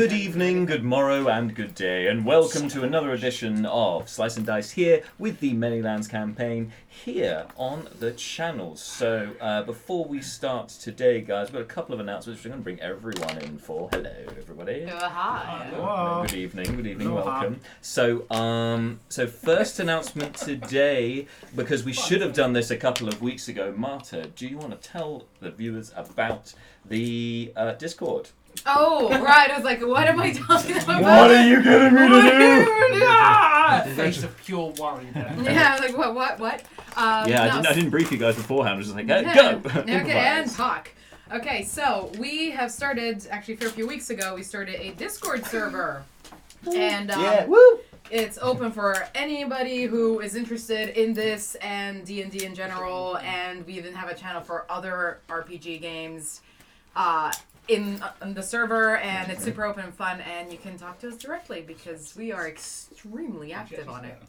Good evening, good morrow, and good day, and welcome to another edition of Slice and Dice here with the Manylands campaign here on the channel. So, before we start today, guys, we've got a couple of announcements which we're going to bring everyone in for. Hello, everybody. Hi. Hello. Good evening, welcome. So, first announcement today, because we should have done this a couple of weeks ago. Marta, do you want to tell the viewers about the Discord? Oh, right. I was like, what am I talking about? What are you getting me to do? Face of pure worry there. Yeah, I was like, what? I didn't brief you guys beforehand. I was just like, go. Okay, and talk. Okay, so we have started, actually a fair few weeks ago, we started a Discord server. And it's open for anybody who is interested in this and D&D in general. And we even have a channel for other RPG games. In the server, and it's super open and fun, and you can talk to us directly because we are extremely active on it.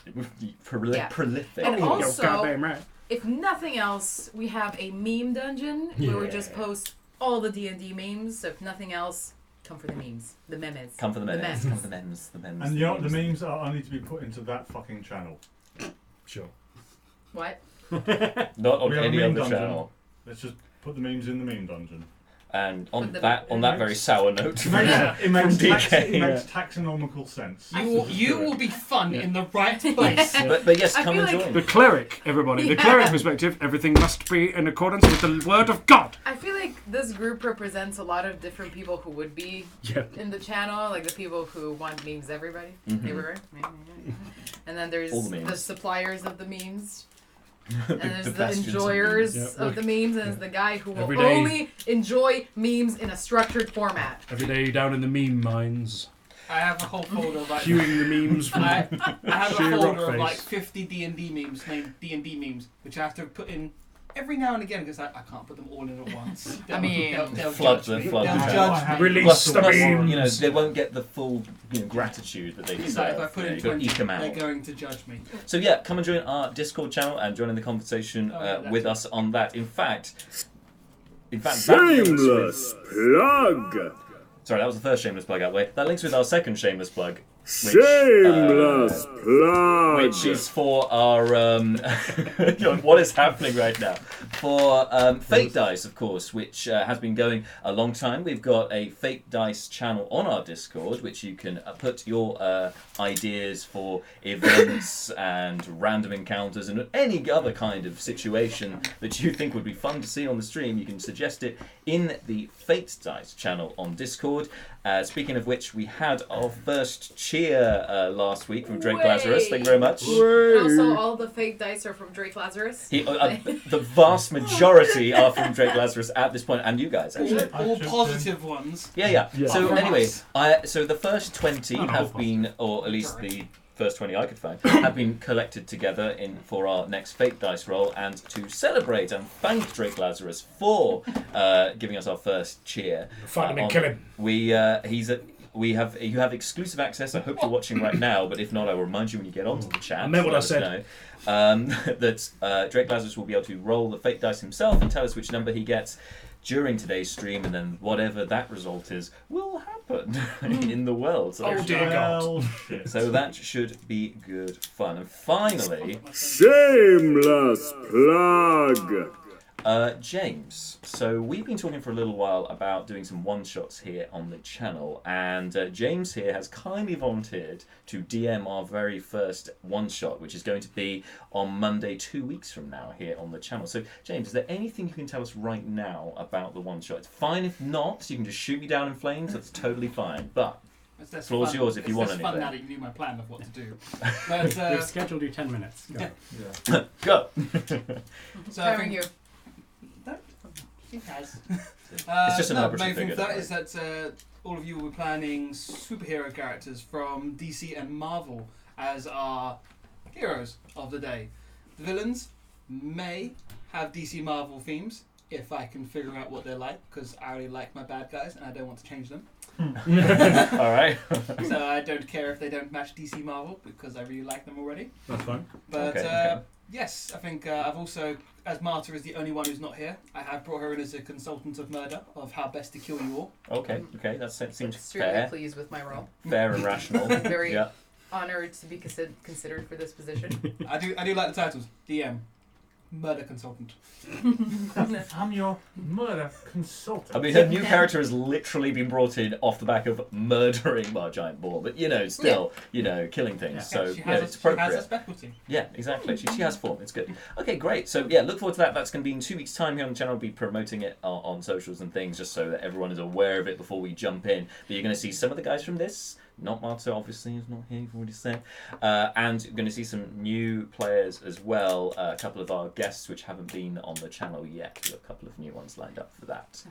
Prolific. And also, if nothing else, we have a meme dungeon where we just post all the D&D memes. So if nothing else, come for the memes. The memes. Come for the memes. Come for the memes. And you know what? The memes are only to be put into that fucking channel. Sure. What? Not on any other channel. Let's just put the memes in the meme dungeon. And on that very sour note, it makes taxonomical sense. You will be fun in the right place. But yes, come and join. The cleric, everybody. The cleric perspective, everything must be in accordance with the word of God. I feel like this group represents a lot of different people who would be in the channel, like the people who want memes everybody. Everywhere. And then there's the suppliers of the memes. And there's the enjoyers of the memes, and there's the guy who will only enjoy memes in a structured format. Every day down in the meme mines. I have a whole folder of like queuing the memes from I have a folder of like face. 50 D&D memes named D&D memes, which I have to put in every now and again because I can't put them all in at once. They'll flood judge me. the They'll channel. judge me. Release the meme. You know, they won't get the full gratitude that they deserve. If I put in You've got to 20, eke them out. they're going to judge me. So yeah, come and join our Discord channel and join in the conversation with us on that. In fact, shameless plug. Sorry, that was the first shameless plug out the way. That links with our second shameless plug. Shameless plug. Which is for our what is happening right now? For Fake Dice, of course, which has been going a long time. We've got a Fake Dice channel on our Discord, which you can put your ideas for events and random encounters and any other kind of situation that you think would be fun to see on the stream. You can suggest it in the Fake Dice channel on Discord. Speaking of which, we had our first cheer last week from Drake Lazarus. Thank you very much. And also, all the fake dice are from Drake Lazarus. The vast majority are from Drake Lazarus at this point, and you guys, actually. All positive ones. Yeah. So anyway, so the first 20 have been, or at least the first 20 I could find, have been collected together for our next Fake Dice roll, and to celebrate and thank Drake Lazarus for giving us our first cheer. Find him and kill him. You have exclusive access. I hope you're watching right now, but if not, I will remind you when you get onto the chat. I meant what I said. That Drake Lazarus will be able to roll the Fake Dice himself and tell us which number he gets during today's stream, and then whatever that result is will happen in the world. So, oh dear God. So that should be good fun. And finally, shameless plug. James, so we've been talking for a little while about doing some one-shots here on the channel, and James here has kindly volunteered to DM our very first one-shot, which is going to be on Monday 2 weeks from now here on the channel. So, James, is there anything you can tell us right now about the one-shot? It's fine if not, you can just shoot me down in flames, that's totally fine, but the floor's yours if you want anything. It's fun now that you knew my plan of what to do. But, we've scheduled you 10 minutes. Go. Yeah. Go! So I think you. He has. It's just an arbitrary figure. That is that all of you will be planning superhero characters from DC and Marvel as our heroes of the day. The villains may have DC Marvel themes if I can figure out what they're like, because I already like my bad guys and I don't want to change them. All right. So I don't care if they don't match DC Marvel because I really like them already. That's fine. But okay. Yes, I think I've also, as Marta is the only one who's not here, I have brought her in as a consultant of murder, of how best to kill you all. Okay, that seems Extremely fair. pleased with my role. Fair and rational. Very honored to be considered for this position. I do like the titles. DM, murder consultant. I'm your murder consultant. I mean, her new character has literally been brought in off the back of murdering a giant boar, but still, killing things. Yeah. So She has it's a appropriate. specialty. Yeah, exactly. She has form. It's good. Okay, great. So yeah, look forward to that. That's going to be in 2 weeks' time here on the channel. I'll be promoting it on socials and things, just so that everyone is aware of it before we jump in. But you're going to see some of the guys from this. Not Marta, obviously, is not here, you've already said. And you're going to see some new players as well. A couple of our guests which haven't been on the channel yet. We've got a couple of new ones lined up for that.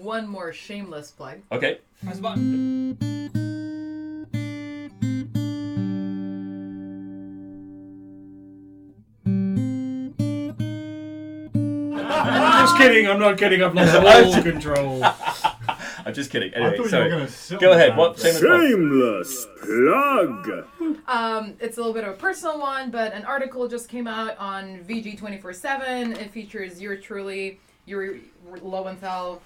One more shameless plug. Okay. Press the button. Just kidding, I'm not kidding, I've lost all control. I'm just kidding. I Anyway, thought sorry. you were going to sit Go on ahead. that. What? Shameless plug. It's a little bit of a personal one, but an article just came out on VG 24/7. It features yours truly, Yuri Lowenthal,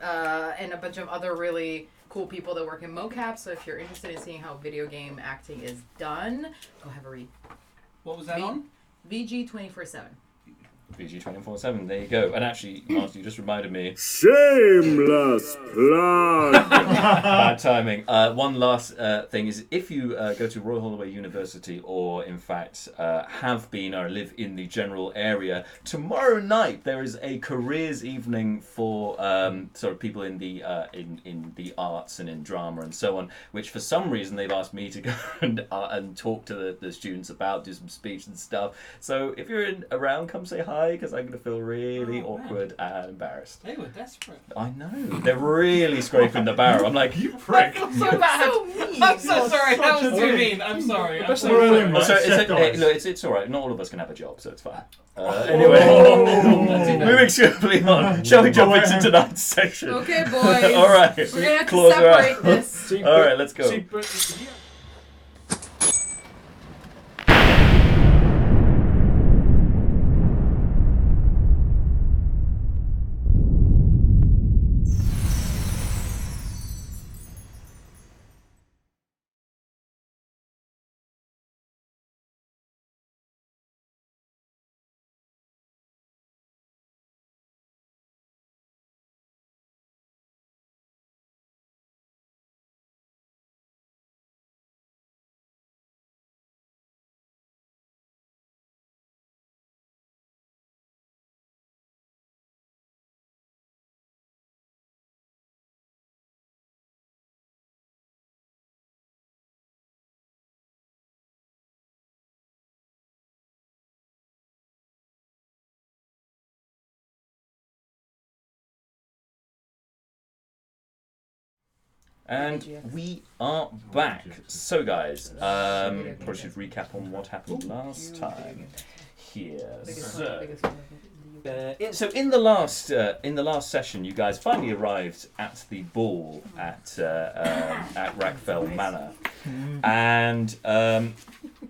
and a bunch of other really cool people that work in mocap. So if you're interested in seeing how video game acting is done, go have a read. What was that on? VG 24/7. VG 24/7. There you go. And actually, Martin, you just reminded me. Shameless plug. Bad timing. One last thing is, if you go to Royal Holloway University, or in fact have been or live in the general area, tomorrow night there is a careers evening for sort of people in the arts and in drama and so on. Which for some reason they've asked me to go and talk to the students about, do some speech and stuff. So if you're around, come say hi, because I'm going to feel really awkward and embarrassed. They were desperate. I know. They're really scraping the barrel. I'm like, you prick. So bad. So mean. I'm so sorry. That was a too dick. mean. I'm sorry. I'm Best so thing sorry. really Oh, so Except guys. look, it's all right. Not all of us can have a job, so it's fine. Anyway, moving swiftly on. Shall we jump into tonight's session? Okay, boys. All right. We're gonna have to Claws are out. separate this. All right, let's go. And we are back. So, guys, probably should recap on what happened last time here. So in the last session, you guys finally arrived at the ball at Rachfell Manor, and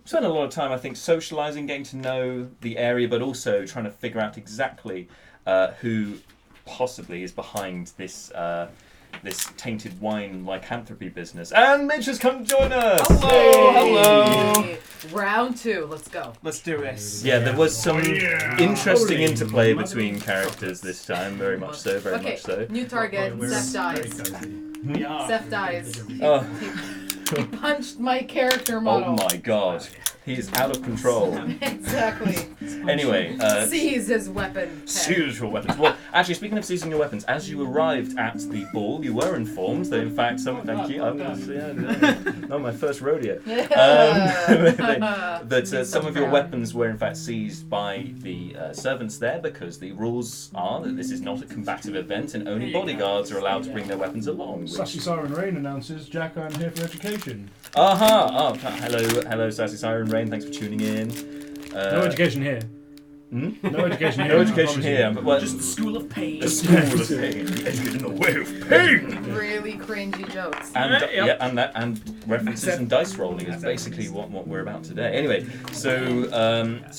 spent a lot of time, I think, socialising, getting to know the area, but also trying to figure out exactly who possibly is behind this tainted wine lycanthropy business. And Mitch has come to join us! Hello! Hey. Round 2, let's go. Let's do this. Yeah, there was some interesting interplay between characters this time, very much so, very much so. New target, Seth dies. Seth dies. Oh. He punched my character Oh model. my god, he's out of control. Exactly. Anyway, Seize his weapon. seize your weapons. Well, actually, speaking of seizing your weapons, as you arrived at the ball, you were informed that, in fact, thank you. I'm going to say, not my first rodeo. That some of your weapons were, in fact, seized by the servants there, because the rules are that this is not a combative event and only bodyguards are allowed to bring their weapons along. Sassy Siren Rain announces, Jack, I'm here for education. Aha! Oh, hello, Sassy Siren Rain. Thanks for tuning in. No education here. No education here. No education here, but well, Just the school of pain. the school of pain, educated in the way of pain. Really cringy jokes. And Yep. and references and dice rolling is basically what we're about today. Anyway, so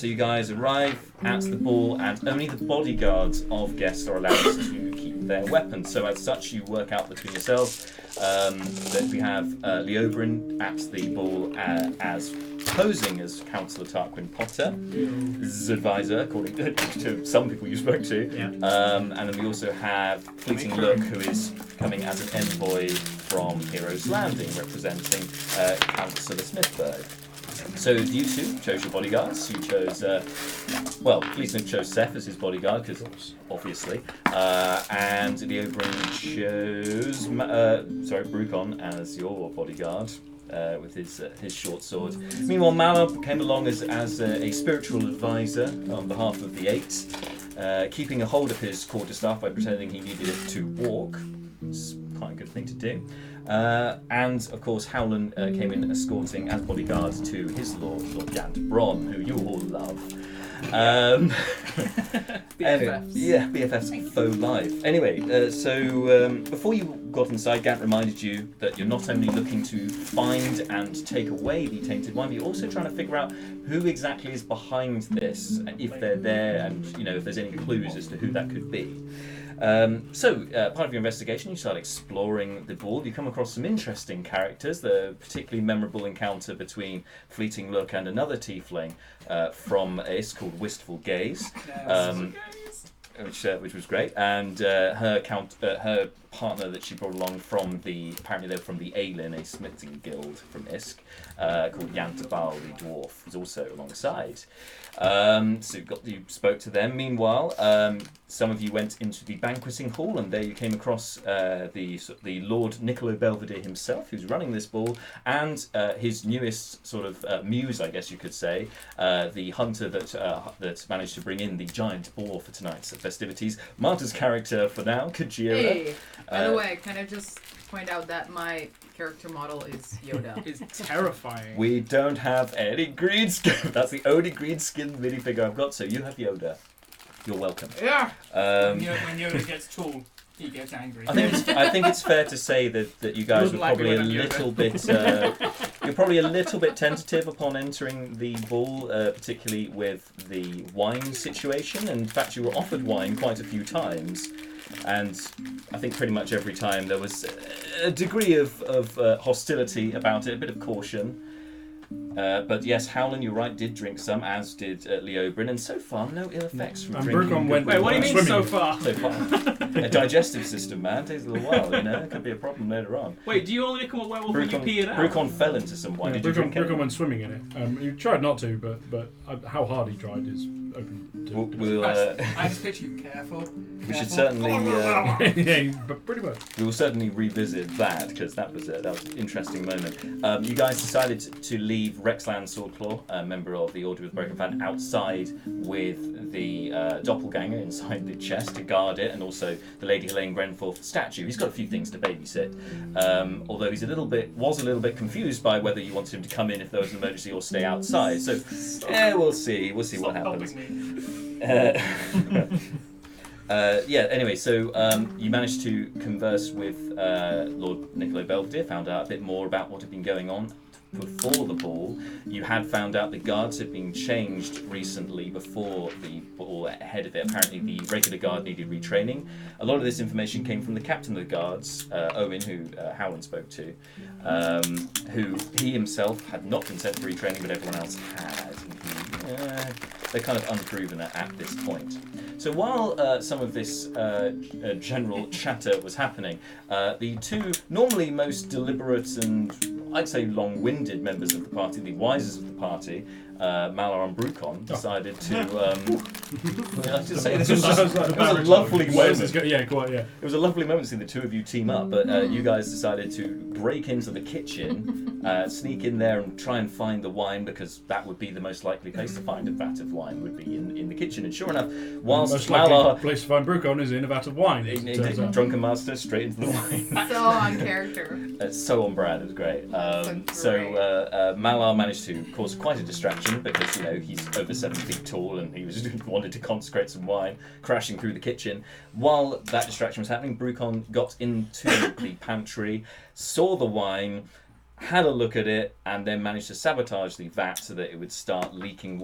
you guys arrive at the ball, and only the bodyguards of guests are allowed to keep their weapons. So as such, you work out between yourselves that we have Leobrin at the ball as posing as Councillor Tarquin Potter, his advisor, according to some people you spoke to. Yeah. And then we also have Fleeting Look, who is coming as an envoy from Heroes Landing, representing Councillor Smithburg. So you two chose your bodyguards. You chose, Fleeting Look chose Seth as his bodyguard, because obviously, and Leobrin chose, Brucon as your bodyguard. With his short sword. Meanwhile, Malar came along as a spiritual advisor on behalf of the Eight, keeping a hold of his quarterstaff by pretending he needed it to walk. It's quite a good thing to do. And of course, Howland came in escorting as bodyguard to his lord Gant Bron, who you all love. BFFs. Yeah, BFFs faux live. Anyway, before you got inside, Gant reminded you that you're not only looking to find and take away the tainted wine, but you're also trying to figure out who exactly is behind this, if they're there, and if there's any clues as to who that could be. Part of your investigation, you start exploring the ball. You come across some interesting characters. The particularly memorable encounter between Fleeting Look and another tiefling from Ace called Wistful Gaze, which was great. And her partner that she brought along apparently they were from the Aelin, a smithing guild from Isk, called Yantabal the dwarf, was also alongside. So you spoke to them. Meanwhile, some of you went into the banqueting hall, and there you came across the Lord Niccolo Belvedere himself, who's running this ball, and his newest sort of muse, I guess you could say, the hunter that managed to bring in the giant boar for tonight's festivities. Marta's character for now, Kajira. Hey, by the way, can I just point out that my character model is Yoda? It's terrifying. We don't have any green skin. That's the only green skin minifigure I've got, so you have Yoda. You're welcome. Yeah. When Yoda gets tall, he gets angry. I think it's fair to say that you guys were probably a little bit you're probably a little bit tentative upon entering the ball, particularly with the wine situation. In fact, you were offered wine quite a few times, and I think pretty much every time there was a degree of hostility about it, a bit of caution. But yes, Howland, you're right, did drink some, as did Leobrin, and so far no ill effects from drinking. Brucon went Wait, what do you mean so far? So far. A digestive system, man. Takes a little while, It could be a problem later on. Wait, do you only become a werewolf when you pee it out? Brucon fell into some wine. Did you drink it? Brucon went swimming in it. He tried not to, but how hard he tried is open to I just picture you careful. We should certainly. yeah, but pretty much. We will certainly revisit that, because that was an interesting moment. You guys decided to leave Rexland Swordclaw, a member of the Order of the Broken Fan, outside with the doppelganger inside the chest to guard it, and also the Lady Helene Grenforth statue. He's got a few things to babysit, although he's was a little bit confused by whether you wanted him to come in if there was an emergency or stay outside. So, we'll see what happens. Anyway, so you managed to converse with Lord Niccolo Belvedere, found out a bit more about what had been going on before the ball. You had found out the guards had been changed recently before the ball, ahead of it. Apparently the regular guard needed retraining. A lot of this information came from the captain of the guards, Owen, who Howland spoke to, who he himself had not been sent for retraining, but everyone else had. They're kind of unproven at this point. So while some of this general chatter was happening, the two normally most deliberate and I'd say long-winded members of the party, the wisest of the party, Malar and Brucon, decided to. It was a lovely moment. It was a lovely moment to see the two of you team up, but you guys decided to break into the kitchen, sneak in there and try and find the wine, because that would be the most likely place to find a vat of wine, would be in the kitchen. And sure enough, whilst most Malar... likely place to find Brucon is in a vat of wine. Drunken master, straight into the wine. So on character. So on brand, it was great. Malar managed to cause quite a distraction distraction because, he's over 7 feet tall and he was wanted to consecrate some wine, crashing through the kitchen. While that distraction was happening, Brucon got into the pantry, saw the wine, had a look at it, and then managed to sabotage the vat so that it would start leaking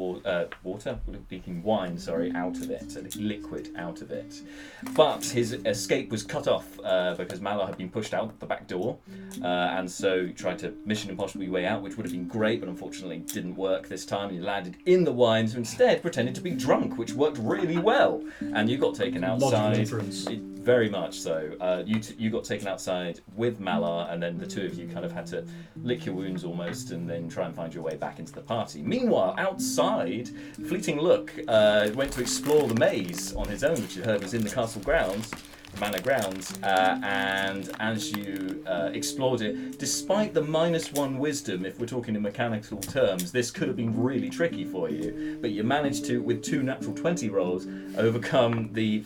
leaking wine, out of it, liquid out of it. But his escape was cut off because Malar had been pushed out the back door, and so he tried to Mission Impossible way out, which would have been great, but unfortunately didn't work this time. He landed in the wine, so instead pretended to be drunk, which worked really well. And you got taken outside. Very much so. You got taken outside with Malar, and then the two of you kind of had to lick your wounds almost, and then try and find your way back into the party. Meanwhile, outside, Fleeting Look went to explore the maze on his own, which you heard was in the castle grounds. Manor grounds, and as you explored it, despite the -1 wisdom, if we're talking in mechanical terms, this could have been really tricky for you, but you managed to, with 2 natural 20 rolls, overcome the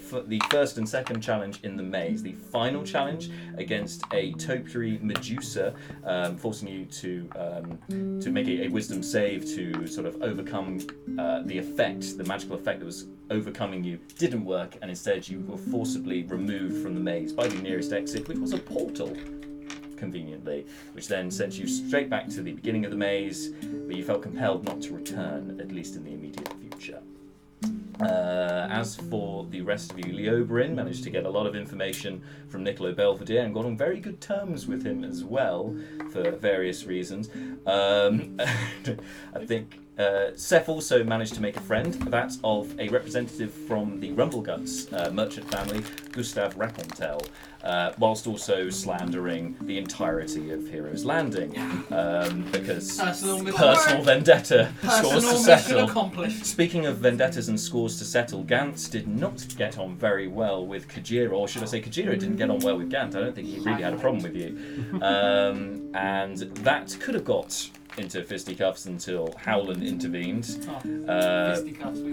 first and second challenge in the maze. The final challenge against a topiary Medusa, forcing you to make a wisdom save to sort of overcome the magical effect that was overcoming you, didn't work, and instead you were forcibly removed from the maze by the nearest exit, which was a portal, conveniently, which then sent you straight back to the beginning of the maze, but you felt compelled not to return, at least in the immediate future. As for the rest of you, Leoberin managed to get a lot of information from Niccolo Belvedere and got on very good terms with him as well, for various reasons. I think Seth also managed to make a friend, that of a representative from the Rumbleguts merchant family, Gustav Rapontel, whilst also slandering the entirety of Heroes Landing, because personal vendetta, scores to settle. Accomplished. Speaking of vendettas and scores to settle, Gant did not get on very well with Kajira, or should I say Kajira didn't get on well with Gant. I don't think he really had a problem with you. And that could have got into fisticuffs until Howland intervened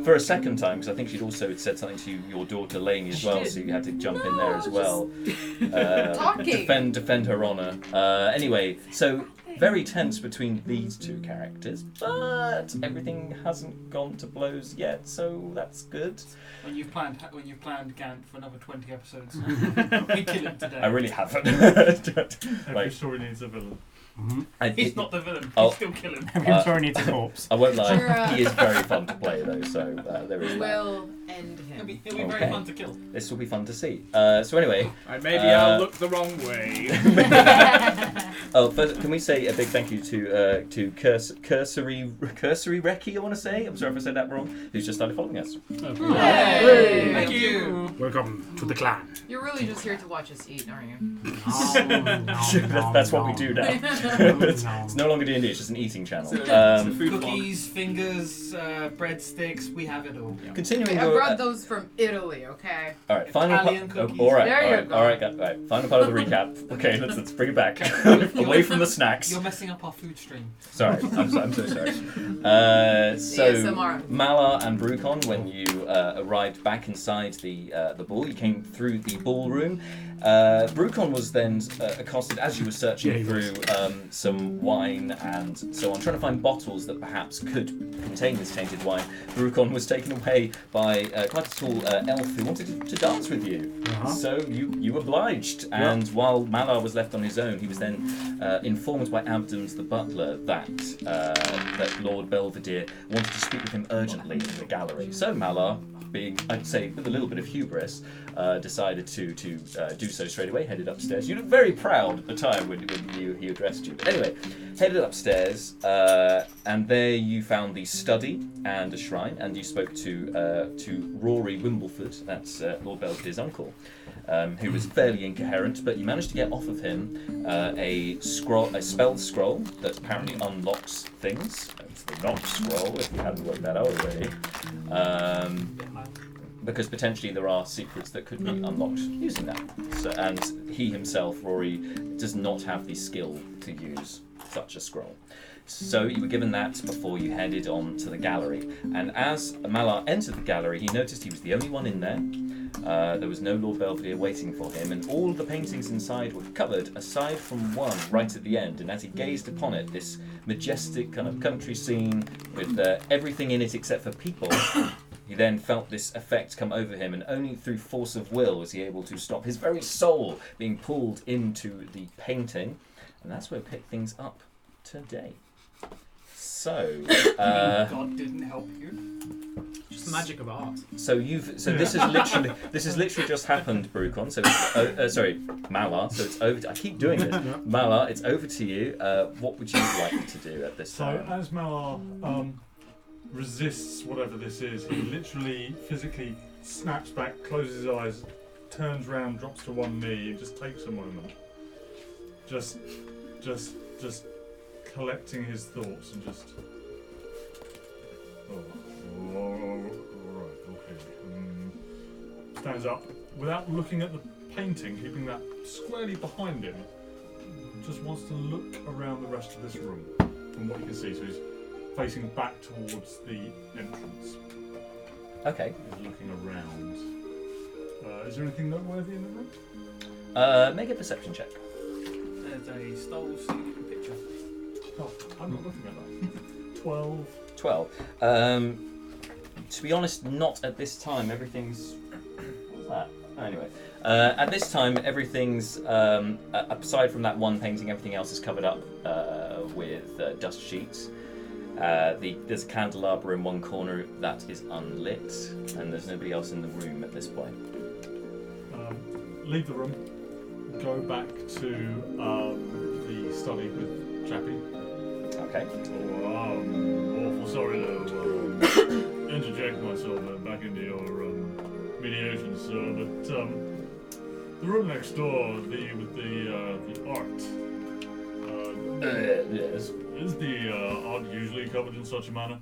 for a second time, because I think she'd also said something to your daughter Lainey as well, so you had to jump in there as well. Defend her honour. Anyway, so very tense between these two characters, but everything hasn't gone to blows yet, so that's good. When you've planned Gant for another 20 episodes, we kill him today. I really haven't. Every story needs a villain. He's not the villain. We'll still kill him. Every story needs a corpse. I won't lie, he is very fun to play though, so there is that. Will end him. It'll be very fun to kill. This will be fun to see. So anyway... Maybe I'll look the wrong way. First, can we say a big thank you to Cursory Recce, I want to say? I'm sorry if I said that wrong. Who's just started following us. Hey. Thank you. Welcome to the clan. You're really just here to watch us eat, aren't you? That's what we do now. It's no longer D&D, it's just an eating channel. Cookies, fingers, breadsticks, we have it all. Continuing I brought those from Italy, okay? Alright, Italian cookies. Alright, final part of the recap. Okay, let's bring it back. Away from the snacks. You're messing up our food stream. Sorry, I'm so sorry. So, Malar and Brucon, when you arrived back inside the ball, you came through the ballroom. Brucon was then accosted as you were searching through some wine and so on, trying to find bottles that perhaps could contain this tainted wine. Brucon was taken away by quite a tall elf who wanted to dance with you. So you obliged, and while Malar was left on his own, he was then informed by Abdams the butler that Lord Belvedere wanted to speak with him urgently in the gallery. So Malar, being, I'd say, with a little bit of hubris, decided to do so straight away, headed upstairs. You looked very proud at the time when he addressed you. But anyway, headed upstairs, and there you found the study and a shrine, and you spoke to Rory Wimbleford, that's Lord Belvedere's uncle, who was fairly incoherent, but you managed to get off of him a spell scroll that apparently unlocks things. It's the knock scroll, if you hadn't worked that out already. Because potentially there are secrets that could be unlocked using that. So, and he himself, Rory, does not have the skill to use such a scroll. So you were given that before you headed on to the gallery. And as Malar entered the gallery, he noticed he was the only one in there. There was no Lord Belvedere waiting for him, and all the paintings inside were covered, aside from one right at the end. And as he gazed upon it, this majestic kind of country scene with everything in it except for people, he then felt this effect come over him, and only through force of will was he able to stop his very soul being pulled into the painting. And that's where we pick things up today. So, God didn't help you. Just the magic of art. this is literally just happened, Brucon. So, Malar. So it's over. I keep doing this. Malar, it's over to you. What would you like to do at this time? So as Malar resists whatever this is, he literally physically snaps back, closes his eyes, turns round, drops to one knee, and just takes a moment. Just collecting his thoughts and just. Right, okay. Stands up without looking at the painting, keeping that squarely behind him. Just wants to look around the rest of this room from what you can see. So he's facing back towards the entrance. Okay. He's looking around. Is there anything noteworthy in the room? Make a perception check. There's a stole scene picture. Oh, I'm not looking at that. 12. 12. To be honest, not at this time. Everything's. What's that? Anyway, at this time, everything's aside from that one painting, everything else is covered up with dust sheets. There's a candelabra in one corner that is unlit, and there's nobody else in the room at this point. Leave the room. Go back to the study with Chappie. Okay. Oh, awful sorry to interject myself back into your mediation, sir, but the room next door, with the art. Yes. Is the art usually covered in such a manner?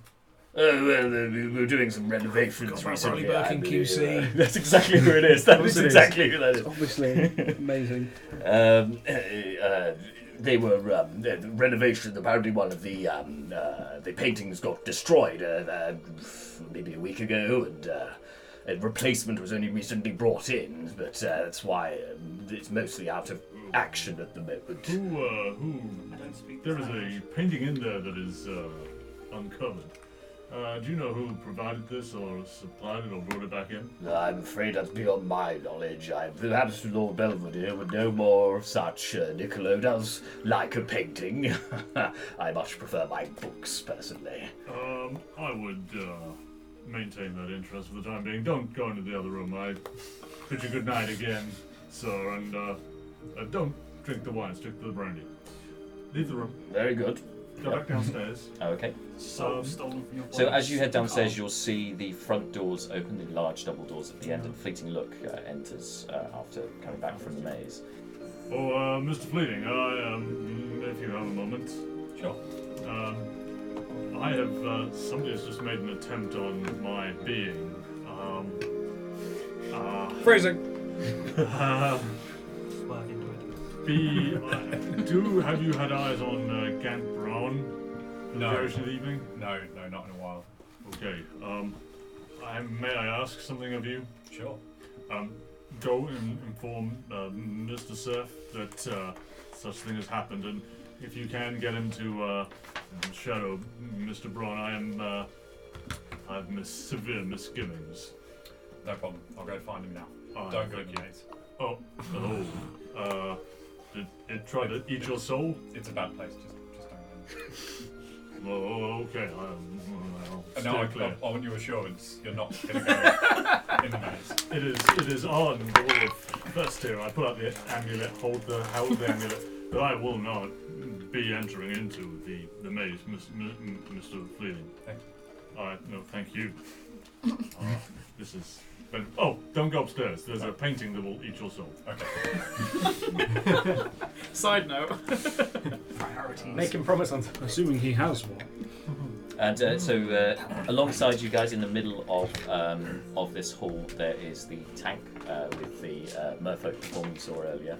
Well, we're doing some renovations recently. Birkin QC. That's exactly who it is. That is exactly who that is. Obviously, amazing. They were renovation. Apparently, one of the paintings got destroyed maybe a week ago, and a replacement was only recently brought in. But that's why it's mostly out of action at the moment. Who? There is a painting in there that is uncovered. Do you know who provided this, or supplied it, or brought it back in? I'm afraid that's beyond my knowledge. Perhaps Lord Belvedere would know more of such. Niccolo does like a painting. I much prefer my books, personally. I would maintain that interest for the time being. Don't go into the other room. I bid you good night again, sir, and don't drink the wine, stick to the brandy. Leave the room. Very good. Go back downstairs. Okay. Stolen from your So place. as you head downstairs, you'll see the front doors open, the large double doors at the end, and Fleeting Look enters after coming back from the maze. Oh, Mr. Fleeting, if you have a moment. Sure. I have, somebody has just made an attempt on my being. Phrasing. Swerve into it. Have you had eyes on Gant Brown? No. Very recent evening? No, not in a while. Okay, may I ask something of you? Sure. Go and inform Mr. Cerf that such thing has happened, and if you can get him to shadow Mr. Braun, I have severe misgivings. No problem. I'll go find him now. Alright, Don't go thank you. yet. Did it try to eat your soul? It's a bad place. Just don't Oh, okay. go. No, I want your assurance. You're not going to go in the maze. It is on the wall of first here. I pull out the amulet, hold the amulet, but I will not be entering into the maze, Mr. Fleeting. Thank you. No, thank you. This is. But, don't go upstairs. There's a painting that will eat your soul. Okay. Side note. Priorities. Make him promise on. Assuming he has one. And so alongside you guys, in the middle of this hall, there is the tank with the merfolk performance you saw earlier.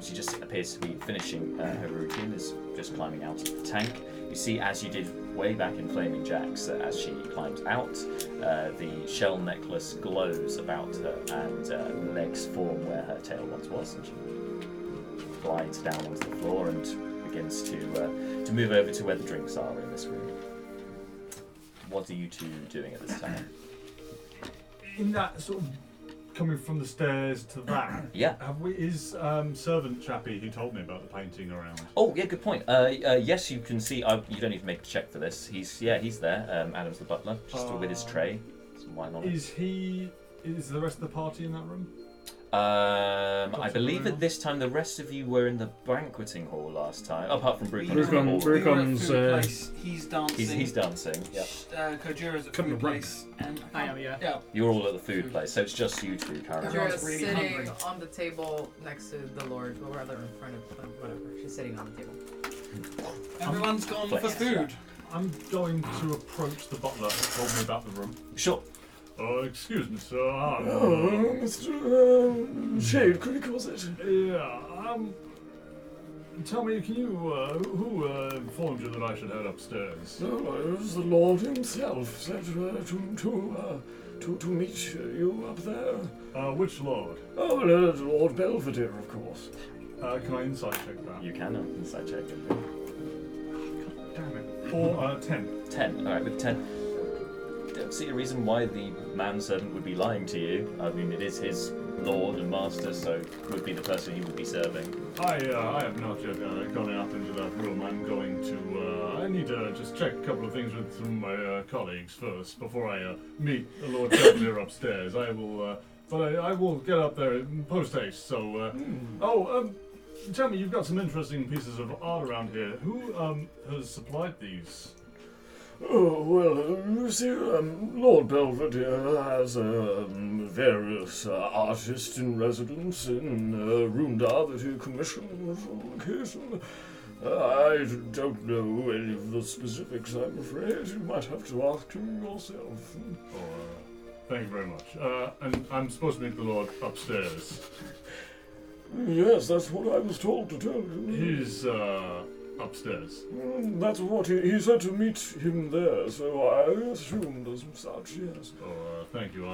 She just appears to be finishing her routine, is just climbing out of the tank. You see, as you did way back in Flaming Jacks, as she climbs out, the shell necklace glows about her, and legs form where her tail once was, and she glides down onto the floor and begins to move over to where the drinks are in this room. What are you two doing at this time? In that sort of coming from the stairs to that. Yeah. Is servant chappie who told me about the painting around? Oh, yeah, good point. Yes, you can see. You don't need to make a check for this. He's there. Adam's the butler, just with his tray. Some wine on it. Is the rest of the party in that room? I believe at this time the rest of you were in the banqueting hall last time, apart from Brucon's. Brucon's, he's dancing. He's dancing. Yeah. Kojira's at Couldn't food have place, and I am, yeah. yeah. You're all at the food place, so it's just you two currently. Kojira's really sitting hungry. on the table next to the Lord, or rather in front of whatever. She's sitting on the table. Everyone's gone for Flex. food. I'm going to approach the butler who told me about the room. Sure. Excuse me, sir. Mr. Shade, Creek, was it? Yeah. Tell me, can you who informed you that I should head upstairs? No, it was the Lord himself said to meet you up there. Which lord? Oh, Lord Belvedere, of course. Can I insight check that? You can inside check it. Damn it. Or 10. 10. All right, with 10. Don't see a reason why the manservant would be lying to you. I mean, it is his lord and master, so would be the person he would be serving. I have not yet gone up into that room. I'm going to. I need to just check a couple of things with some of my colleagues first before I meet the Lord Belvedere upstairs. I will, but I will get up there post haste. So, tell me, you've got some interesting pieces of art around here. Who has supplied these? Oh, well, you see, Lord Belvedere has various artists in residence in Rundar that he commissions on occasion. I don't know any of the specifics, I'm afraid. You might have to ask him yourself. Thank you very much. And I'm supposed to meet the Lord upstairs. Yes, that's what I was told to tell you. He's upstairs. That's what he said to meet him there, so I assumed as such, yes. Thank you.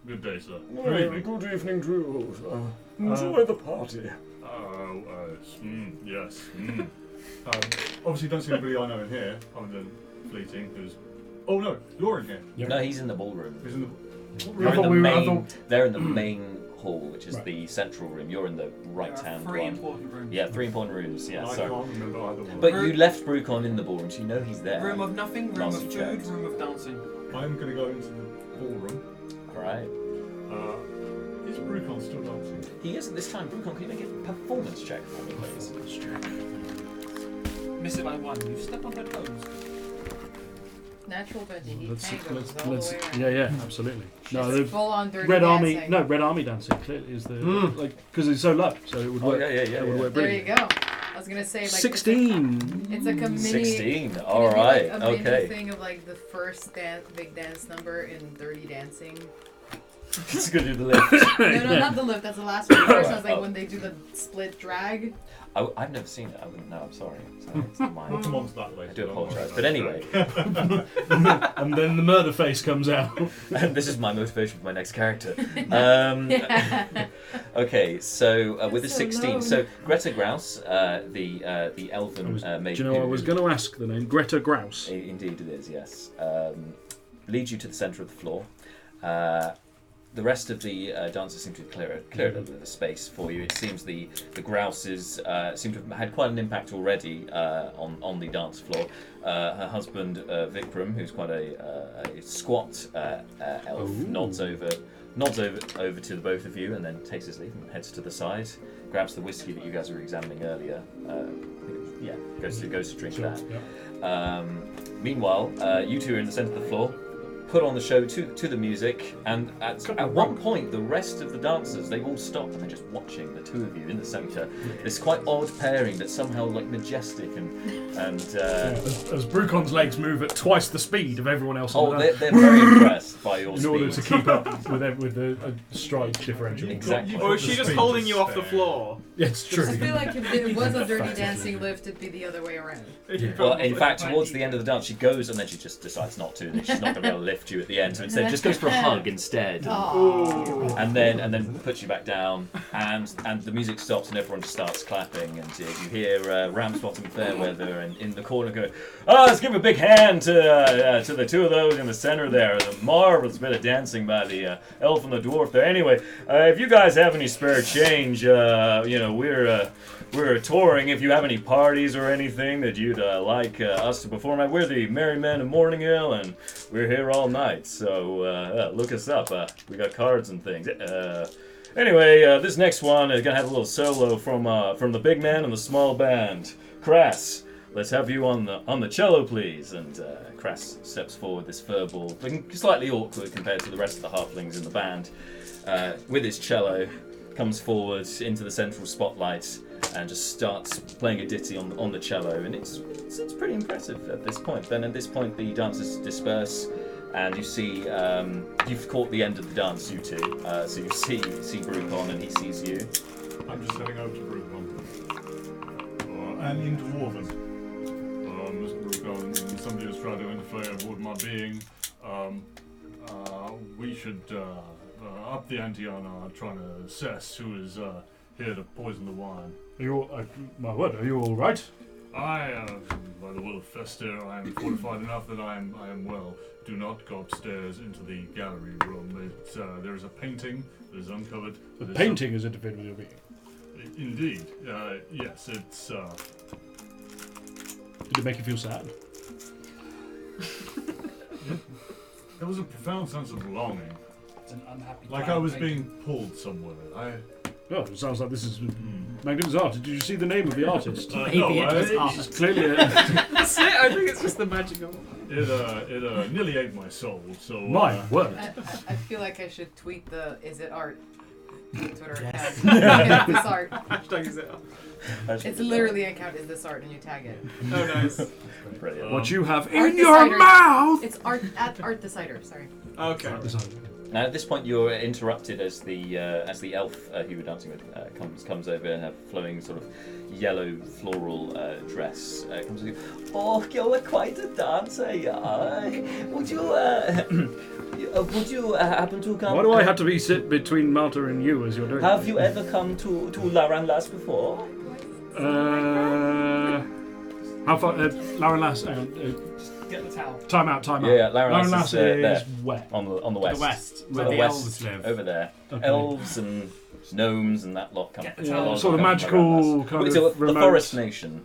Good day, sir. Good evening to you, sir. Enjoy the party. Yes. Obviously, don't see anybody I know in here, other than Fleeting, who's... Oh no, you're in here. Yep. No, he's in the ballroom. He's in the... They're in the main hall, which is the central room. You're in the right-hand Three one. important rooms. Yeah, 3 important rooms. Yeah, I sorry. can't remember either one. But you left Brucon in the ballroom, so you know he's there. Room of nothing, room Last of food, checked. room of dancing. I'm going to go into the ballroom. Alright. Is Brucon still dancing? He is at this time. Brucon, can you make a performance check for me, please? Miss it by one. You step on their toes. Natural 20. He Let's, tangos let's, all let's, the way around. yeah, absolutely. No, It's the full on dirty Red dancing. Army, no, Red Army dancing clearly is the like because it's so low, so it would work. yeah. It would work There you brilliant. go. I was gonna say like 16. It's like a mini. 16. Can it All be, right. like, a mini Okay. thing of like the first big dance number in Dirty Dancing. He's gonna do the lift. No, not the lift. That's the last one. The first one's like when they do the split drag. I've never seen it. I wouldn't know. I'm sorry. It's not We'll mine. come on to that later. I do don't worry apologise. about But it. anyway, And then the murder face comes out. this is my motivation for my next character. Yeah. Okay, so with the So 16, low. so Greta Grouse, the elven maid. Do you know, I was going to ask the name Greta Grouse. Indeed, it is. Yes, leads you to the centre of the floor. The rest of the dancers seem to have cleared a little bit of space for you. It seems the grouses seem to have had quite an impact already on the dance floor. Her husband Vikram, who's quite a squat elf, nods over to the both of you, and then takes his leave and heads to the side, grabs the whiskey that you guys were examining earlier. Goes to drink that. Yeah. Meanwhile, you two are in the centre of the floor. put on the show to the music, and at one point the rest of the dancers, they all stop and they're just watching the two of you in the centre. This quite odd pairing that's somehow like majestic and as Brucon's legs move at twice the speed of everyone else. they're very impressed by your in speed. order to keep up with the stride differential. Exactly. You've Or got is she the just speed holding to you off the spare. floor? Yeah, it's true. I feel like if it was a dirty dancing lift, it'd be the other way around. Well, in fact, towards the end of the dance, she goes and then she just decides not to. And she's not going to be able to lift you at the end, so instead just goes for a hug instead. Oh. And then puts you back down, and the music stops and everyone just starts clapping, and you hear Ramspot and Fairweather and in the corner go, "Oh, let's give a big hand to the two of those in the center there. The marvelous bit of dancing by the elf and the dwarf there. Anyway, if you guys have any spare change, we're touring. If you have any parties or anything that you'd like us to perform at, we're the Merry Men of Morning Hill, and we're here all night. So look us up. We got cards and things. Anyway, this next one is gonna have a little solo from the big man and the small band. Crass, let's have you on the cello, please." And Crass steps forward, this furball, looking slightly awkward compared to the rest of the halflings in the band, with his cello, comes forward into the central spotlight and just starts playing a ditty on the cello, and it's pretty impressive at this point. Then at this point the dancers disperse, and you see you've caught the end of the dance, you two. So you see Brucon, and he sees you. I'm just heading over to Brucon. And in Dwarven. Mr. Brucon, somebody has tried to interfere with my being. We should up the ante on trying to assess who is here to poison the wine. Are you all, my word, are you all right? By the will of Fester, I am fortified enough that I am well. Do not go upstairs into the gallery room. There is a painting that is uncovered. The painting is interfered with your being. Indeed. Yes, it's... Did it make you feel sad? There was a profound sense of longing. It's an unhappy Like clown I was painting. being pulled somewhere. Oh, it sounds like this is magnificent art. Did you see the name of the artist? Maybe it was art. It's clearly That's it. I think it's just the magic of It nearly ate my soul, so... my word. I feel like I should tweet the "Is it art?" Twitter account. Is this art? Hashtag is it art? It's literally an account. Is this art? And you tag it. Oh, nice. Brilliant. What you have Art in your Decider. mouth! It's art at Art Decider. Sorry. Okay. Now at this point you're interrupted as the elf who you were dancing with comes over in a flowing sort of yellow floral dress. Comes with you. "Oh, you're quite a dancer, yeah. Would you happen to come? Why do I have to be sit between Malta and you as you're doing Have you ever come to Manylands before? How far? Lauren Lass, Get the towel. time out. Yeah, Lauren Lass is, is there. where? On the To west. the west, To where the the west, elves live. over there. Okay. Elves and gnomes and that lot come. Get the Yeah, towel. sort of come from magical Manylands. kind It's of the remote. Forest Nation.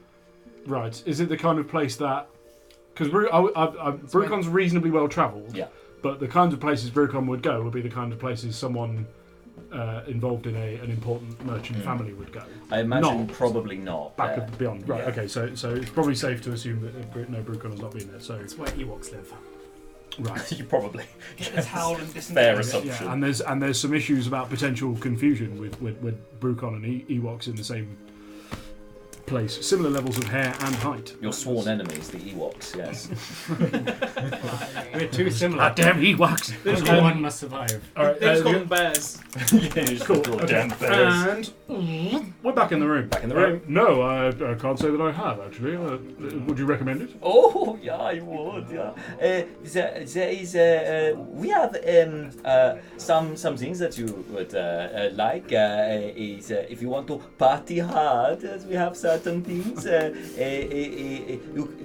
Right. Is it the kind of place that? Because Brucon's reasonably well travelled. Yeah. But the kinds of places Brucon would go would be the kind of places someone involved in an important merchant family would go. I imagine Not. probably not. Back there. of beyond. Right. Yeah. Okay. So it's probably safe to assume that no Brucon has not been there. So It's where Ewoks live. right. You probably. Get the towel and Fair disengage. assumption. Yeah, and there's some issues about potential confusion with Brucon and Ewoks in the same place. Similar levels of hair and height. Your sworn enemies, the Ewoks, yes. We're too similar. Damn Ewoks! Only one must survive. All right, They just call them bears. cool. Okay. And we're back in the room. Back in the room. No, I can't say that I have actually. Would you recommend it? Oh, yeah, I would, yeah. There is, we have some things that you would like. Is if you want to party hard, we have certain things.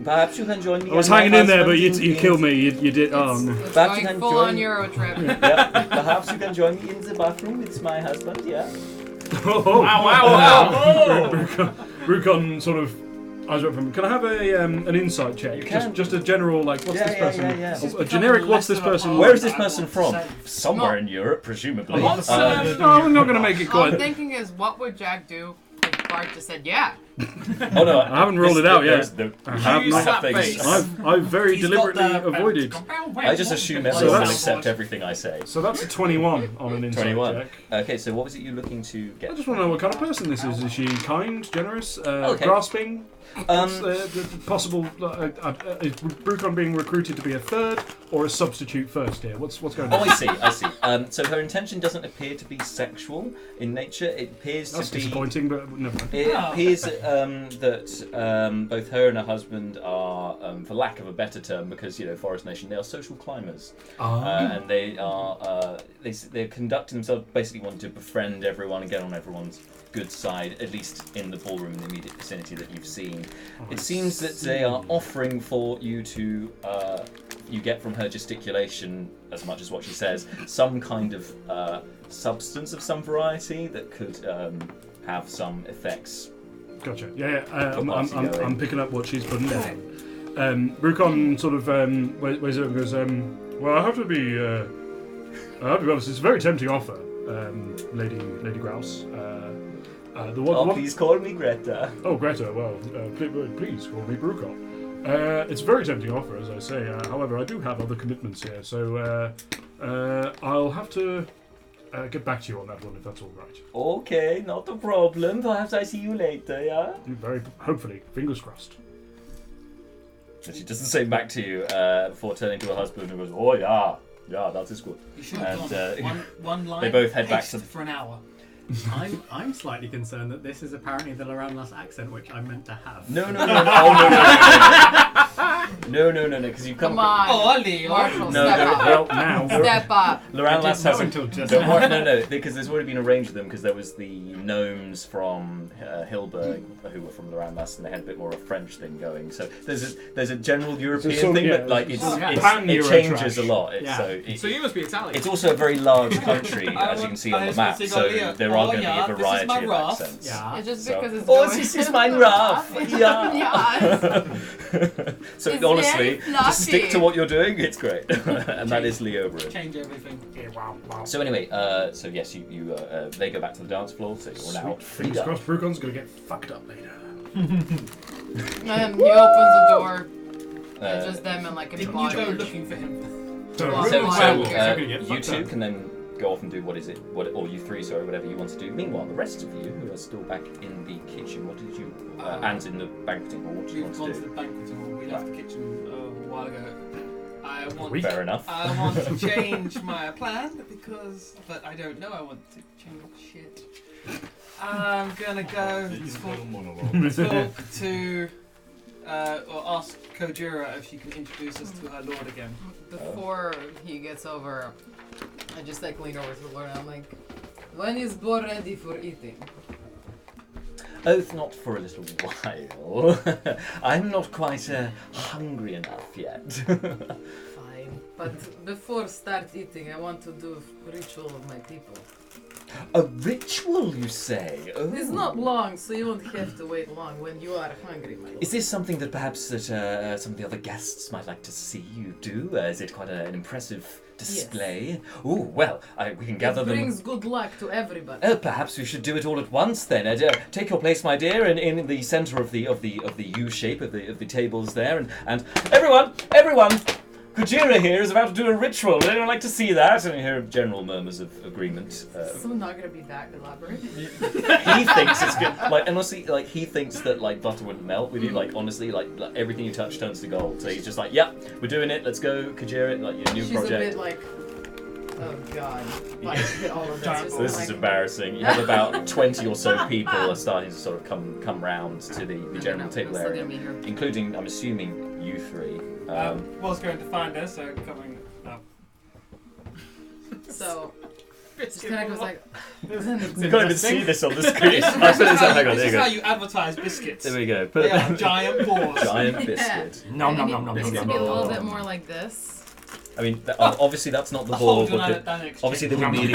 Perhaps you can join me. I was and my hanging in there, but husband you killed me. You did. Oh no. It's Perhaps you going can full on join- Euro trip. Yeah, perhaps you can join me in the bathroom with my husband, yeah. Wow! Brucon sort of eyes up from. Can I have an insight check? You can. Just a general like. What's Yeah, this yeah, person? yeah, yeah. A generic. What's this person? Where like? is this person from? Somewhere in Europe, presumably. No, I'm not going to make it All I'm quite. thinking is, what would Jack do if Bart just said, "Yeah"? Oh no, I haven't ruled it out yet. I have You not. slap things. face. I've very He's got deliberately the- avoided. I just assume So everyone will that's- accept everything I say. So that's a 21 on an insight 21. check. Okay, so what was it you looking to I get? just want to know what kind of person this is. Is she kind, generous, Okay. grasping? What's Um, the possible? Is Brucon being recruited to be a third or a substitute first here? What's going Oh, on? I see. So her intention doesn't appear to be sexual in nature. It appears That's to be. disappointing, but never mind. It appears that both her and her husband are, for lack of a better term, because Forest Nation, they are social climbers, and they are they're conducting themselves basically wanting to befriend everyone and get on everyone's good side, at least in the ballroom in the immediate vicinity that you've seen. It seems that they are offering for you to you get from her gesticulation, as much as what she says, some kind of substance of some variety that could have some effects. Gotcha. Yeah. Put Marcy I'm going. picking up what she's putting down. Brucon sort of weighs it up and goes, well, I have to be honest, it's a very tempting offer, Lady Grouse. Please call me Greta. Oh, Greta, well, please call me Brucon. It's a very tempting offer, as I say. However, I do have other commitments here, so I'll have to get back to you on that one, if that's all right. Okay, not a problem. Perhaps I see you later, yeah? Hopefully, fingers crossed. And she doesn't say back to you before turning to her husband and goes, oh yeah, that is good. You should have And, gone one line. they both head back to for an hour. I'm slightly concerned that this is apparently the Loranlas accent, which I meant to have. No. Oh, no, because you Come on. Oh, Ali. Marshall, No, step no, up. Well, now. Step up. Loran Lass hasn't. until just Don't worry, no, because there's already been arranged with them because there was the gnomes from Hilberg who were from Loran Lass and they had a bit more of a French thing going. So there's a general European So, thing, yeah, but like it's it changes trash. a lot. Yeah. So you must be Italian. It's also a very large country, as you can see on the map. So there are going to be a variety of accents. Yeah. It's just So- because it's Oh, going this is my rough. Yeah. Yes. So It's honestly, very just stick to fluffy. what you're doing. It's great, and that is Leo Brin. Change everything. So anyway, so yes, you they go back to the dance floor. So you're now Sweet. freed Fingers up. crossed, Brucon's going to get fucked up later. And he opens the door. It's just them and like a Didn't you body. go looking for him? So, Well, So, Well, you're gonna get you fucked two up. can then go off and do or you three, sorry, whatever you want to do. Meanwhile, the rest of you who are still back in the kitchen, what did you and in the banqueting hall, what do We you want went to to the do? banqueting hall. We left the kitchen a while ago. Fair enough. I want to change my plan but I don't know. I want to change shit. I'm gonna go talk to or ask Kojira if she can introduce us to her lord again. Before he gets over, I just like lean over to the Lord and I'm like, when is Bo ready for eating? Oath not for a little while. I'm not quite hungry enough yet. Fine. But before start eating, I want to do a ritual of my people. A ritual, you say? Oh. It's not long, so you won't have to wait long when you are hungry, my lord. Is this something that perhaps some of the other guests might like to see you do? Is it quite an impressive display? Oh, well, we can gather It them. brings good luck to everybody. Oh, perhaps we should do it all at once then. Take your place, my dear, in the centre of the U shape of the tables there, and everyone. Kujira here is about to do a ritual. Would anyone like to see that? And you hear general murmurs of agreement. So not gonna be that elaborate. He thinks it's good. Like, honestly, like he thinks that like butter wouldn't melt with you. Like, honestly, like everything you touch turns to gold. So he's just like, "Yep, we're doing it. Let's go, Kujira. Like your new She's project." a bit like, oh god, like all of this. So this is embarrassing. You have about 20 or so people are starting to sort of come round to the general table area, including, I'm assuming, you three. Was going to find us, so coming up. So just kind of goes like. You can't even see this on the screen. I put this out. Hang on, This there is you how go. you advertise biscuits. There we go. Put They it are giant balls. giant Yeah. biscuit. Nom It nom nom nom needs nom to be a little bit nom. more like this. I mean, obviously that's not the The ball. whole Because dynamic obviously they exchange.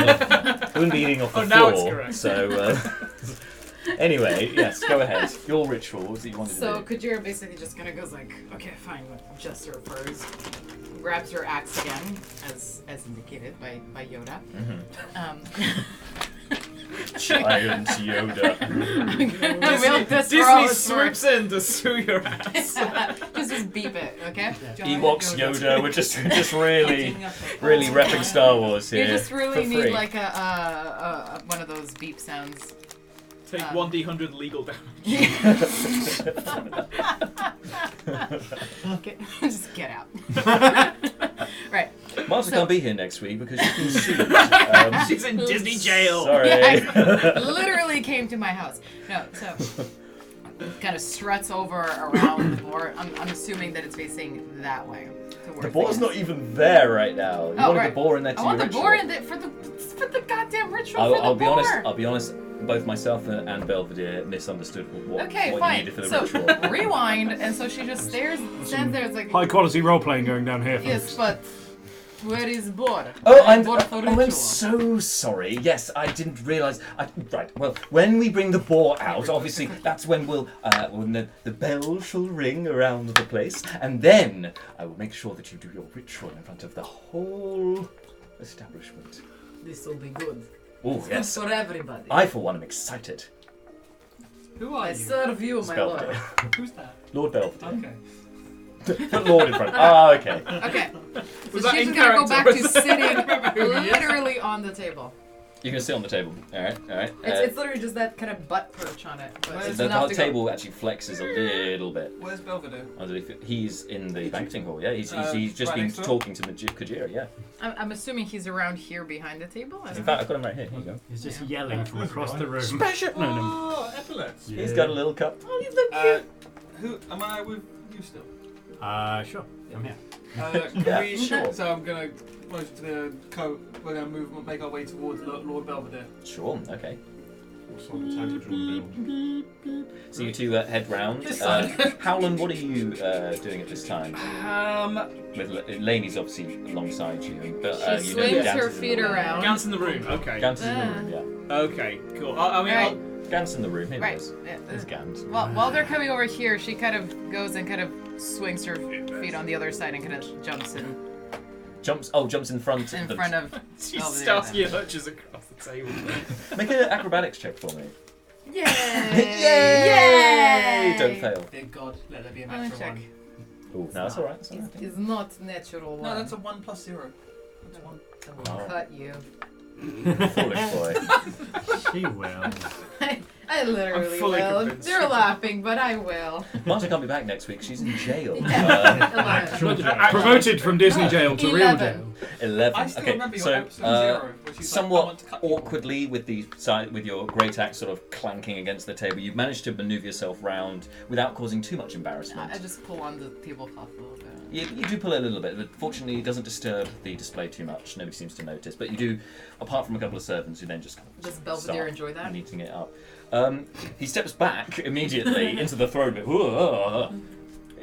wouldn't be eating off the now it's floor. correct. So anyway, yes, go ahead. Your rituals that you wanted So to do. Kujira basically just kind of goes like, okay, fine, just her furs. Grabs her axe again, as indicated by Yoda. Mm-hmm. Giant Yoda. Milk this Disney rose swoops in to sue your ass. just beep it, okay? Ewoks Yoda. We're just really repping Star Wars here. You just really for need free. like a one of those beep sounds. Take 1d100 legal damage. Just get out. Right. Martha can't be here next week because she's been sued. She's in Disney jail. Sorry. Yeah, literally came to my house. No, so kind of struts over around the board. I'm assuming that it's facing that way. The boar's not even there right now. You wanted the boar in there to I your want the ritual. boar in there for the goddamn ritual. I'll be honest. Both myself and Belvedere misunderstood what you fine. needed for the So ritual. rewind, and so she just stands there. It's like High quality role playing going down here, folks. yes, but where is boar? Oh, boar I'm so sorry. Yes, I didn't realise. Right. Well, when we bring the boar out, obviously that's when when the bell shall ring around the place, and then I will make sure that you do your ritual in front of the whole establishment. This will be good. Oh yes. For everybody. I, for one, am excited. Who are I you? serve you, my Belvedere. lord. Who's that? Lord Belvedere. Okay. Put Lord in front. Ah, okay. Okay. Was So that she's in gonna go back to character? sitting literally on the table. You can sit on the table. All right. It's literally just that kind of butt perch on it. But it's The enough to table actually flexes a little bit. Where's Belvedere? He's in the banqueting hall. Yeah, he's just right been next door? talking to Kajira. Yeah. I'm assuming he's around here behind the table. I In don't fact, I've got him right here. Here you go. He's just yelling from across the room. Special. No, no. Oh, epaulets. Yeah. He's got a little cup. Oh, he's so cute. Who am I with you still? Sure. I'm here. Can Yeah, we, sure. So I'm gonna motion to the we're gonna make our way towards Lord Belvedere. Sure. Okay. What sort of tag would you want to build? So you two head round. This side. Howland, what are you doing at this time? With Laney's obviously alongside you, but She you know swings Gans her is in feet the room. around. Gans in the room. Okay. Gans is in the room. Yeah. Okay. Cool. I mean, Right. Gans in the room. Here Right. it is. There's Gans. While they're coming over here, she kind of goes and kind of swings her feet on the other side and kind of jumps in Jumps in front. of she Belvedere starts then. lurches across the table. Make an acrobatics check for me. Yay! Yay! Don't fail. Dear God, let there be a I'm natural gonna one. check. Oh, no, that's all right. That's all right. It's not natural one. No, that's a 1 + 0. That's 1. I will Oh. cut you. Foolish boy. She will. I literally I'm fully will. convinced. They're laughing, but I will. Martha can't be back next week. She's in jail. 11. Promoted from Disney jail to real 11. jail. 11. I still Okay, remember your so episode 0, which is like, I somewhat want to cut you. awkwardly with your great axe sort of clanking against the table, you've managed to maneuver yourself round without causing too much embarrassment. I just pull on the tablecloth a little bit. You do pull a little bit, but fortunately it doesn't disturb the display too much. Nobody seems to notice. But you do, apart from a couple of servants who then just kind of Does Belvedere start enjoy that? Neating it up. He steps back immediately into the throne bit.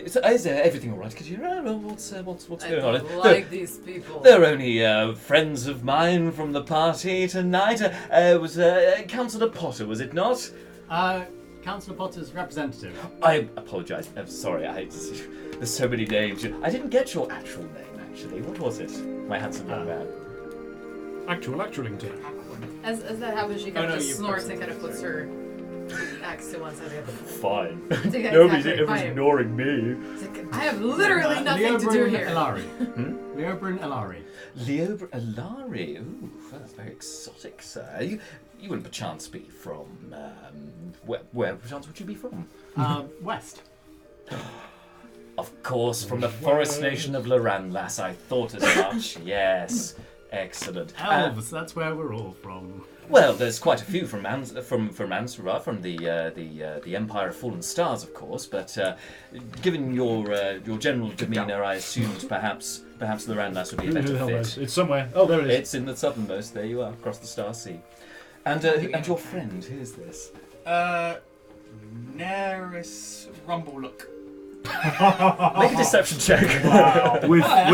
Is everything all right? Could you? What's I going on? don't like these people. They're only friends of mine from the party tonight. It was Councillor Potter, was it not? Councillor Potter's representative. I apologise. I'm sorry. There's so many names. I didn't get your actual name, actually. What was it? My handsome young man. Actualington. As that happens, she kind no, of just you snorts pressed and kind of puts her axe to one side. Fine. Yeah, Nobody's exactly, everyone's fine. ignoring me. It's like, I have literally nothing to do Leobrun here. Elari. Hmm? Leobrun Elari. Leobrun Elari. Ooh, that's very exotic, sir. You wouldn't perchance be from... where perchance would you be from? West. Of course, from the forest nation of Loranlas. I thought as much. Yes. Excellent. Elves, that's where we're all from. Well, there's quite a few from Ansarah, from the Empire of Fallen Stars, of course. But given your general demeanour, I assumed perhaps Loranlas would be a Who the better hell knows? fit. It's somewhere. Oh, there it is. It's in the southernmost. There you are, across the Star Sea. And your friend, who is this? Neris Rumblelook. Make a deception check. With That's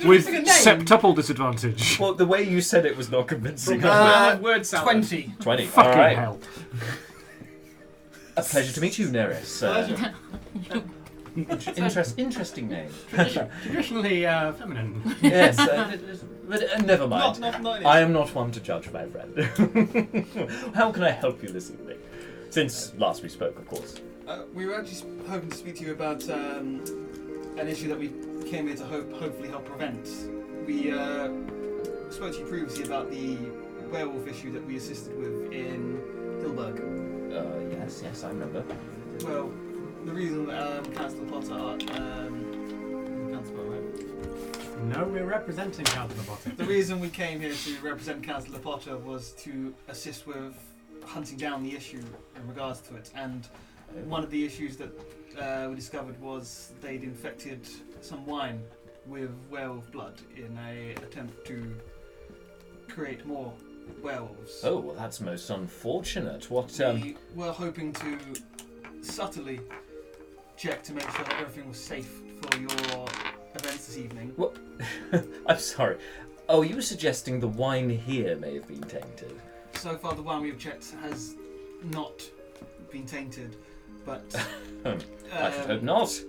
with interesting name. septuple disadvantage. Well, the way you said it was not convincing. Word salad. 20. 20. Fucking All right. hell. A pleasure to meet you, Neris. Pleasure. Interesting name. Traditionally feminine. Yes, but never mind. Not I am not one to judge, my friend. How can I help you this evening? Since last we spoke, of course. We were actually hoping to speak to you about an issue that we came here to hopefully help prevent. We spoke to you previously about the werewolf issue that we assisted with in Hilberg. Yes, I remember. Well, the reason Councillor Potter, Councillor Potter, right? No, we're representing Councillor Potter. The reason we came here to represent Councillor Potter was to assist with hunting down the issue in regards to it. And one of the issues that we discovered was they'd infected some wine with werewolf blood in an attempt to create more werewolves. Oh, well, that's most unfortunate. What? We were hoping to subtly check to make sure that everything was safe for your events this evening. What? I'm sorry. Oh, you were suggesting the wine here may have been tainted. So far, the wine we've checked has not been tainted, but I should hope not.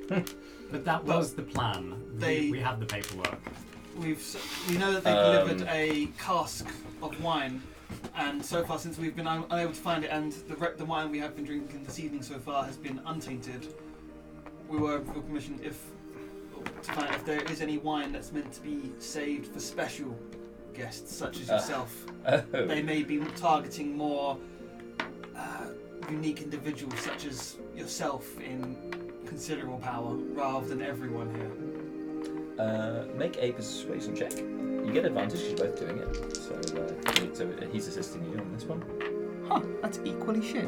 But that was the plan. We have the paperwork. we know that they delivered a cask of wine, and so far, since we've been unable to find it, and the wine we have been drinking this evening so far has been untainted, we were for permission to find if there is any wine that's meant to be saved for special guests such as yourself. They may be targeting more unique individuals such as yourself in considerable power rather than everyone here. Make a persuasion check. You get advantage because you're both doing it. So he's assisting you on this one. Huh, that's equally shit.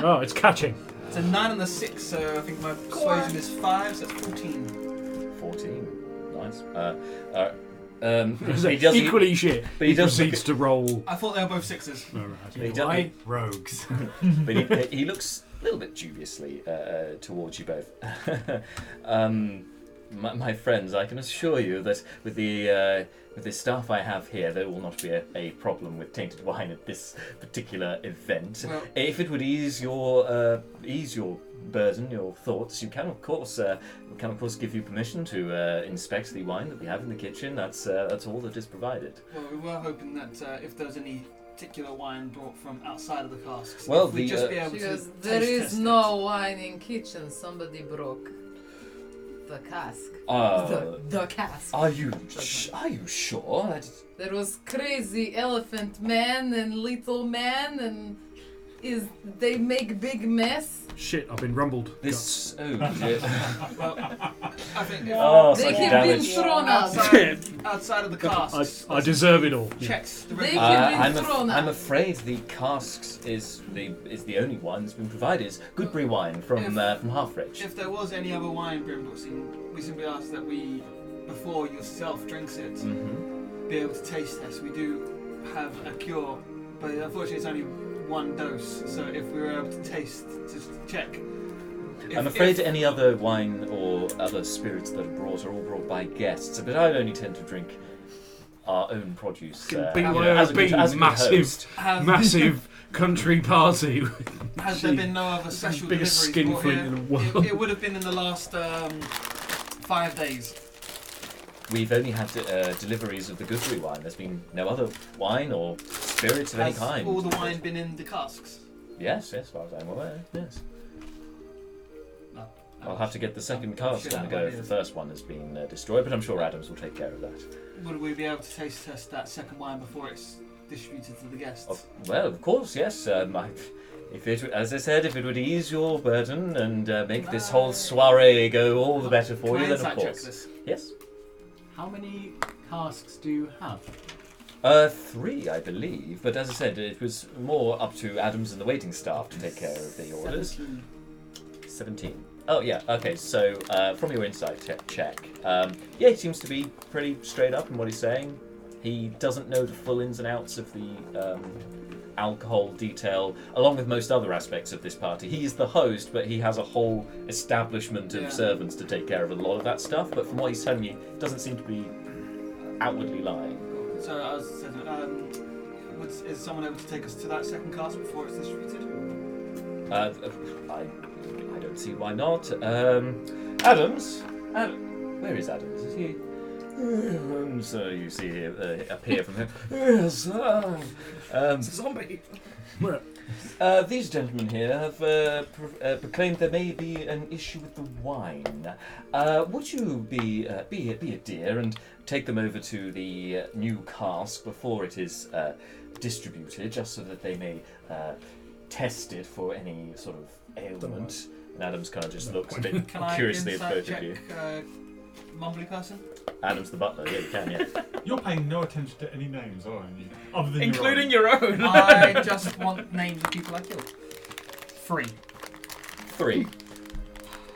Oh, it's catching. It's a 9 and a 6, so I think my persuasion is 5, so that's 14. 14. Nice. Equally shit. But he does proceeds to roll. I thought they were both 6s. Why rogues? But he looks a little bit dubiously towards you both. My friends, I can assure you that with the staff I have here, there will not be a problem with tainted wine at this particular event. Well, if it would ease your burden, your thoughts, we can of course give you permission to inspect the wine that we have in the kitchen. That's all that is provided. Well, we were hoping that if there's any particular wine brought from outside of the casks, Well, we'd just be able She to goes, taste there is test no wine in kitchen. Somebody broke the cask. The cask. Are you sure? There was crazy elephant man and little man, and they make big mess. Shit, I've been rumbled. This Well, I think They have been thrown out. outside of the casks, I deserve it all. checks the They regular. have been thrown I'm out. afraid the casks is the only wine that's been provided. It's Goodbury wine from Halfridge. If there was any other wine brimmed, we simply ask that we, before yourself drinks it, be able to taste test. We do have a cure, but unfortunately it's only one dose. So if we were able to taste, just check. I'm afraid any other wine or other spirits that are all brought by guests. But I only tend to drink our own produce. As a good host. Massive country party. Has there been no other special biggest deliveries brought skinflint here? in the world. It would have been in the last 5 days. We've only had deliveries of the Goodbury wine. There's been no other wine or spirits of any Has kind. all the wine been in the casks? Yes, as far as I'm aware, yes. No. I'll have to get the second cask Should on the have go if the ideas. first one has been destroyed, but I'm sure Adams will take care of that. Would we be able to taste test that second wine before it's distributed to the guests? Well, of course, yes. As I said, if it would ease your burden and make this whole soiree go all the better for Can you, I then of insight check course. this? Yes. How many casks do you have? 3, I believe, but as I said, it was more up to Adams and the waiting staff to take care of the orders. 17. Oh, yeah, okay, so from your insight check, he seems to be pretty straight up in what he's saying. He doesn't know the full ins and outs of the alcohol detail, along with most other aspects of this party. He's the host, but he has a whole establishment of servants to take care of a lot of that stuff, but from what he's telling you, it doesn't seem to be outwardly lying. So I was saying, is someone able to take us to that second cask before it's distributed? I don't see why not. Adams? Where is Adams? Is he? And so you see him appear from him. Yes, It's a zombie. these gentlemen here have proclaimed there may be an issue with the wine. Would you be a dear and take them over to the new cask before it is distributed, just so that they may test it for any sort of ailment? And Adams kind of just looks a bit Can I curiously at insight both of check you. mumbly person? Adam's the butler, yeah, you can, yeah. You're paying no attention to any names, aren't you? Other than Including your your own. I just want names of people I killed. 3. 3.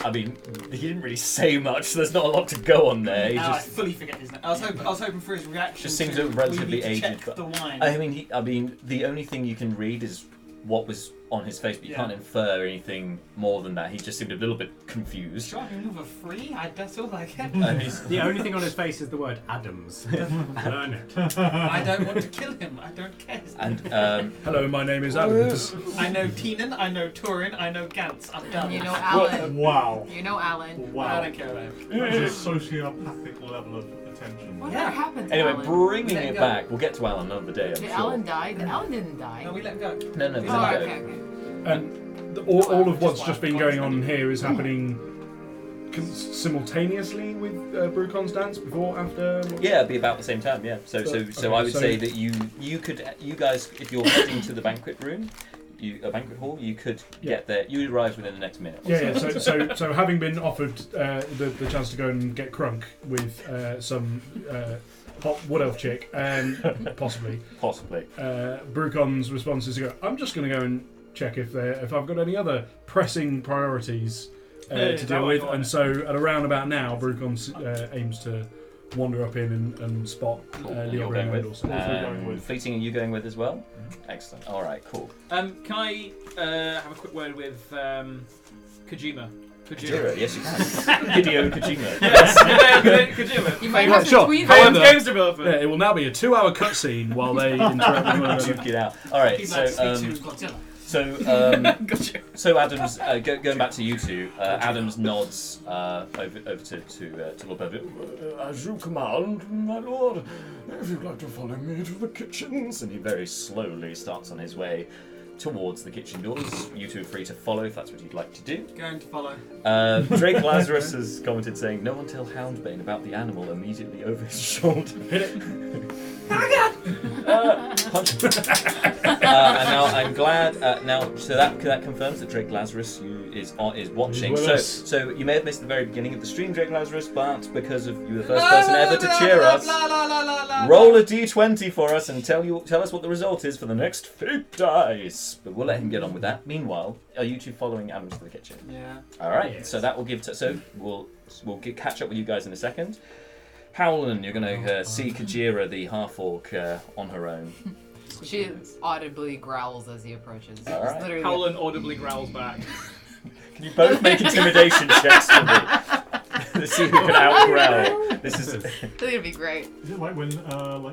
I mean, he didn't really say much, so there's not a lot to go on there. He I just fully forget his name. I was hoping for his reaction. Just seems to, relatively we need to aged, check but- the wine. I mean, the only thing you can read is what was on his face, but you Yeah. can't infer anything more than that. He just seemed a little bit confused. Starting with a 3? That's all I get. The only thing on his face is the word Adams. Learn it. I don't want to kill him. I don't care. And Hello, my name is Adams. I know Teenan, I know Turin, I know Gantz. I'm done. You know Alan. Wow. You know Alan. I Wow. don't care about him. That's a sociopathic level of attention. Whatever happened to anyway, Alan? bringing Let it go. back, we'll get to Alan another day, I'm Did sure. Alan die? Alan didn't die. No, we let him go. No, we Oh, let him go. okay. And all of what's just been going on here is happening simultaneously with Brucon's dance before, after. Yeah, it'd be about the same time. Yeah. So Okay, I would so- say that you guys, if you're heading to the banquet room, a banquet hall, you could get there. You would arrive within the next minute. Or Yeah, so. yeah. So having been offered the chance to go and get crunk with some hot wood elf chick, possibly, Brucon's response is to go, I'm just going to go and check if I've got any other pressing priorities to deal with. And so at around about now, Brucon aims to wander up in and spot You're going with. Also going with. Fleeting, are you going with as well? Excellent. All right, cool. Can I have a quick word with Kojima? Kojira, yes you can. Hideo Kojima. Yes, Kojima. You might have to Sure. tweet Famous him. games developer. Yeah, it will now be a 2-hour cutscene while they interact with one another. Duke it out. All right, He's so like speak to Godzilla. Gotcha. So Adams, going back to you two, Adams nods over to Lord Beverly. As you command, my lord. If you'd like to follow me to the kitchens. And he very slowly starts on his way towards the kitchen doors. You two are free to follow if that's what you'd like to do. Going to follow. Drake Lazarus has commented saying, "No one tell Houndbane about the animal immediately over his shoulder." Hit it. Punch. And now I'm glad. So that confirms that Drake Lazarus is watching. He's with us. So you may have missed the very beginning of the stream, Drake Lazarus, but because of you were the first person ever to cheer us, roll a d20 for us and tell us what the result is for the next fake dice. But we'll let him get on with that. Meanwhile, are you two following Adams to the kitchen? Yeah. All right. Yes. So that will give. So we'll catch up with you guys in a second. Howland, you're going to see Kajira, the half-orc, on her own. She audibly growls as he approaches. All right. It's literally Howland audibly growls back. Can you both make intimidation checks for me? To see who can out-growl. This is it's gonna be great. Is it like when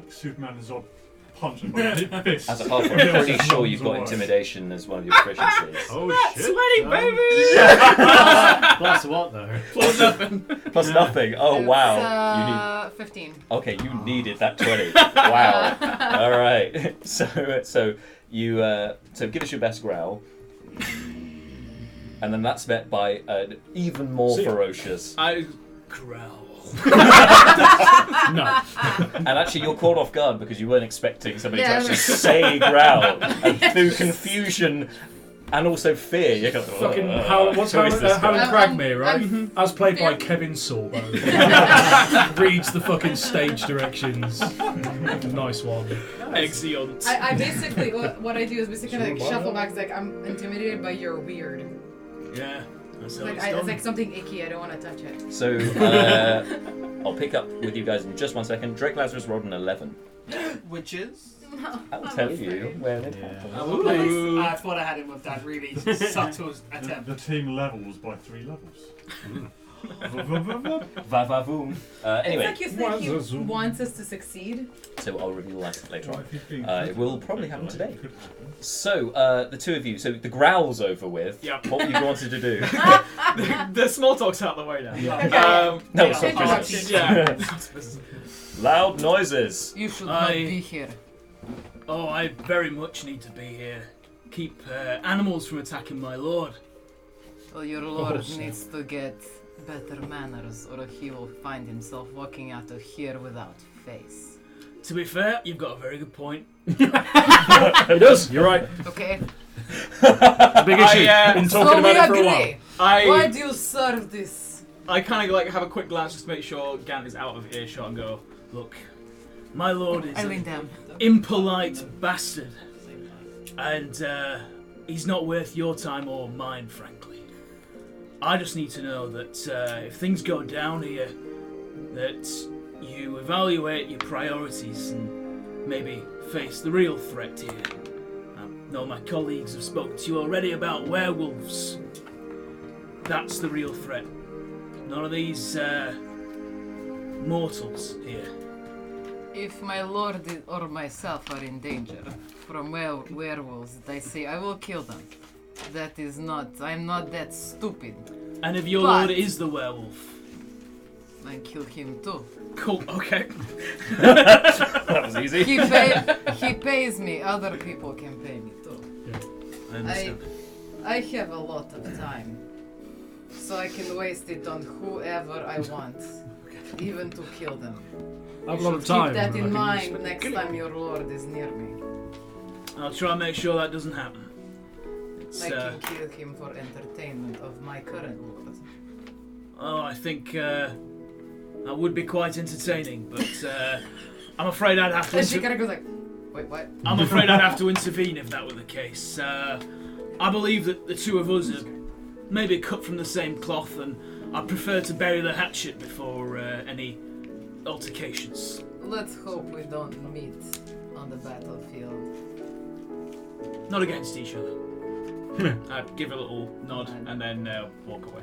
Superman and Zod punch him with their fists? as a half-orc. I'm pretty sure you've got intimidation as one of your proficiencies. Oh shit! Sweaty baby. Plus what though? Plus nothing. Plus nothing. Oh It's, wow. 15. Okay, you needed that 20. Wow. All right. So you give us your best growl, and then that's met by an even more ferocious. I growl. No. And actually, you're caught off guard because you weren't expecting somebody to Yeah. actually say growl, and through confusion and also fear, you're kind of Fucking what's who is this Howland guy? Cragmere, right? As played by Kevin Sorbo. Reads the fucking stage directions. Nice one. Excellent. I basically, what I do is basically kind of like shuffle back. It's like, I'm intimidated, but you're weird. Yeah. It's like something icky. I don't want to touch it. So I'll pick up with you guys in just 1 second. Drake Lazarus rolled an 11. Which is? I'll tell you when it Yeah. happens. I thought I had him with that really subtle The attempt. team levels by 3 levels. Va-va-voom. Anyway, It's like you think he wants us to succeed. so I'll reveal that later on. If you've been It will probably happen today. Could happen. So, the two of you, so the growl's over with. Yep. What were you wanted to do? The small talk's out the way now. No, it's not Introduction. business. Yeah. Loud noises. You should not be here. Oh, I very much need to be here. Keep animals from attacking my lord. Well, your lord needs to get better manners, or he will find himself walking out of here without face. To be fair, you've got a very good point. He does. You're right. Okay. It's a big issue. Been So talking we about it for a agree. while. Why do you serve this? I kind of like have a quick glance just to make sure Gant is out of earshot and go, Look, my lord is I lean an down. impolite bastard. And he's not worth your time or mine, frankly. I just need to know that if things go down here, that you evaluate your priorities and maybe face the real threat here. I know my colleagues have spoken to you already about werewolves. That's the real threat. None of these mortals here. If my lord or myself are in danger from werewolves, I say I will kill them. That is not. I'm not that stupid. And if your But- lord is the werewolf, I kill him too. cool. Okay. That was easy. He pays me. Other people can pay me too. I understand. I have a lot of time, so I can waste it on whoever I want, even to kill them. I have a You lot of should time. keep that and I in can mind spend it next killing. time your lord is near me. I'll try and make sure that doesn't happen. It's, I can kill him for entertainment of my current lord. I think that would be quite entertaining, but I'm afraid I'd have to. And she kind of goes like, wait, what? I'm afraid I'd have to intervene if that were the case. I believe that the two of us are maybe cut from the same cloth, and I prefer to bury the hatchet before any altercations. Let's hope we don't meet on the battlefield. Not against each other. I'd give a little nod and then walk away.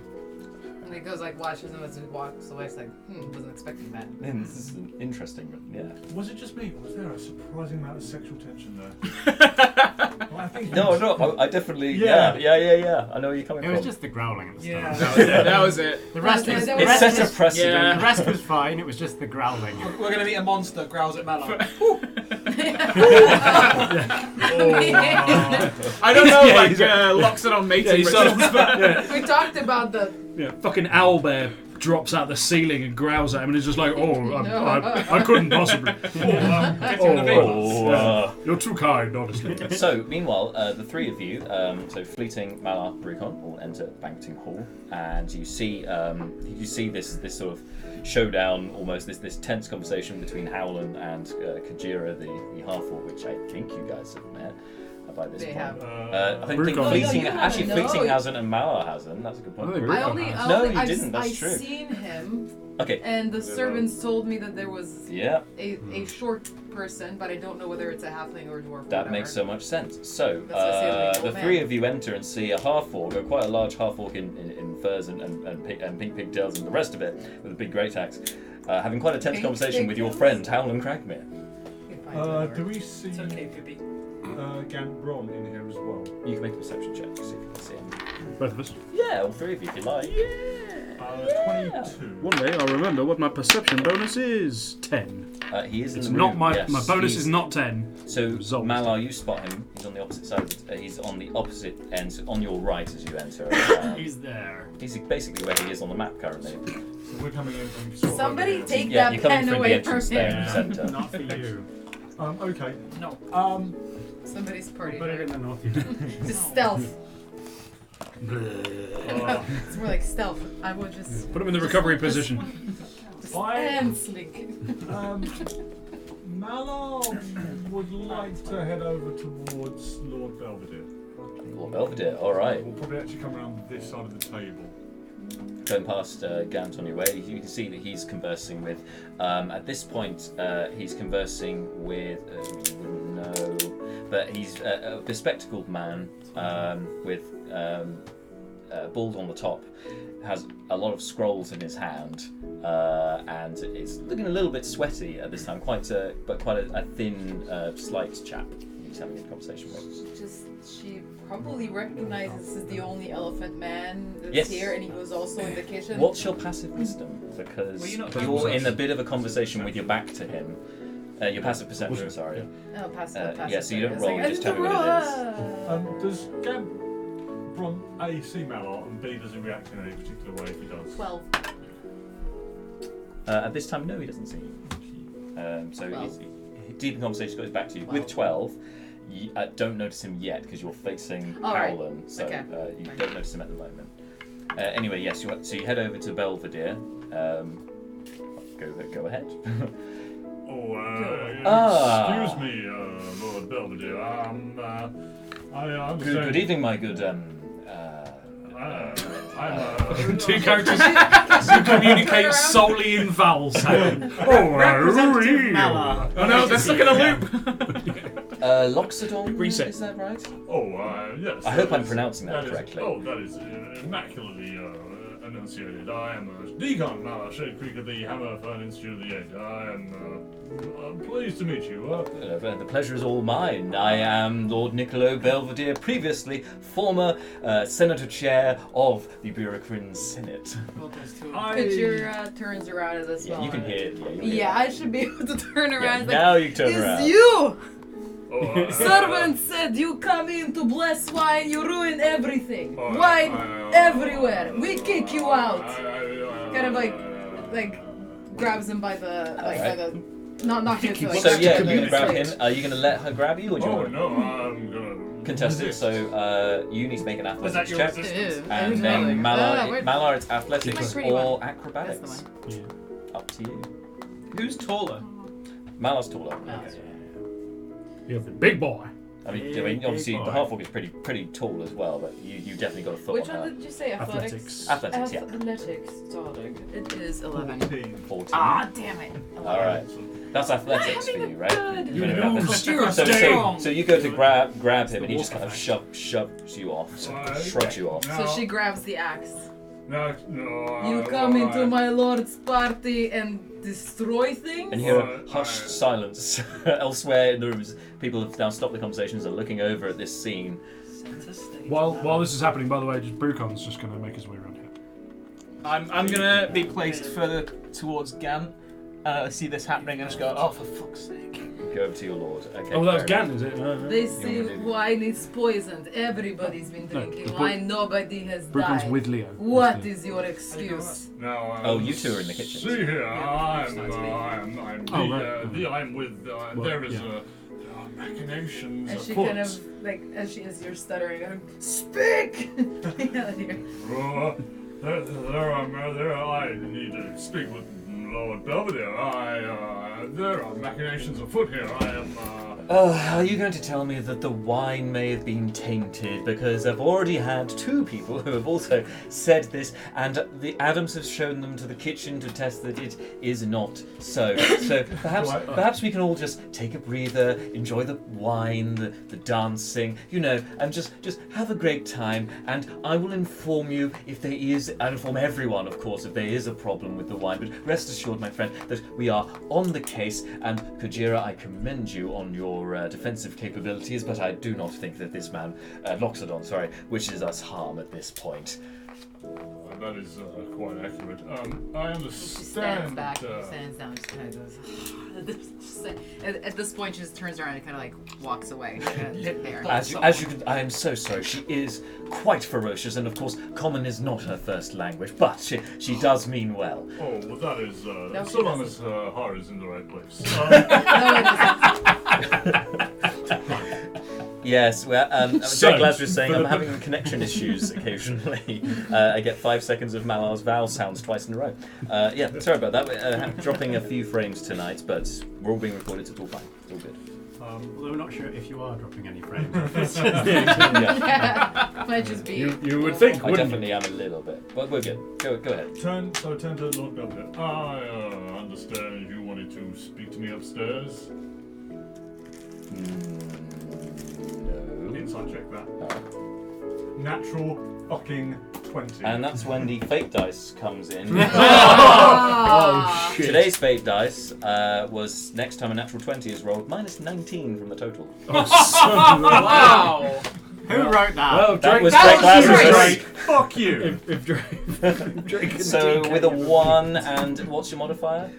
And he goes like, watches him as he walks away. It's like, wasn't expecting that. This is an interesting, yeah. Was it just me, or was there a surprising amount of sexual tension there? Well, I think No, I definitely, Yeah. yeah. I know where you're coming It from. was just the growling at the Yeah. start. That was it. The rest was, That It was- set a precedent. Yeah. the rest was fine. It was just the growling. We're going to meet a monster, growls at Malar. I don't know, like locks it on mating rituals, but We talked about the. Yeah, fucking owlbear drops out the ceiling and growls at him, and he's just like, I couldn't possibly. You're too kind, honestly. So, meanwhile, the three of you, so Fleeting, Malar, Brucon, all enter the banqueting hall, and you see this sort of showdown, almost this tense conversation between Howland and Kajira, the half-orc, which I think you guys have met by this They point. have. I think Brucon. Fleeting, No, you actually haven't. Fleeting No. hasn't and Malar hasn't. That's a good point. Oh, I only. No, you didn't, that's I've true. seen him, Okay. and the servants told me that there was Yeah, a short person, but I don't know whether it's a halfling or a dwarf. or that whatever. makes so much sense. So, That's what I said, the like, three man. of you enter and see a half-orc, quite a large half-orc in furs and pink pigtails and the rest of it, with a big great axe, having quite a tense Pink conversation with your pigtails? friend, Howland Cragmere. You can find whatever. do we see It's okay, Pippi. Gantron in here as well? You can make a perception check to see if you can see him. Both of us. Yeah, all three of you if you like. 22. One day I'll remember what my perception bonus is. 10. He is in It's the not room, my yes. my bonus He's- is not 10. So, Resolved. Malar, you spot him. He's on the opposite side. He's on the opposite end, so on your right as you enter. He's there. He's basically where he is on the map currently. So we're coming in from sort of Somebody over here. take Yeah, that you're coming pen through the away from entrance there in the him. centre. Not for you. Okay. No. Somebody's party. Put it in the north. Just stealth. Oh. It's more like stealth. I would just. Put him in the recovery position. Just I- and slink. Malar would like to head over towards Lord Belvedere. Lord Belvedere, alright. We'll probably actually come around this side of the table. Going past Gant on your way, you can see that he's conversing with. At this point, he's conversing with. You wouldn't know, but he's a bespectacled man with bald on the top, has a lot of scrolls in his hand, and is looking a little bit sweaty at this time. Quite a thin, slight chap he's having a conversation with. She probably recognizes this is the only elephant man that's Yes. here, and he was also in the kitchen. What's your passive wisdom? Because you're in a bit of a conversation with your back to him. Your passive perception, sorry. Oh, passive. Yeah, so you don't It's roll, like, you I just need tell me to what it roll. Does Gab from A see Malar and B does he react in any particular way if he does? 12. At this time, no, he doesn't see you. So he's deep in conversation, got his back to you. With 12, you don't notice him yet because you're facing Howland, so you don't notice him at the moment. Anyway, yes, so you head over to Belvedere. Go ahead. Excuse me, Lord Belvedere. I understand. Good evening, my good. Two characters who communicate solely in vowel sound. Representative Malar. Oh no, they're stuck in a loop. Loxodon, Reset. is that right? Yes. I hope I'm pronouncing that correctly. That is immaculately enunciated. I am Deacon Malar, Shade Creek of the Hammerfern Institute of the Age. I am pleased to meet you. The pleasure is all mine. I am Lord Niccolo Belvedere, previously former Senator Chair of the Bureaucran Senate. Kajira turns around at this moment. You can hear it. Yeah, I should be able to turn around. Like, now you turn around. It's you! Servant said you come in to bless wine, you ruin everything. Wine everywhere. We kick you out. Kind of like grabs him by the not his like. So yeah, you're gonna grab him. Are you gonna let her grab you, or do you want No, I'm gonna contested? So you need to make an athletics check, Ew. and then Malar, it's athletics pretty or one. acrobatics. Up to you. Who's taller? Malar's taller. You're the big boy. I mean, obviously the half-orc is pretty tall as well, but you definitely got a foot Which on her. one did you say? Athletics. Athletics, yeah. Athletics, darling. It is 11. 14. Ah, damn it. 11. All right. That's athletics for you, right? Good. You're gonna lose. athletics. So you go to grab him, and he just kind of shoves you off, shrugs you off. So she grabs the axe. No. You come into my lord's party and destroy things? And you hear a hushed silence elsewhere in the rooms. People have now stopped the conversations and are looking over at this scene. While this is happening, by the way, Brucon's just going to make his way around here. I'm gonna be placed further towards Gan. See this happening and just go, oh, for fuck's sake. Go over to your lord. Okay. Oh, that's fair Gan, is it? They say wine is poisoned. Everybody's been drinking wine. Nobody has Brucon's died. with Leo. What is your excuse? No. Oh, you two are in the kitchen. See here, I'm with. There is machinations And she afoot. kind of like as you're stuttering, speak. I need to speak with Lord Belvedere. There are machinations afoot here. I am. Are you going to tell me that the wine may have been tainted? Because I've already had two people who have also said this, and the Adams have shown them to the kitchen to test that it is not so. So perhaps we can all just take a breather, enjoy the wine, the dancing, and just have a great time. And I will inform you if there is. I'll inform everyone, of course, if there is a problem with the wine. But rest assured, my friend, that we are on the case. And Kajira, I commend you on your defensive capabilities, but I do not think that this man, Loxodon, wishes us harm at this point. That is quite accurate. I understand. She stands back, stands down, just kind of goes. At this point, she just turns around and kind of like walks away. There. As you can, I am so sorry. She is quite ferocious, and of course, common is not her first language, but she does mean well. Oh, well, that is so long as her heart is in the right place. Yes, well, I'm very glad you're saying I'm having connection issues occasionally. I get 5 seconds of Malar's vowel sounds twice in a row. Yeah, sorry about that. We're dropping a few frames tonight, but we're all being recorded, so it's all fine. It's all good. Although we're not sure if you are dropping any frames. Might just be. You would think, I wouldn't definitely am a little bit, but we're good. Go ahead. Turn to Lord Belvedere. I understand you wanted to speak to me upstairs. No. Inside check that. Natural fucking 20. And that's when the fate dice comes in. Ah. Today's fate dice was next time a natural 20 is rolled minus 19 from the total. Wow. Who wrote that? Well, That was That Drake was Lazarus. Drake. Fuck you! If Drake can So DK with a you. 1 and what's your modifier?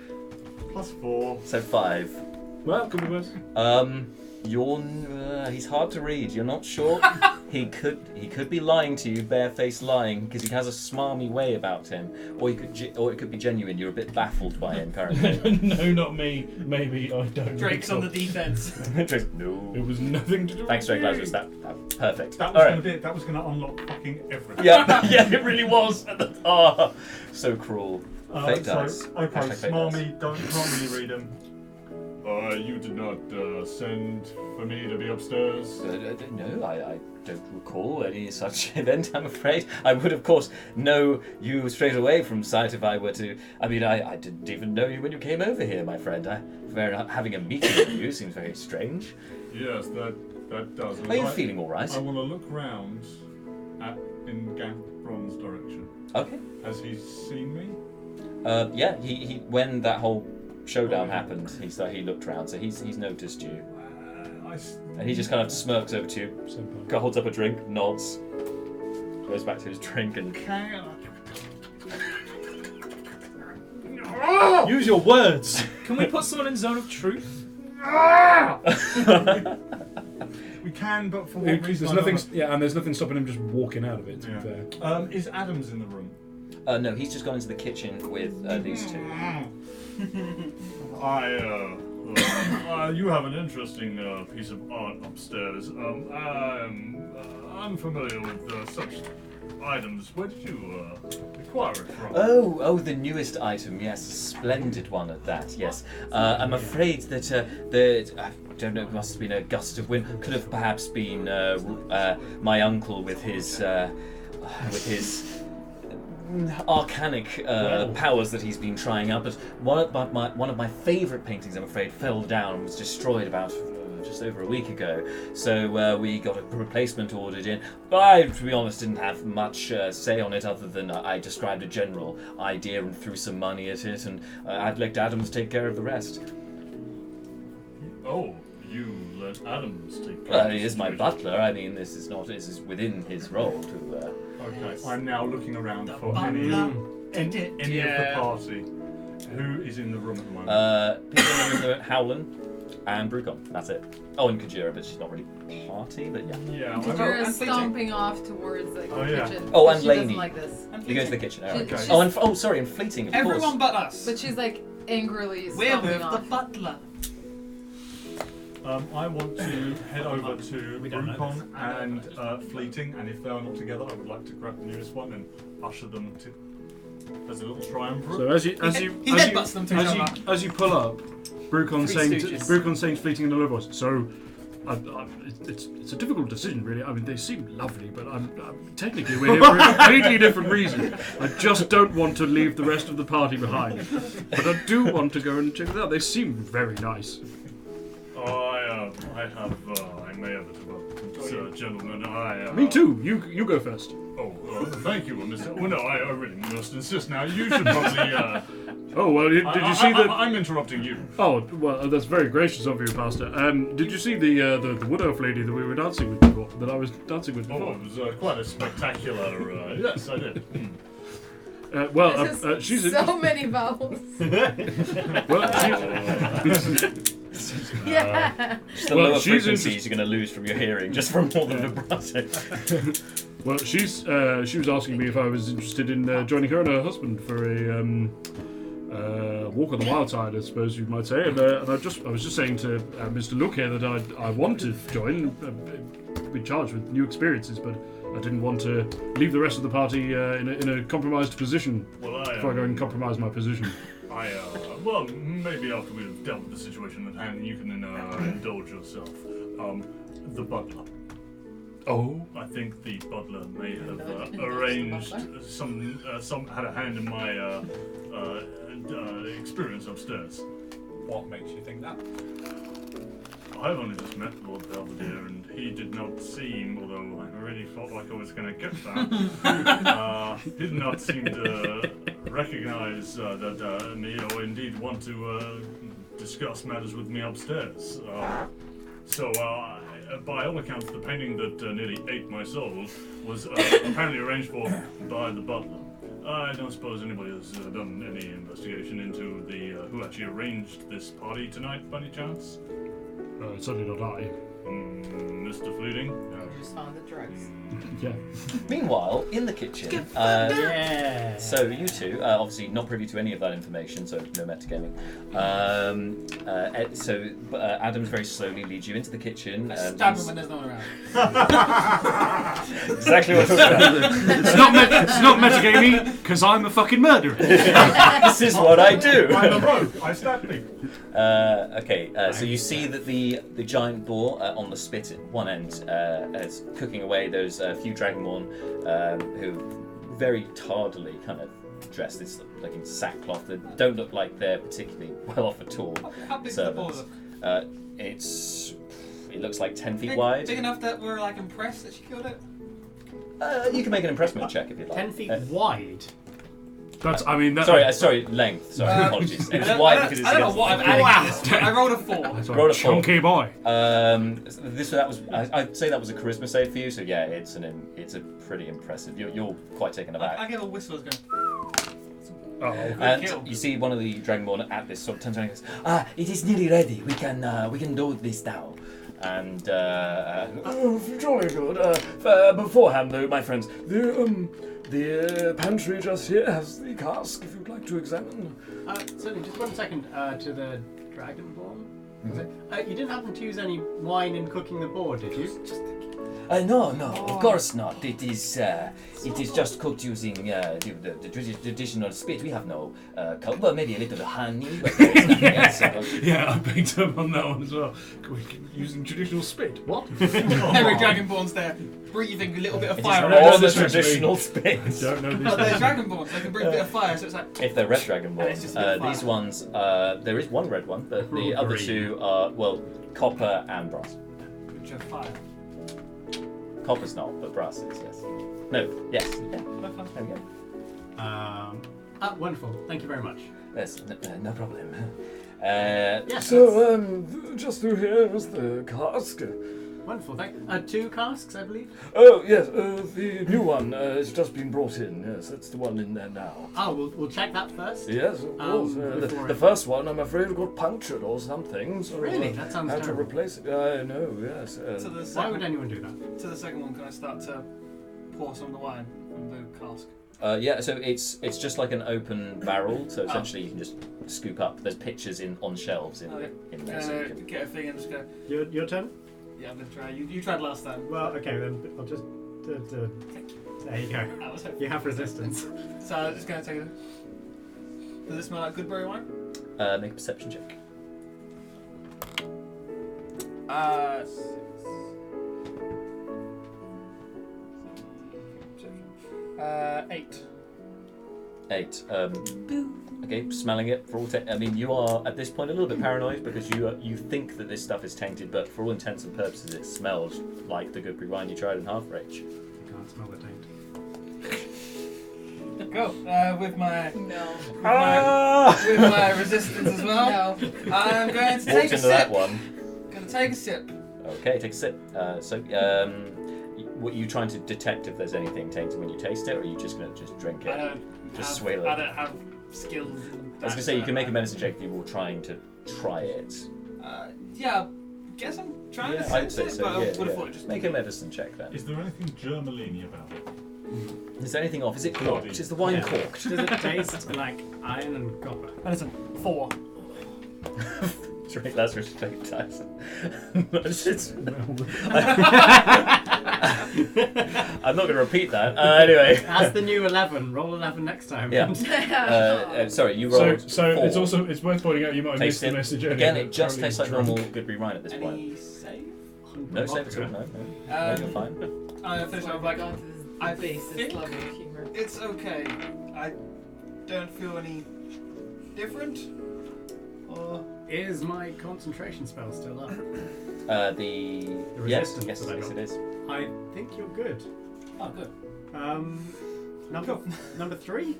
+4. So 5. Well, could be worse. He's hard to read. You're not sure. He could be lying to you, barefaced lying, because he has a smarmy way about him, or it could be genuine. You're a bit baffled by him currently. No, not me. Maybe I don't. Drake's on the defense. No. It was nothing to do Thanks, with Drake me. Lazarus. That perfect. That All was right. gonna be it. That was gonna unlock fucking everything. Yeah, yeah, it really was. Oh, so cruel. Fate dice. So, okay, Hashtag fate dice. Smarmy, can't really read him. You did not send for me to be upstairs. No, I don't recall any such event, I'm afraid. I would, of course, know you straight away from sight if I were to... I mean, I didn't even know you when you came over here, my friend. Having a meeting with you seems very strange. Yes, that does. Are you feeling all right? I want to look round in Gambron's direction. Okay. Has he seen me? Yeah, he when that whole showdown happened, he looked around, so he's noticed you. And he just kind of smirks over to you, holds up a drink, nods, goes back to his drink, and... Use your words. Can we put someone in zone of truth? We can, but for what reason? There's nothing. Yeah, and there's nothing stopping him just walking out of it. To be fair. Is Adams in the room? No, he's just gone into the kitchen with these two. You have an interesting piece of art upstairs. I'm unfamiliar with such items. Where did you acquire it from? Oh, the newest item, yes, a splendid one at that, yes. I'm afraid that I don't know, it must have been a gust of wind. Could have perhaps been my uncle with his arcanic powers that he's been trying out. But one of my favourite paintings, I'm afraid, fell down and was destroyed about just over a week ago. So we got a replacement ordered in. But I, to be honest, didn't have much say on it other than I described a general idea and threw some money at it, and I'd let Adams take care of the rest. Oh, you let Adams take care Well, of he the is my situation. butler. I mean, this is within his role to... Okay, I'm now looking around The for butler. any of the Yeah. party. Who is in the room at the moment? People in the room, Howland and Brucon. That's it. Oh, and Kajira, but she's not really party, but yeah. Yeah, Kajira and is stomping off towards the yeah. kitchen. Oh, and she Lainey. doesn't like this. You go to the kitchen. Oh, She- okay. she's- Oh, sorry, and fleeting, of Everyone course. but us. But she's like angrily We're stomping with the off. butler. I want to head over to We don't know Brucon this. I don't and know Fleeting, and if they are not together, I would like to grab the nearest one and usher them to as a little triumvirate. So as you He headbutts them together. as you pull up, Brucon's Three saying Stooges. fleeting in a low voice. So, it's a difficult decision, really. I mean, they seem lovely, but technically we're here for a completely different reason. I just don't want to leave the rest of the party behind, but I do want to go and check it out. They seem very nice. I may have it, gentlemen. Me too. You go first. Thank you, Mr. Well, no, I really must insist now. You should probably. Oh well, did you see the? I'm interrupting you. Oh well, that's very gracious of you, Pastor. Did you see the wood elf lady that we were dancing with before? That I was dancing with before? Oh, it was quite a spectacular. Yes, I did. This is she's so many vowels. Yeah. Just the Well, lower she's frequencies you're going to lose from your hearing just from all the vibrato. Well, she was asking me if I was interested in joining her and her husband for a walk on the wild side, I suppose you might say. And I was just saying to Mr. Luke here that I want to join, be charged with new experiences, but I didn't want to leave the rest of the party in a compromised position before I go and compromise my position. Well, maybe after we've dealt with the situation at hand, you can indulge yourself. The butler. Oh. I think the butler may have arranged had a hand in my experience upstairs. What makes you think that? I've only just met Lord Belvedere, and he did not seem, although I already felt like I was going to get that, did not seem to recognize that me, or indeed want to discuss matters with me upstairs. So, by all accounts, the painting that nearly ate my soul was apparently arranged for by the butler. I don't suppose anybody has done any investigation into the who actually arranged this party tonight, by any chance? Certainly not I. Mr. Fleeting? You just found the drugs. Yeah. Meanwhile, in the kitchen, Yeah. so you two, obviously not privy to any of that information, so no metagaming. Adams very slowly leads you into the kitchen. Stab him when there's no one around. Exactly what I was about. It's not metagaming, because I'm a fucking murderer. This is what I do. I'm a rogue. I stab people. So you see that the giant boar on the spit at one end is cooking away. There's a few dragonborn who very tardily kind of dressed. It's like in sackcloth. They don't look like they're particularly well off at all. How big is the boar Servants. look? It looks like 10 feet wide. Big enough that we're like impressed that she killed it? You can make an impressment check if you'd like. 10 feet wide. That's, I mean, that. Sorry, length. Sorry, apologies. It's wide because it's I don't know against what I'm the adding to this. I rolled a 4. Roll a 4. Chunky boy. I'd say that was a charisma save for you. So yeah, it's a pretty impressive. You're quite taken aback. I gave a whistle as going. And kill. you see one of the dragonborn at this sort of turns around and goes, it is nearly ready. We can do this now. And Jolly good. Beforehand, though, my friends, the pantry just here has the cask if you'd like to examine. Certainly, just 1 second to the Dragonborn. You didn't happen to use any wine in cooking the boar, did you? no, of course not. It is just cooked using the traditional spit. We have no well, maybe a little honey, but there's nothing else. Yeah, I picked up on that one as well. Using traditional spit. What? Every dragonborn's there, breathing a little bit of It is fire. all around. the traditional spit. I don't know No, they're this. dragonborns. They can breathe a bit of fire, so it's like. If they're red And it's just a bit dragonborn, of fire. these ones, there is one red one, but the Oh, other green. two are copper and brass. Which are fire. Copper's not, but brass is, yes. No, yes. Yeah. They're fine. There we go. Wonderful. Thank you very much. Yes, no problem. Yes. So, just through here is the cask. Wonderful. Thank 2 casks, I believe. Oh, yes, the new one has just been brought in. Yes, that's the one in there now. Oh, we'll check that first. Yes, of course. before The first one, I'm afraid, got punctured or something. So, Really? That sounds had to terrible. replace it. I know, yes. To the Why second, would anyone do that? to the second one, can I start to pour some of the wine from the cask? Yeah, so it's just like an open barrel, so essentially you can just scoop up. There's pictures on shelves in there. So you can, Get a thing and just go. Your turn. Yeah, I'm gonna try. You tried last time. Well, okay then. I'll just. There you go. I was hoping. You have resistance. So I'm just gonna take it. Does it smell like good berry wine? make a perception check. 8. 8. Okay, smelling it. I mean, you are at this point a little bit paranoid because you think that this stuff is tainted, but for all intents and purposes, it smells like the Goodberry wine you tried in Half-Rage. You can't smell the taint. Go with my No. with my resistance as well. No. I'm going to Walked take a into sip. that one. Gonna take a sip. Okay, take a sip. What are you trying to detect if there's anything tainted when you taste it, or are you just going to just drink it? I don't. Just have, swale it. I don't have skills. In I was that, going to say you can make a so- medicine check if you were trying to try it. Yeah. Guess I'm trying to Yeah, sense I'd say it, so. but I Yeah, would have yeah. thought it just. Make a medicine check then. Is there anything Germalini about it? Is there anything off? Is it corked? Bloody- Is the wine Yeah. corked? Does it taste like iron and copper? Listen, 4. Drink that's for straight Tyson. I'm not going to repeat that. Anyway. That's the new 11. Roll 11 next time. Yeah. Sorry, you rolled. So 4. it's worth pointing out you might have missed Taste the it. message earlier. Again, that it just Charlie tastes like was normal drunk. Goodberry wine at this point. Any save? No save at all. No, you're fine. I finish off like gone to I the basis think- level of humor. it's okay. I don't feel any different or Is my concentration spell still up? The resistance yes, that I yes, got. it is. I think you're good. Oh, good. Number 3,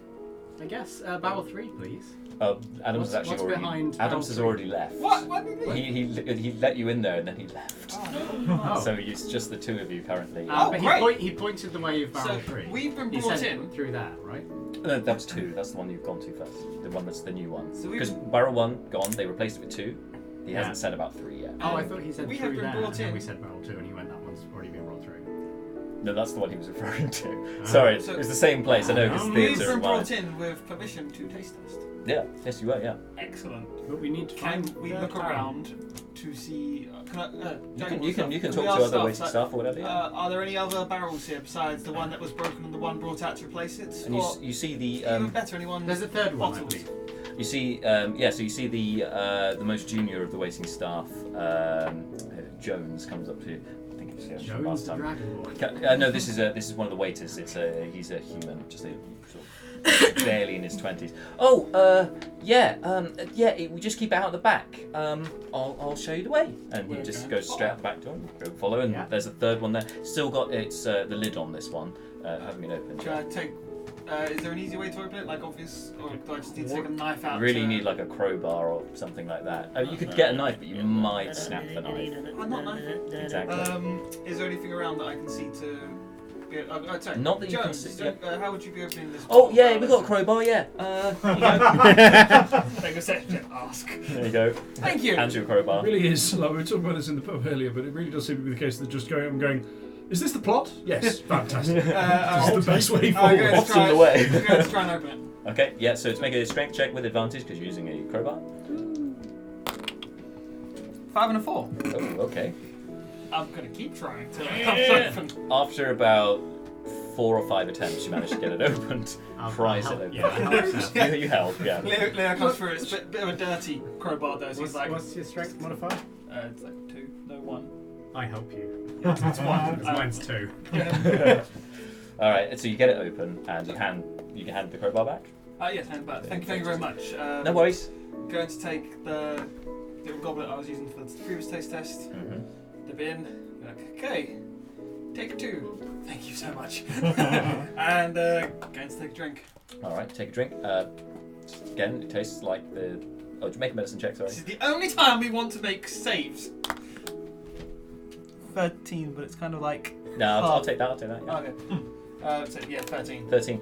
I guess. Barrel 3, please. Adams What's has actually behind already. barrel Adams has three? already left. What did he? He let you in there and then he left. Oh. So it's just the two of you currently. But great. he pointed the way of barrel So 3. we've been He brought said in. through that, right? That was 2. That's the one you've gone to first. The one that's the new one. So we've- Because barrel 1 gone, they replaced it with 2. He Yeah. hasn't said about 3 yet. Oh, I thought he said we through have been that, brought and then in- we said barrel 2, and he went, that one's already been brought through. No, that's the one he was referring to. Sorry, So- it's the same place. I know because We've theatre. been brought in with permission to taste test. Yeah, yes, you were. Yeah. Excellent. But we need to Can find we the look barrel. around to see? You can talk to other waiting staff or whatever. Yeah. Are there any other barrels here besides the one that was broken and the one brought out to replace it? And Or you see the even better, anyone? There's a third one, I bottles? believe. you see so you see the most junior of the waiting staff, Jones, comes up to you. I think it's from Jones last the time. Dragon Boy. No, this is one of the waiters. He's a human, just a sort of barely in his 20s. We just keep it out the back. I'll show you the way, and he just goes straight out the back door. Go follow, and Yeah. there's a third one there. Still got the lid on this one. Hasn't been opened. Should I take? Is there an easy way to open it, like obvious, or do I just need to take a knife out? You really to... need like a crowbar or something like that. You could get a knife, but you might snap the knife. I'm not knife. Exactly. Is there anything around that I can see to? Sorry. Not that you can Jones, see. how would you be opening this? Oh yeah, we got a crowbar. Yeah. Here you go. Make a second ask. There you go. Thank you. And your It crowbar. really is. Like we were talking about this in the pub earlier, but it really does seem to be the case that just going up and going, is this the plot? Yes, fantastic. This is the best way I'm forward. going to What's try. in the way? I'm going to try and open it. Okay. Yeah. So to make a strength check with advantage because you're using a crowbar. 5 and a 4. Oh, okay. I'm going to keep trying till it comes open. After about 4 or 5 attempts, you manage to get it opened. Prise it open. Yeah, You help. Yeah. Leo comes through. It's a bit of a dirty crowbar though, so he's like, what's your strength modifier? it's like 2, no 1. I help you. It's 1. Mine's 2. All right. So you get it open and you can hand the crowbar back. Yes, hand back. Thank you very much. No worries. Going to take the little goblet I was using for the previous taste test. Mm-hmm. The bin. Okay. Take 2. Thank you so much. And going to take a drink. All right. Take a drink. Again, it tastes like the. Oh, did you make a medicine check? Sorry. This is the only time we want to make saves. 13, but it's kind of like. No, I'll take that. Yeah. Okay. So yeah, 13. 13.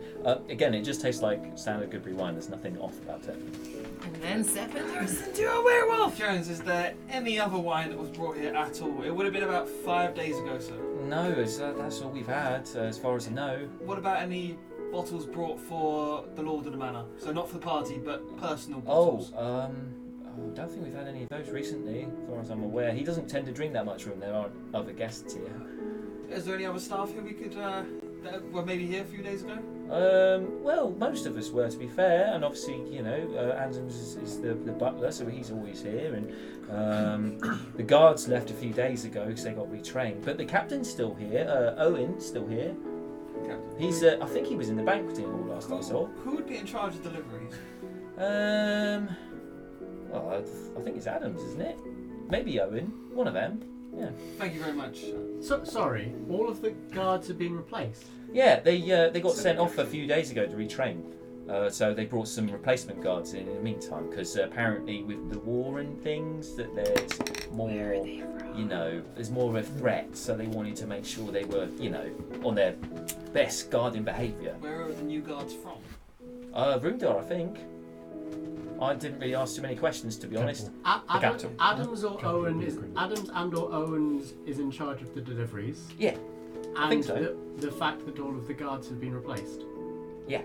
Again, it just tastes like standard Goodbury wine. There's nothing off about it. And then Seven turns into a werewolf. Jones, is there any other wine that was brought here at all? It would have been about 5 days ago, sir. No, that's all we've had, as far as I know. What about any bottles brought for the Lord of the Manor? So not for the party, but personal Oh, bottles. I don't think we've had any of those recently, as far as I'm aware. He doesn't tend to drink that much when there aren't other guests here. Is there any other staff here we could, that were maybe here a few days ago? Well, most of us were, to be fair, and obviously, Adams is the butler, so he's always here, and the guards left a few days ago because they got retrained, but the captain's still here, Owen's still here. Captain. He's, I think he was in the banqueting hall last I saw. Who would be in charge of deliveries? Well, I think it's Adams, isn't it? Maybe Owen, one of them. Yeah. Thank you very much. So, sorry, all of the guards have been replaced. Yeah, they got sent off a few days ago to retrain. So they brought some replacement guards in the meantime, because apparently with the war and things, that there's more, there's more of a threat. So they wanted to make sure they were, on their best guarding behaviour. Where are the new guards from? Rundar, I think. I didn't really ask too many questions, to be honest. Capital. Adams or Owen is Adams and or Owens is in charge of the deliveries. Yeah, and I think so. the fact that all of the guards have been replaced. Yeah.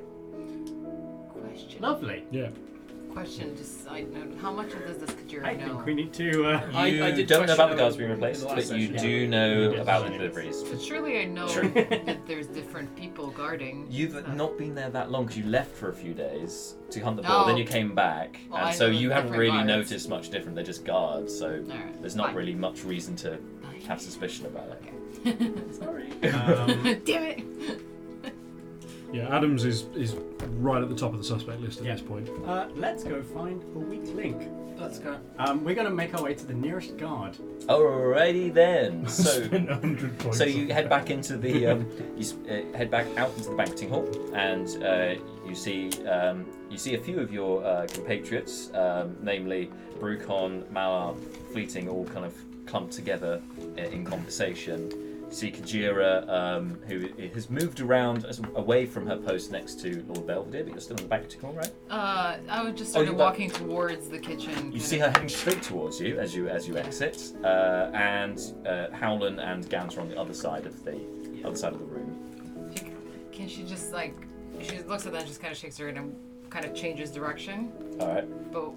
Question. Lovely. Yeah. Question. Just side note. How much of this does Kajira I know? think we need to. You I did don't know about the question guards Owen being in the replaced, last but you session. do know about the deliveries. But surely I know Sure. that there's different people guarding. You've stuff. not been there that long because you left for a few days to hunt the boar, then Oh. you came back, Well, and I so know you there's haven't different really guards. noticed much different. They're just guards, so Alright, there's not fine. really much reason to have suspicion about it. Sorry. Damn it. Yeah, Adams is right at the top of the suspect list at Yeah. this point. Let's go find a weak link. Let's go. We're going to make our way to the nearest guard. Alrighty then. So, Spend 100 points. so you head back into the head back out into the banqueting hall, and you see a few of your compatriots, namely Brucon, Malar, Fleeting, all kind of clumped together in conversation. You see Kajira, who has moved around away from her post next to Lord Belvedere, but you're still in the banqueting hall, right? I would just started walking towards the kitchen. You see her heading straight towards you as you exit, and Howland and Gans are on the other side of the room. Can she just like? She looks at them, just kind of shakes her head and kind of changes direction. All right. But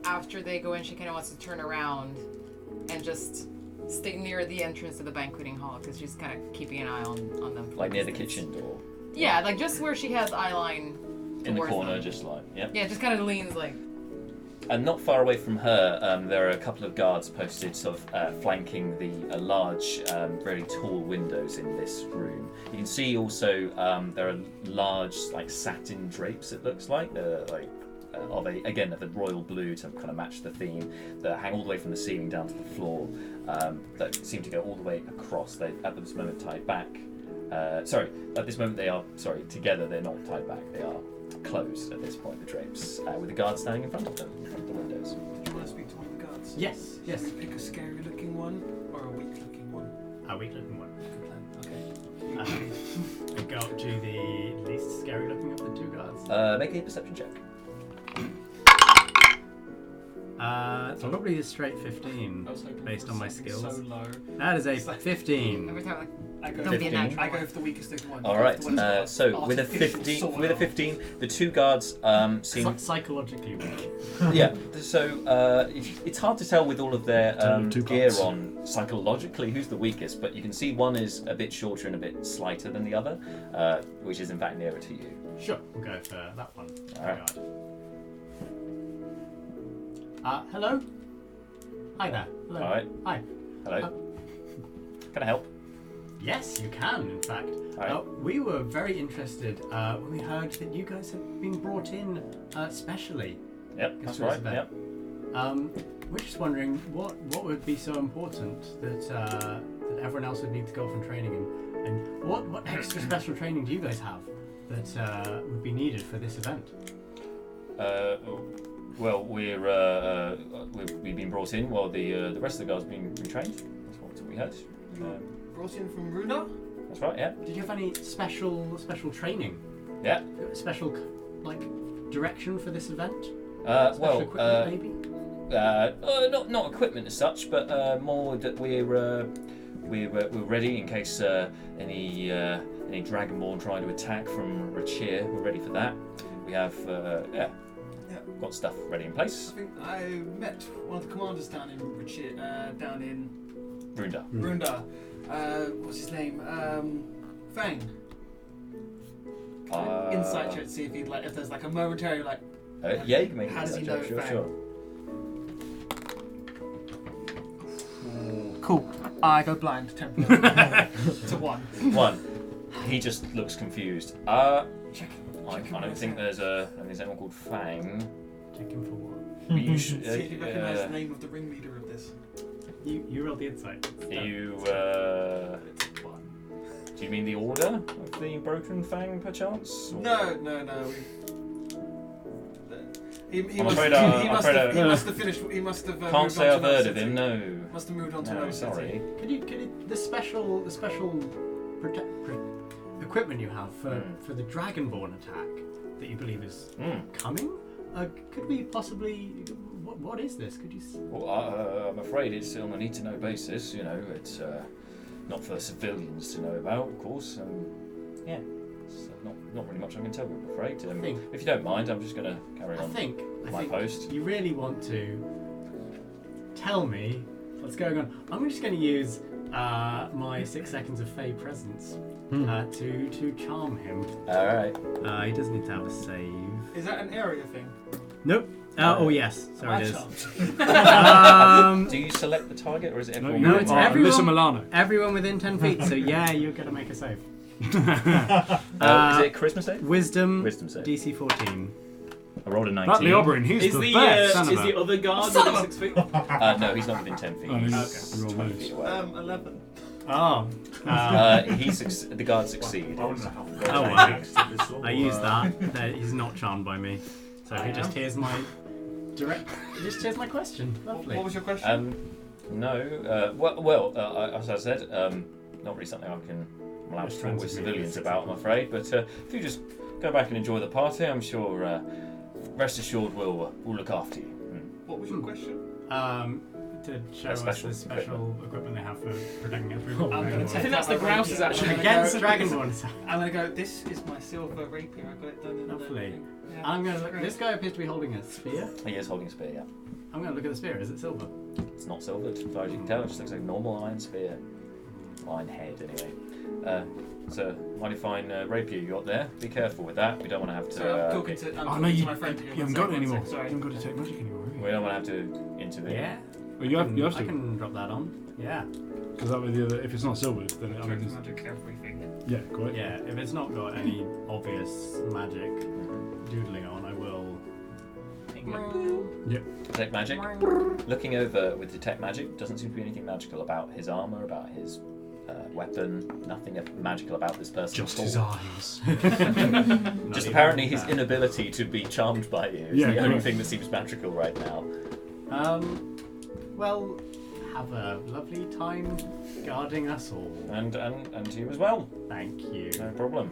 after they go in, she kind of wants to turn around and just stay near the entrance to the banqueting hall because she's kind of keeping an eye on them. Like near the kitchen door. Yeah, like just where she has eye line. In the corner, them. just like yeah. Yeah, just kind of leans like. And not far away from her, there are a couple of guards posted, sort of flanking the large, very tall windows in this room. You can see also there are large, like satin drapes. It looks like they're like of a royal blue to kind of match the theme. That hang all the way from the ceiling down to the floor. That seem to go all the way across. They at this moment tied back. At this moment they are together. They're not tied back. They are closed at this point, the drapes, with the guards standing in front of them, in front of the windows. Do you want to speak to one of the guards? Yes, yes. Should we pick a scary looking one or a weak looking one? A weak looking one. Good plan. Okay. I go up to the least scary looking of the two guards. Make a perception check. It's probably a straight 15 I was hoping based for on my something skills. So low. That is a 15. Every time I go, Don't be a natural I go for the weakest looking one. All right. The one that's So got with a artificial 15, sword the two guards seem Psychologically weak. yeah. So it's hard to tell with all of their Two gear guards. on psychologically who's the weakest, but you can see one is a bit shorter and a bit slighter than the other, which is in fact nearer to you. Sure, we'll go for that one. All right. Hello? Hi there. Hello. All right. Hi. Hello. Can I help? Yes, you can, in fact. Right. We were very interested when we heard that you guys have been brought in specially. Yep, that's for this right. event. Yep. We're just wondering what would be so important that everyone else would need to go off on training in, and what extra special training do you guys have that would be needed for this event? Well, we've been brought in while the rest of the guards have been trained. That's what we heard. brought in from Runa? That's right. Yeah. Did you have any special training? Yeah. Special direction for this event? Well, Special equipment, maybe? not equipment as such, but more that we're ready in case any dragonborn trying to attack from Rachir. We're ready for that. We have got stuff ready in place. I think I met one of the commanders down in Rachir, down in Runda. Runda. What's his name? Fang. Insight check to see if he'd if there's a momentary yeah, you can make How an does he insight know check, Fang? sure. Cool. I go blind temporarily to 1. 1. He just looks confused. Check I don't think there's anyone called Fang. Check him for what? You should, See if you recognise the name of the ringleader of this. You rolled the insight. You It's 1. do you mean the order of the broken Fang, perchance? Or- No. He I'm must afraid have finished. He must have. Can't moved say on I've to heard another of him. city. No. Must have moved on to No, another sorry. city. Could you the special equipment you have for the dragonborn attack that you believe is coming? Could we possibly? What is this? Could you? Well, I'm afraid it's on a need-to-know basis. You know, it's not for civilians to know about, of course. Yeah, it's not really much I can tell you, I'm afraid. If you don't mind, I'm just going to carry on. I think post. you really want to tell me what's going on. I'm just going to use my 6 seconds of Fey presence to charm him. All right. He does need to have a save. Is that an area thing? Nope. Oh yes, sorry it is. Do you select the target, or is it everyone? No, it's everyone. Alyssa Milano. Everyone within 10 feet. So yeah, you're gonna make a save. Is it a charisma save? Wisdom. Wisdom save. DC 14. I rolled a That 19. Leobrin, he's Is the the best. Son of is a- the other guard Son within of 6 feet? No, he's not within 10 feet. Oh, He's you're 20 right. feet away. 11. Oh. The guard succeeded. I wouldn't know how Oh, far wow. next to this sort I of, use that. He's not charmed by me. So he just hears my he just hears my question. Lovely. What was your question? No. As I said, not really something I can allow to talk with civilians about, I'm afraid. But if you just go back and enjoy the party, I'm sure, rest assured, we'll look after you. What was your question? To show us Special the special equipment they have for protecting us from I'm going to I take think that's the grouses actually. against Dragonborn. I'm going to go, this is my silver rapier. I got it done in the Lovely. thing. Yeah, I'm going to it's look. great. This guy appears to be holding a spear. He is holding a spear, yeah. I'm going to look at the spear. Is it silver? It's not silvered, as far as you can tell. It just looks like a normal iron spear. Iron head, anyway. So, mighty fine rapier you got there. Be careful with that. We don't want to have to. So I'm talking to, Oh, talking no, to you my friend here. haven't One got it sec, anymore. one sec, You Sorry. haven't got detect magic anymore, we don't want to have to intervene. Yeah. Well, you have I to. can drop that on. Yeah. Because that way the other, if it's not silvered, then I mean, Direct magic everything. yeah, quite. Yeah. If it's not got any obvious magic doodling on, I will. Detect magic. Looking over with detect magic, doesn't seem to be anything magical about his armor, about his weapon. Nothing magical about this person. Just at his all. eyes. Just apparently his inability to be charmed by you is Yeah, the only correct. thing that seems magical right now. Well, have a lovely time guarding us all. And you as well. Thank you. No problem.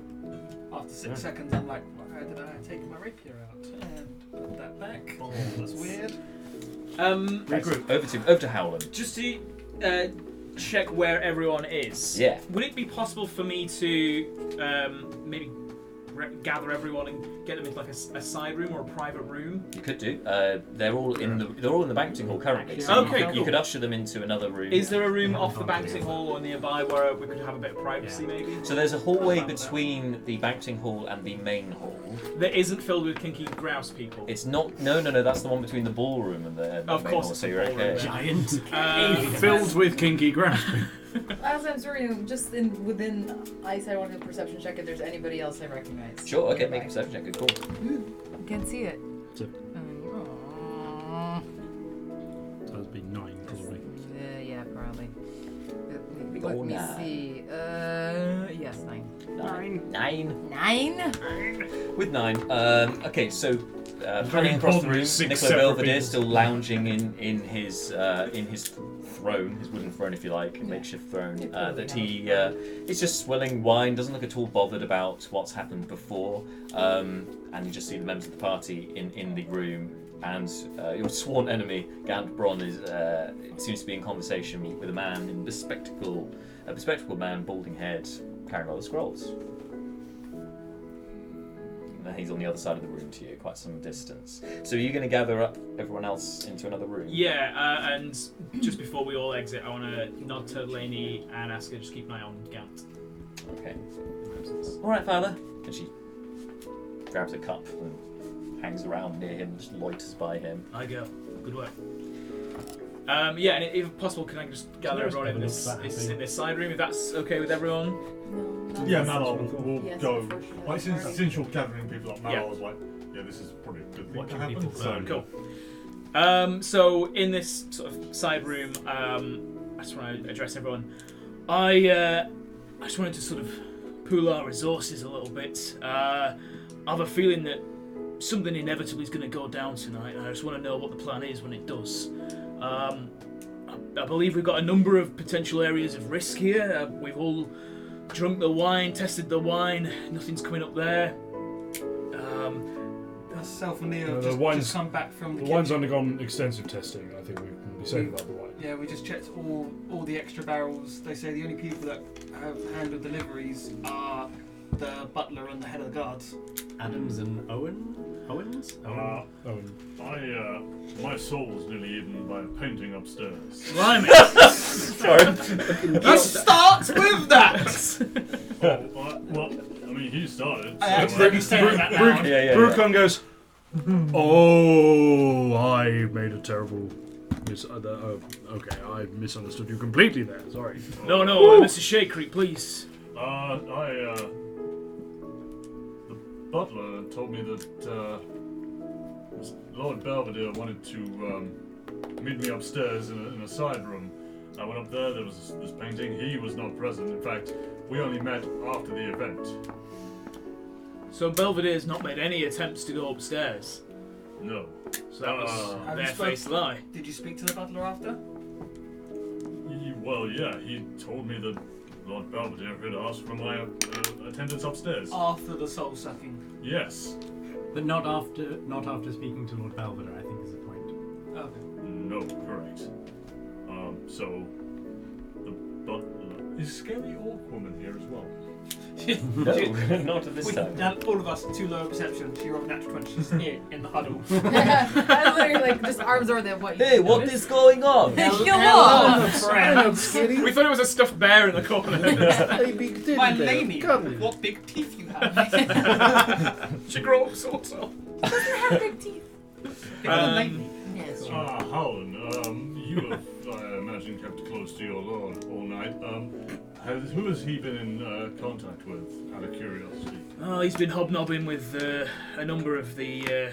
After 6 seconds, I'm like, why did I take my rapier out and put that back? Oh, that's weird. Regroup. Over to Howland. Just to check where everyone is. Yeah. Would it be possible for me to maybe gather everyone and get them into like a side room or a private room? You could do. They're all in the banqueting hall currently. So Okay, you cool. could usher them into another room. Is there a room off the banqueting hall or nearby where we could have a bit of privacy, maybe? So there's a hallway between the banqueting hall and the main hall. That isn't filled with kinky grouse people. It's not. No. That's the one between the ballroom and the Of main course hall. it's So the you're ballroom. okay. Giant. Filled with kinky grasping. As I'm sorting, just within eyesight, I want to do a perception check if there's anybody else I recognize. Sure. Okay. nearby. Make a perception check. Good call. I can't see it. So- Aw. That'd be 9, probably. Yeah, probably. Big Let ol' me 9. see. Yes, 9. 9. 9? With 9. Okay. So. Panning across the important room, 6 Nicola separate Belvedere people. still lounging in his throne, his wooden throne, if you like, Yeah. makeshift throne. Yeah, probably That he is just swilling wine, doesn't look at all bothered about what's happened before, and you just see the members of the party in the room. And your sworn enemy, Gant Bron, seems to be in conversation with a man in a bespectacled man, balding head, carrying a lot of scrolls. And he's on the other side of the room to you, quite some distance. So are you going to gather up everyone else into another room? Yeah, and just before we all exit, I want to nod to Lainey and ask her to just keep an eye on Gant. Okay. All right, Father. And she grabs a cup and hangs around near him, just loiters by him. I go. Good work. Yeah, and if possible, can I just gather There's everyone in evidence this that in this side room, if that's okay with everyone? No, not Yeah, this. Malar will Yes, go. unfortunately. Like, since you're gathering people up, Malar Yeah. was like, yeah, this is probably a good thing to Watching happen. people So, Cool. So in this sort of side room, I just want to address everyone. I just wanted to sort of pool our resources a little bit. I have a feeling that something inevitably is going to go down tonight, and I just want to know what the plan is when it does. I believe we've got a number of potential areas of risk here. We've all drunk the wine, tested the wine. Nothing's coming up there. Myself and Leo No, have the just wine's- come back from the The wine's kitchen. undergone extensive testing. I think we can be safe about the wine. Yeah, we just checked all the extra barrels. They say the only people that have handled deliveries are the butler and the head of the guards. Adams and Owens? Oh, my soul was nearly eaten by a painting upstairs. Blimey! Sorry. Let's start with that! Well, I mean, he started. I so, accidentally said that now. Yeah. Brucon goes, oh, I made a terrible okay, I misunderstood you completely there. Sorry. No, Mr. Shade Creek, please. The butler told me that Lord Belvedere wanted to meet me upstairs in a side room. I went up there. There was this painting. He was not present. In fact, we only met after the event. So Belvedere's not made any attempts to go upstairs. No. So that was Have you barefaced lie. Did you speak to the butler after? Well, yeah. He told me that Lord Belvedere had asked for my attendance upstairs. After the soul sucking. Yes. But not after speaking to Lord Belvedere, I think is the point. Okay. No, correct. So the butler is Scary Orc Woman here as well. No, not at this time. All of us, too low perception. You're on natural 20. She's here in the huddle. I literally like just arms over them. What? Hey, what is going on? Hello. We thought it was a stuffed bear in the corner. Hey, big teddy My bear, lady, come here. what big teeth you have. She grew up also. Doesn't have big teeth. Yes. Howland, you have, I imagine, kept close to your lord all night. Who has he been in contact with, out of curiosity? Oh, he's been hobnobbing with a number of the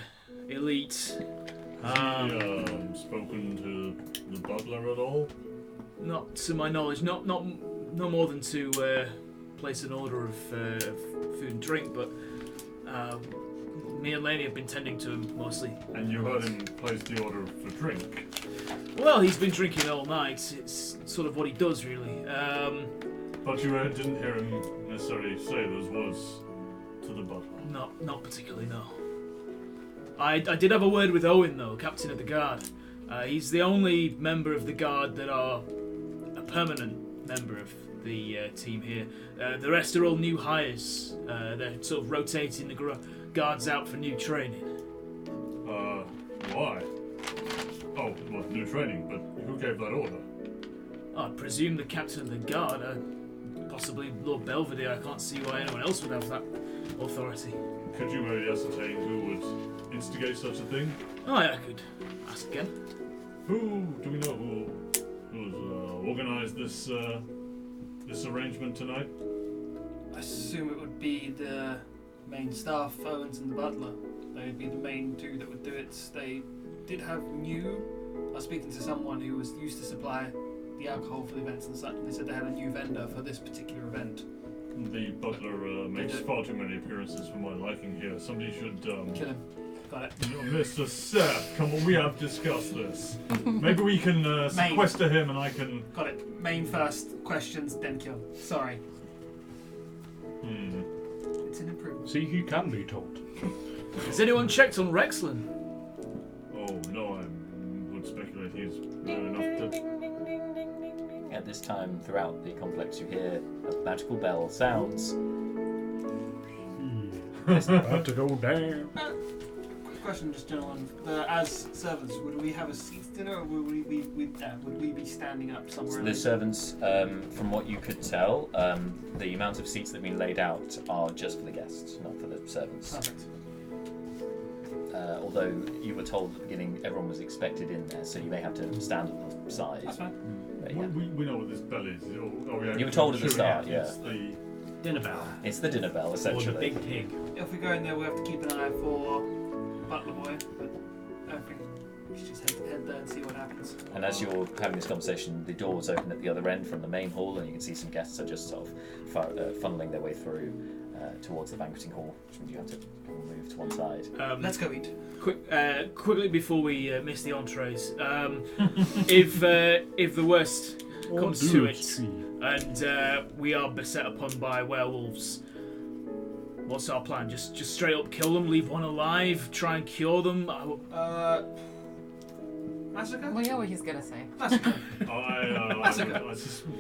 elite. Has he spoken to the butler at all? Not to my knowledge, no more than to place an order of food and drink, but me and Laney have been tending to him mostly. And you heard him place the order for drink? Well, he's been drinking all night. It's sort of what he does, really. But you didn't hear him necessarily say those words to the butler? Not particularly, no. I did have a word with Owen, though, captain of the guard. He's the only member of the guard that are a permanent member of the team here. The rest are all new hires. They're sort of rotating the guards out for new training. Why? Oh, well, new training, but who gave that order? I presume the captain of the guard, possibly Lord Belvedere. I can't see why anyone else would have that authority. Could you maybe ascertain who would instigate such a thing? Oh, yeah, I could ask again. Do we know who's organised this arrangement tonight? I assume it would be the main staff, Owens and the butler. They would be the main two that would do it. They did have I was speaking to someone who was used to supply the alcohol for the events and such, and they said they had a new vendor for this particular event. The butler makes far too many appearances for my liking here. Somebody should Kill him. Got it. Mr. Seth, come on, we have discussed this. Maybe we can sequester him and I can... Got it. Main first, questions, then kill. Sorry. It's an improvement. See, he can be told. Has anyone checked on Rexland? Oh, no, I would speculate he's man enough to... At this time, throughout the complex, you hear a magical bell sounds. About to go down. Quick question, just gentlemen. As servants, would we have a seats dinner, or would we be standing up somewhere? The servants, from what you could tell, the amount of seats that have been laid out are just for the guests, not for the servants. Perfect. Although you were told at the beginning everyone was expected in there, so you may have to stand on the side. That's fine. But yeah. We know what this bell is. You were told at the start, yeah. It's the... Dinner bell. It's the dinner bell, Or essentially. the big pig. If we go in there, we have to keep an eye for Butler Boy, but I think we should just head there and see what happens. And as you're having this conversation, the doors open at the other end from the main hall, and you can see some guests are just sort of funneling their way through towards the banqueting hall, which means you have to move to one side. Let's go eat. Quickly before we miss the entrees, if the worst comes to it, and we are beset upon by werewolves, what's our plan? Just straight up kill them, leave one alive, try and cure them? Massacre? We know what he's gonna say. Massacre.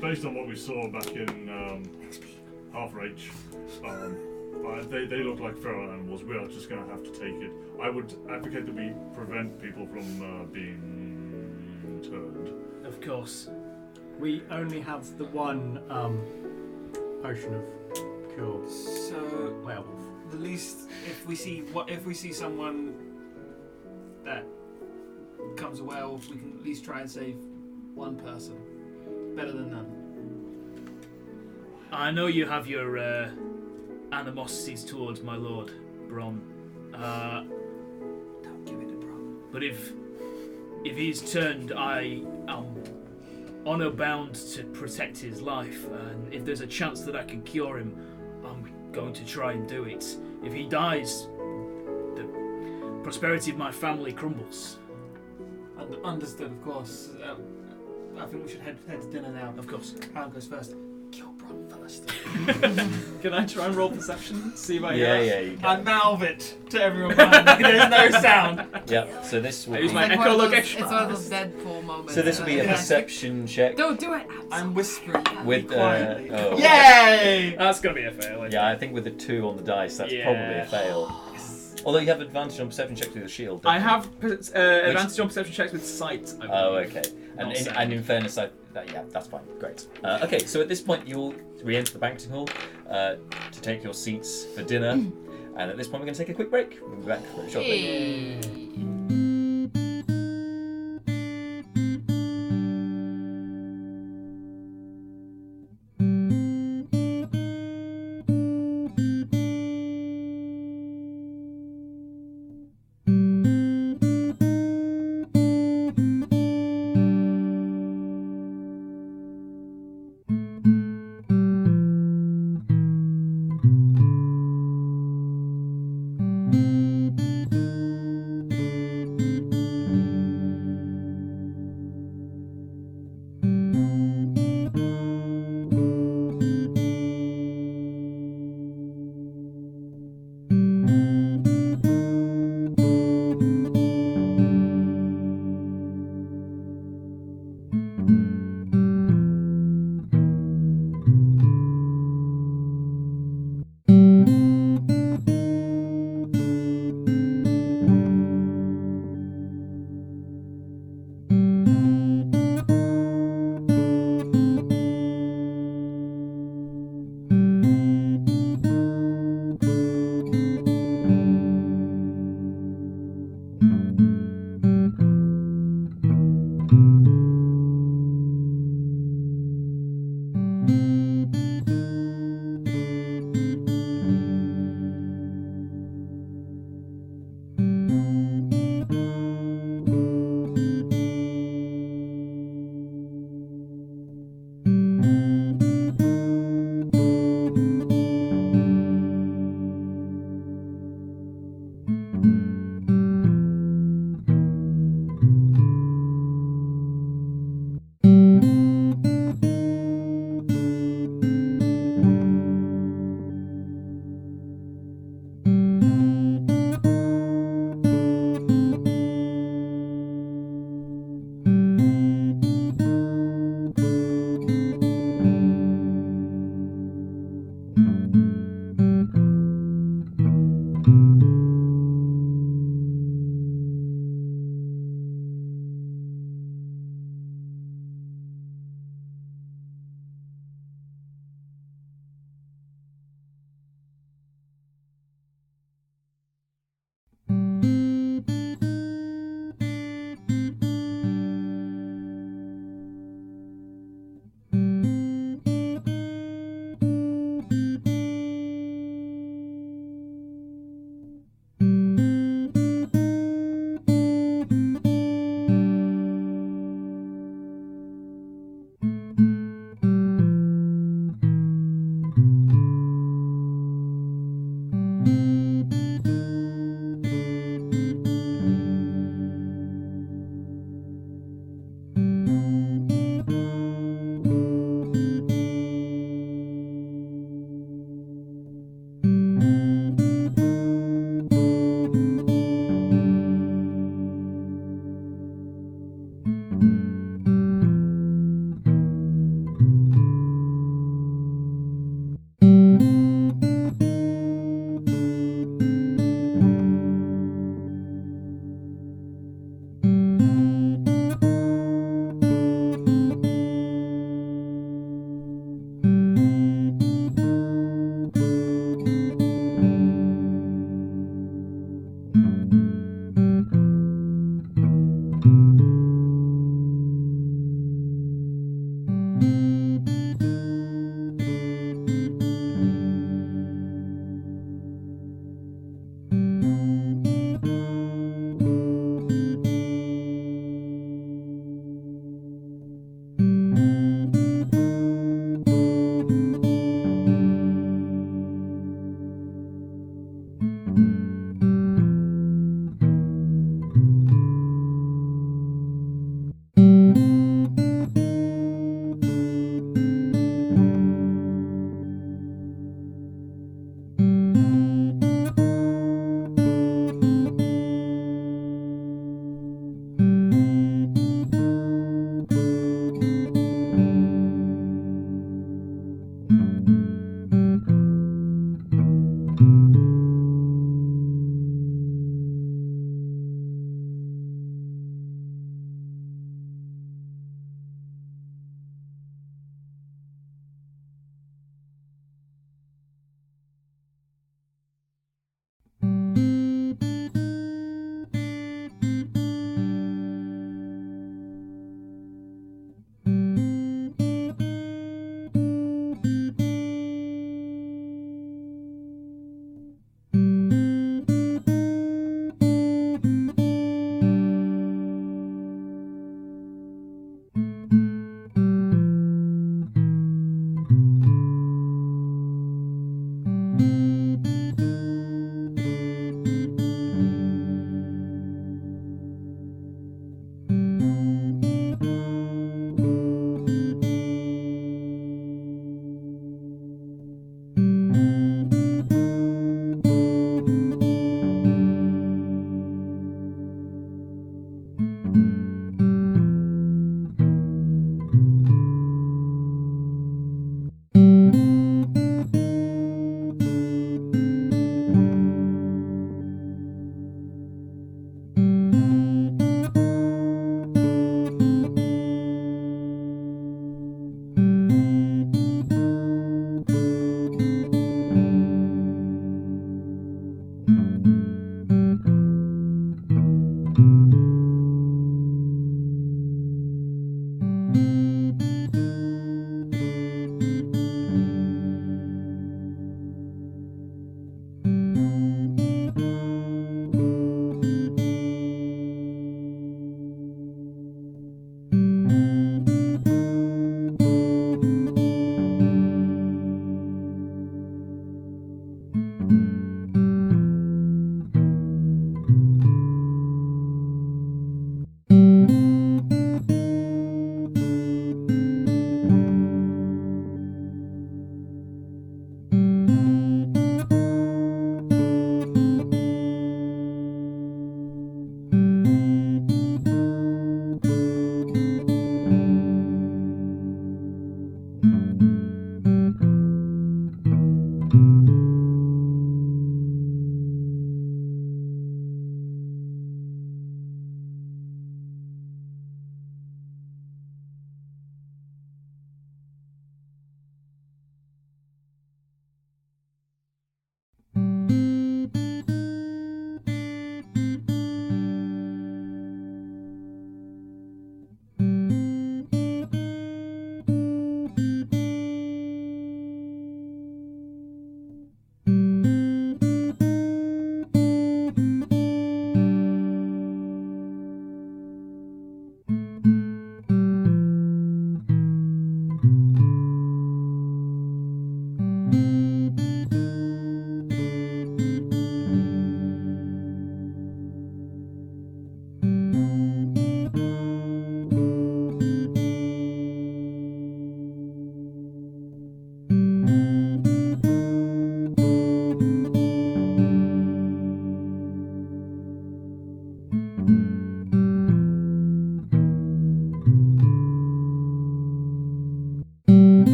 Based on what we saw back in Half-Rage, they look like feral animals. We are just going to have to take it. I would advocate that we prevent people from being turned. Of course. We only have the one potion of cure So werewolf. the least, if we see someone that becomes a werewolf, we can at least try and save one person. Better than none. I know you have your animosities towards my lord, Bron. Don't give it a But if he's turned, I am honour bound to protect his life, and if there's a chance that I can cure him, I'm going to try and do it. If he dies, the prosperity of my family crumbles. Understood, of course. I think we should head to dinner now. Of course. Pound goes first. Kill Bron first. Can I try and roll perception? See if I Yeah, hear yeah, you I can. mouth it to everyone behind me. There's no sound. Yeah, so this will I use be, my It's like one of those- echolocation. It's one of those Deadpool moments. so this will be a Yeah. perception check Don't do it. I'm whispering with quietly. oh. Yay! That's gonna be a fail. Yeah, I think with the 2 on the dice, that's Yeah. probably a fail. Although you have advantage on perception checks with the shield. don't I you? have advantage on perception checks with sight. I Oh, believe. okay. And Not in, sound. and in fairness, yeah, that's fine. Great. Okay, so at this point, you'll re-enter the banqueting hall to take your seats for dinner. And at this point, we're going to take a quick break. We'll be back very shortly. Hey.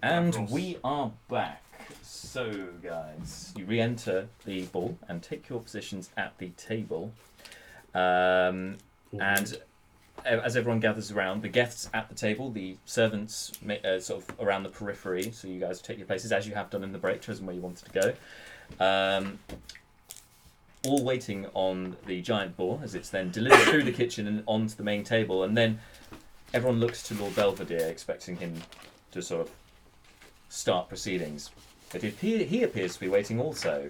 And we are back. So, guys, you re-enter the ball and take your positions at the table. And as everyone gathers around, the guests at the table, the servants sort of around the periphery, so you guys take your places as you have done in the break, chosen where you wanted to go. All waiting on the giant boar as it's then delivered through the kitchen and onto the main table, and then everyone looks to Lord Belvedere, expecting him to sort of start proceedings. But he appears to be waiting also.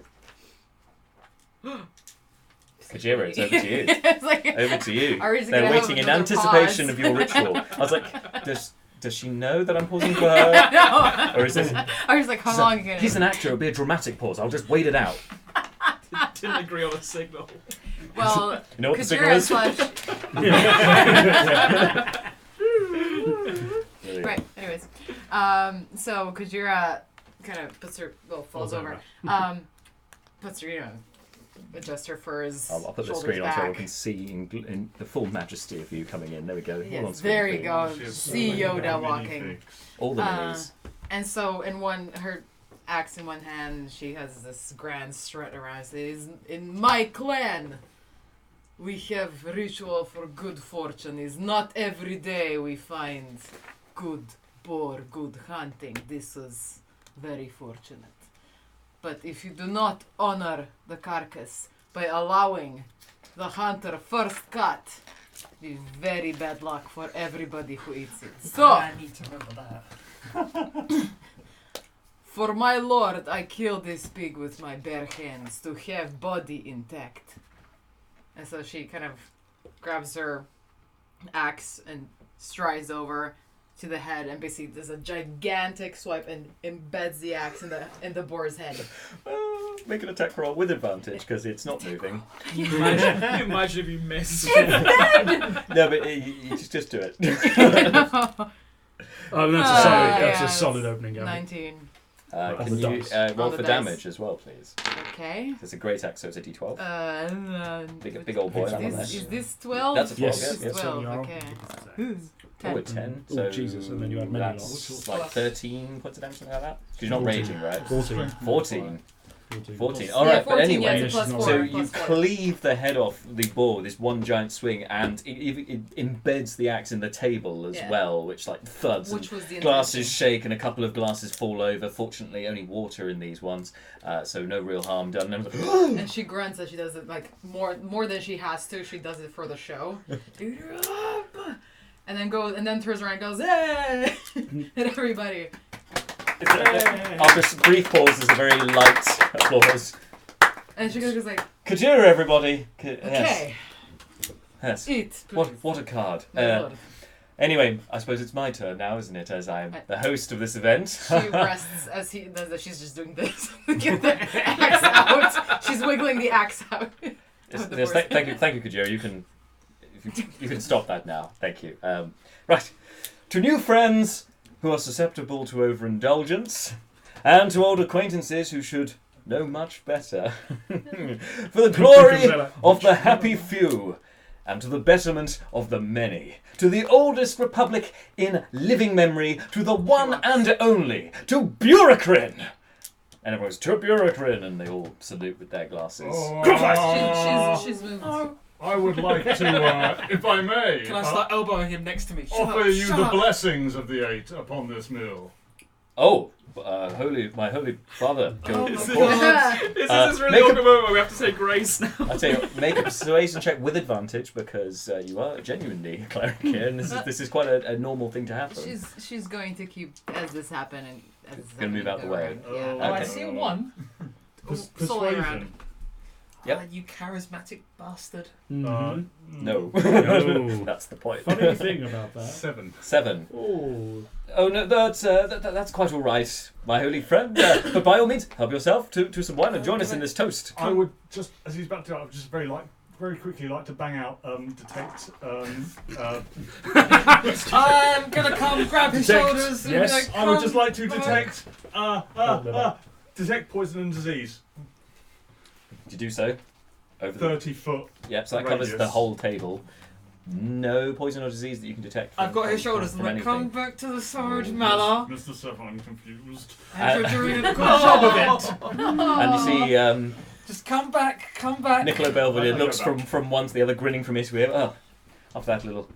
Kajira, it's over to you. It's like, over to you. They're waiting in anticipation of your ritual. I was like, does she know that I'm pausing for her? No. Or is this... I was like, how long are you going to... He's an actor, it'll be a dramatic pause. I'll just wait it out. Didn't agree on a signal. Well, you know what the signal is? Right, anyways. So Kajira kind of puts her, falls over. Puts her, adjust her furs. I'll put the screen on so everyone can see in the full majesty of you coming in. There we go. Yes, there you go. See Yoda walking. All the minis. And so her axe in one hand, she has this grand strut around. Says, in my clan, we have ritual for good fortune. It's not every day we find good boar, good hunting. This is very fortunate. But if you do not honor the carcass by allowing the hunter first cut, it is very bad luck for everybody who eats it. So, I need to remember that. for my lord, I kill this pig with my bare hands to have body intact. And so she kind of grabs her axe and strides over to the head and basically does a gigantic swipe and embeds the axe in the boar's head. Make an attack roll with advantage because it's not moving. Imagine if you missed. It's dead! No, but you just do it. Oh, that's a solid. That's a solid opening. Gavin. 19. On Can the you dice. roll On the for dice. damage as well, please? Okay. It's a great axe, so it's a d12. Big old boy. Is that one this, there. is this 12? That's a 12, Yes. yeah. It's 12, Yeah. okay. Oh, a 10. Oh, So Jesus, and then you add many that's lots. like 13 points of damage, something like that? Because you're not 14. raging, right? 14. 14. 14. Yeah, Alright, but 14, yeah, anyway. it's a plus so 4. So you plus 4. cleave the head off the boar with this one giant swing, and it embeds the axe in the table as Yeah. well, which like thuds Which and was the glasses intention. shake and a couple of glasses fall over. Fortunately, only water in these ones, so no real harm done. And everyone's like, And she grunts as she does it, like more than she has to. She does it for the show. And then turns around and goes, hey! At everybody. After a brief pause, there's a very light applause. And she goes like, Kajira, everybody. okay, Yes. eat. What a card. My lord. Anyway, I suppose it's my turn now, isn't it? As I'm the host of this event. She rests as he does it. She's just doing this. Get the axe out. She's wiggling the axe out. Yes, thank you, Kajira. You can stop that now. Thank you. Right. To new friends who are susceptible to overindulgence, and to old acquaintances who should know much better, for the glory of the happy few, and to the betterment of the many, to the oldest republic in living memory, to the one and only, to Buracrin! And everyone's to Buracrin, and they all salute with their glasses. She's moved. I would like to, if I may, Can I start elbowing him next to me? Shut offer up, you shut the up. blessings of the eight upon this meal. Oh, my holy father. Oh of my course. God. This is Uh, this really make a- awkward moment where we have to say grace now. I tell you, make a persuasion check with advantage because you are genuinely a cleric here, and this is quite a normal thing to happen. She's going to keep as this happen and as this Gonna move out the way. Oh, Yeah. I Okay. see a 1. Solely around. Persuasion. Yep. You charismatic bastard. Mhm. No, No. that's the point. Funny thing about that. 7. 7. Oh. Oh no, that's quite all right, my holy friend. But by all means, help yourself to some wine and join us in this toast. I would just, as he's about to, I would just very quickly like to bang out, detect, I'm gonna come grab his Detect, shoulders and yes. be like, I would just "Come like to back." detect, detect poison and disease. Did you do so? Over the 30 foot. Yep, so that covers radius. the whole table. No poison or disease that you can detect. I've got his shoulders and from I'm like, come anything. back to the sword, Malar. Mr. Seth, I'm confused. And you're doing a good job of it. And you see Just come back, come back. Nicola Belvedere I'll go looks back. from one to the other, grinning from ear to ear. Oh, after that little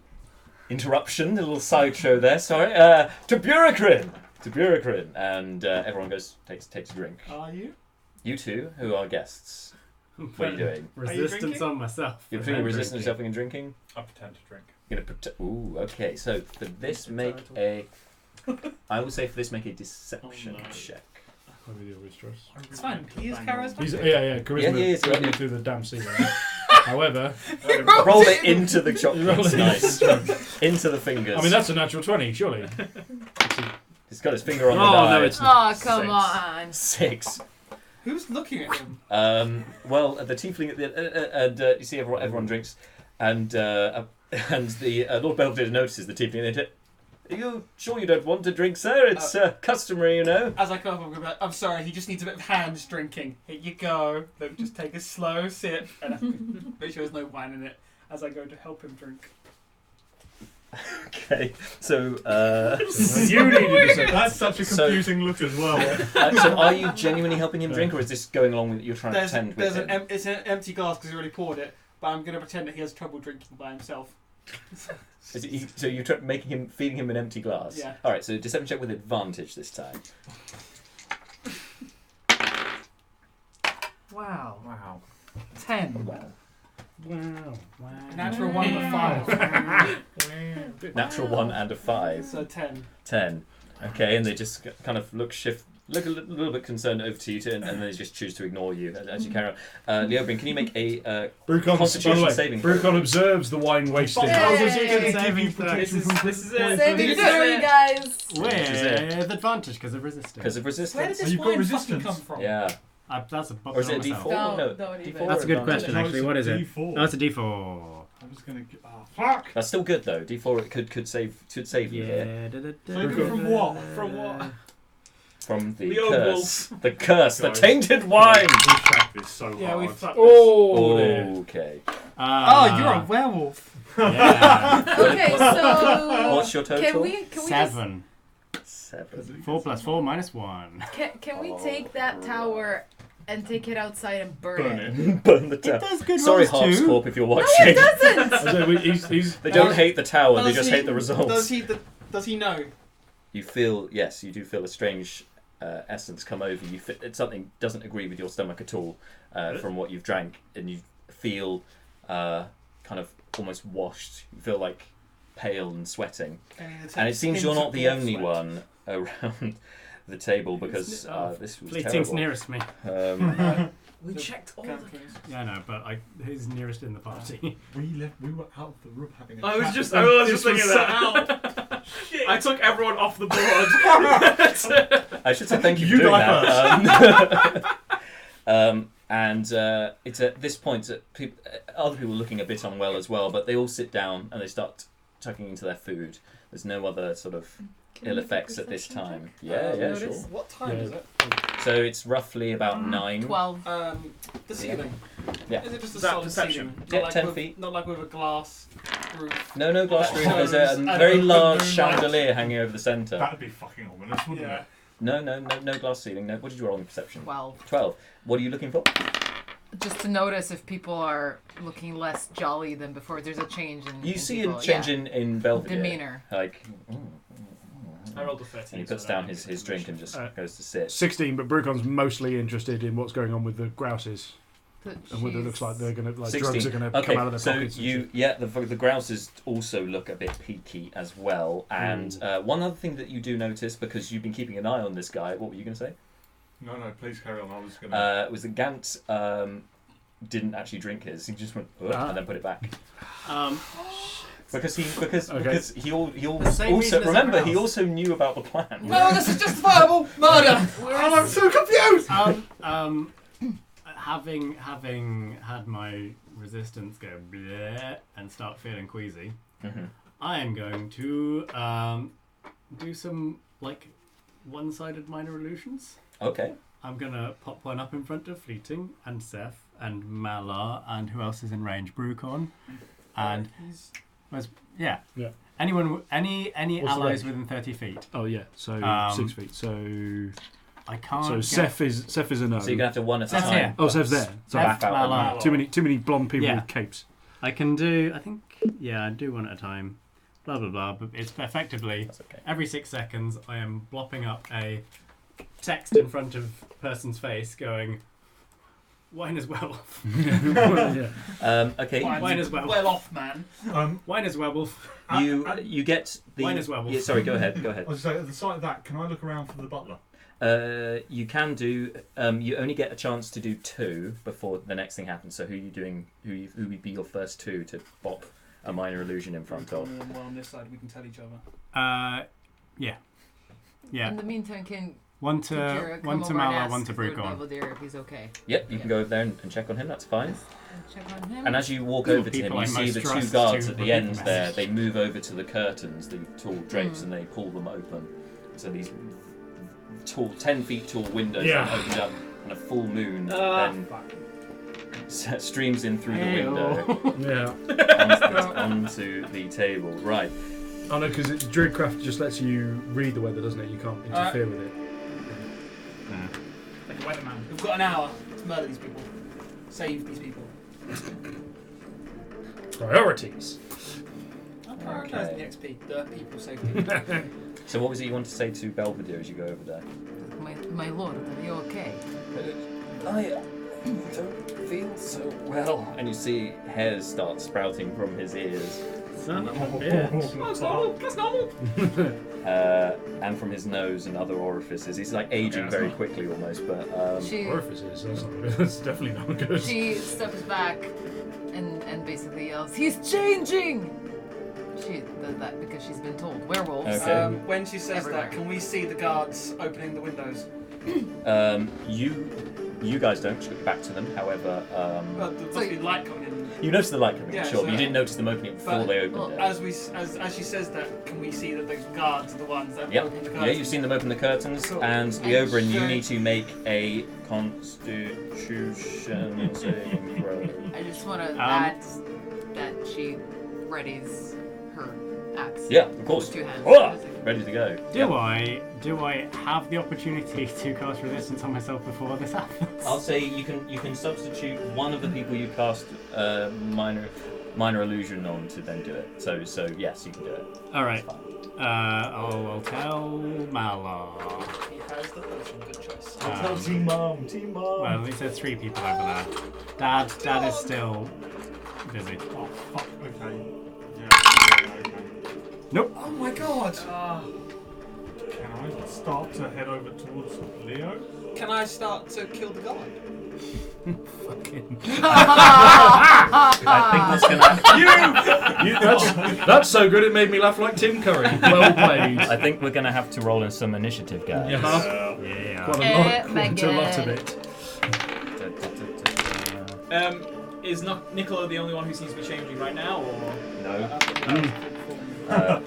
interruption, a little sideshow there. Sorry. To Buracrin, and everyone goes takes a drink. Are you? You two, who are guests, what are you doing? Resistance drinking? on myself. You're but putting I'm resistance drinking. yourself and drinking. I pretend to drink. You're gonna ooh, okay. So for this, make a. I would say for this, make a deception Oh, no. check. Probably the obvious choice. It's fine. He is charismatic. He's, yeah, charisma. Yeah, he is, got yeah. me through the damn ceiling. However, Roll it into the chocolate Roll it nice. Into the fingers. I mean that's a natural 20, surely. He's got his finger on the Oh, die. no, it's not. Oh, come 6. on. 6. Who's looking at him? Well, the tiefling at the and you see everyone drinks, and the Lord Belvedere notices the tiefling and it. Are you sure you don't want to drink, sir? It's customary, you know. As I come up, I'm going to be like, I'm sorry, he just needs a bit of hands drinking. Here you go. Then just take a slow sip and make sure there's no wine in it as I go to help him drink. Okay, so You needed to say That's such a So- confusing look as well. so are you genuinely helping him drink, or is this going along with you're trying to pretend with him? It's an empty glass because he already poured it, but I'm going to pretend that he has trouble drinking by himself. So you're feeding him an empty glass. Yeah. All right. So deception check with advantage this time. Wow. 10. Wow. Wow. Natural 1 and a 5. Natural 1 and a 5. So 10. 10. Okay, and they just kind of look a little bit concerned over to you, and then they just choose to ignore you as you carry on. Leobrin, can you make a Brucon, Constitution saving throw? Brucon observes the wine wasting. Constitution saving throw. This is it. Saving throw, you guys. With advantage because of resistance. Because of Where did resistance? this You've got wine fucking resistance. come from? Yeah. That's a box Or is it a on myself. D4? No, No, don't even. D4 That's a good advantage. question, actually. What is it? D4. No, it's a D4. was gonna get. Oh fuck! That's still good though. D4 it could save you here Save it from what? From what? from the The old curse. wolf. The curse, the Guys. tainted wine. We fucked this so Yeah, we hard. fucked Oh, this. okay. Oh, you're a werewolf. Yeah. Okay, so What's your total? can we 7. 7. 4 plus 4 minus 1. can we take that tower and take it outside and burn Burn it? it. Burn the It tower. does good Sorry, rolls too. Harpscorp, if you're No, watching. it doesn't. He's They don't hate the tower, they Does just he- hate the results. Does he know? You feel, yes, you do feel a strange essence come over you. It's something doesn't agree with your stomach at all from what you've drank, and you feel kind of almost washed. You feel like pale and sweating. And it seems you're not the only one around the table because this was Fleeting's terrible. nearest me. We checked all the. Yeah, I know, but who's nearest in the party? We were out of the room having a I was chat. just This thinking was that. Shit. I took everyone off the board. I should say thank you You for doing die that. And it's at this point that other people are looking a bit unwell as well, but they all sit down and they start tucking into their food. There's no other sort of ill effects at this time. Yeah, Notice? sure. What time Yeah. is it? So it's roughly about 9. 12. The ceiling. Yeah. Is it just a Is that solid perception? ceiling? Yeah, Not 10 with, feet. Not like with a glass roof. No glass roof. That There's a shows very an large open moonlight. chandelier hanging over the centre. That'd be fucking ominous, wouldn't Yeah. it? No glass ceiling. No. What did you roll on perception? 12. 12. What are you looking for? Just to notice if people are looking less jolly than before. There's a change in You in see people. a change Yeah. in Belvedere. Demeanor. Like, I rolled a 13. and he so puts I down don't his think drink and it's just goes to sit. 16, but Brucon's mostly interested in what's going on with the grouses and whether it looks like they're gonna drugs 16. are gonna Okay, come out of their so pockets. and shit. the grouses also look a bit peaky as well. And one other thing that you do notice, because you've been keeping an eye on this guy, what were you going to say? No, please carry on. I was gonna. Was that Gant didn't actually drink his. He just went and then put it back. Because he same reason also as remember everyone he else. also knew about the plan. No, this is justifiable murder. I'm so confused. Having had my resistance go bleh and start feeling queasy, I am going to do some one-sided minor illusions. Okay. I'm gonna pop one up in front of Fleeting and Seth and Malar and who else is in range? Brucon and yeah. Anyone, any What's the allies range? within 30 feet. Oh yeah, so 6 feet. So I can't. so Seth is a no. So you're gonna have to one at a Seth's time. here. Oh, Seth's there. Sorry. Seth, Malar. Too many blonde people Yeah. with capes. I can do. I think. Yeah, I do one at a time. Blah blah blah. But it's effectively That's okay. every 6 seconds I am blopping up a text in front of person's face, going, "Wine is werewolf. Yeah. Okay. Wine is werewolf. Well off, man. Wine is werewolf." You get the. Wine is werewolf. Yeah, sorry, go ahead. I was saying, at the sight of that, can I look around for the butler? You can do. You only get a chance to do 2 before the next thing happens. So who are you doing? Who would be your first 2 to pop a minor illusion in front of? And one on this side, we can tell each other. Yeah. In the meantime, can One Jira to come over and Malar, ask one to Lord Brucon. Belvedere if he's okay? Yep, you can go over there and check on him. That's fine. Check on him. And as you walk over to him, People you I see most the 2 trust guards to at the repeat end the there. message. They move over to the curtains, the tall drapes, and they pull them open. So these tall, 10 feet tall windows Yeah. opened up, and a full moon then streams in through the window Yeah. onto the table. Right. Oh no, because Druidcraft just lets you read the weather, doesn't it? You can't interfere with it. like a weatherman. We've got an hour to murder these people. Save these people. Priorities. I'll prioritise the XP. The people safety. So what was it you wanted to say to Belvedere as you go over there? My lord, are you okay? I don't feel so well. And you see hairs start sprouting from his ears. Son of a bitch. That's normal. That's normal. And from his nose and other orifices. He's like aging very quickly almost, but She Orifices. That's not good. That's definitely not good. she steps back and basically yells, "He's changing!" She does that because she's been told. Werewolves. Okay. When she says Everywhere. that, can we see the guards opening the windows? you You guys don't get back to them. However, There must be light coming in. you notice the light coming in, Yeah, sure, but so- you didn't notice them opening it before But- they opened it. As she says that, can we see that the guards are the ones that Yep. opened the Yeah, curtains? you've seen them open the curtains, Cool. and Leobrin, you so- need to make a Constitution saving throw. I just want to add that she readies her axe. Yeah, of course. With 2 hands. Hola! Ready to go. Do I have the opportunity to cast resistance on myself before this happens? I'll say you can substitute one of the people you cast minor illusion on to then do it. So yes, you can do it. All right. I'll tell Malar. He has the potion. Good choice. Team Mom. Well, at least there's 3 people over there. Dad is still busy. Oh, fuck. Okay. Yeah, okay. Nope. Oh my god! Can I start to head over towards Leo? Can I start to kill the guard? Fucking. I think that's gonna. That's so good it made me laugh like Tim Curry. Well played. I think we're gonna have to roll in some initiative, guys. Yeah. Yeah. Quite a lot of it. Is Nicola the only one who seems to be changing right now, or No. No,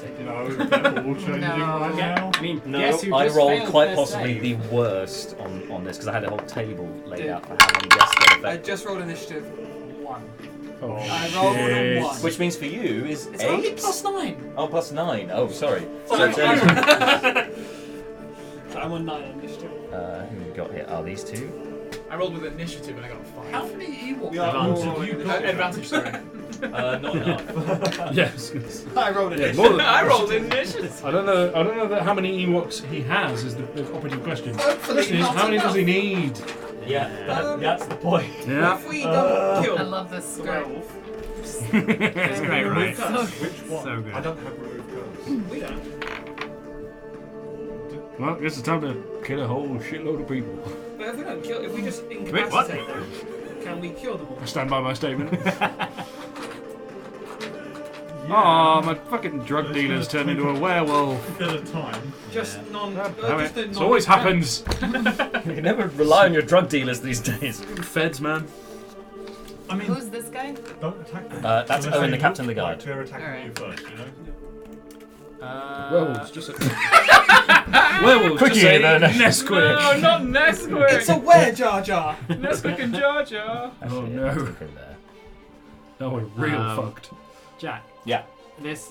they're all changing right now. I mean, No, guess who I just rolled failed quite their possibly save? the worst on this because I had a whole table laid Dude. out for how many guests get I affected. just rolled initiative 1. Oh, I rolled a 1. Which means for you is It's only 8. +9. Oh, +9. Oh, sorry. So Sorry. it's only. So I'm on 9 initiative. Who we got here? Are these two? I rolled with initiative and I got a 5. How many Ewoks? Advantage, sorry. Not enough. yes. I rolled Yeah, initiative. more than, I rolled initiative. I don't know that how many Ewoks he has is the operative question. The Hopefully question is, not how many does he enough. need? Yeah, that's the point. Yeah. If we don't kill I love this the skirt. werewolf, It's great, right? Which one? So good. I don't have remove curse. we don't. Well, I guess it's time to kill a whole shitload of people. But if we don't kill, if we just what? incapacitate them, can we cure them all? I stand by my statement. Oh, my fucking drug dealer's turned into a werewolf. At a time. Just non. It always happens. You can never rely on your drug dealers these days. Feds, man. I mean, Who's this guy? don't attack them. That's Unless Owen, they the captain of the look guard. like they're attacking Alright. you first, you know? Werewolves, just a... Werewolves, Quickie, just a no, no. Nesquik. No, not Nesquik. It's a were Jar Jar. Nesquik and Jar Jar. Oh, no. No, we're real fucked. Jack. Yeah. This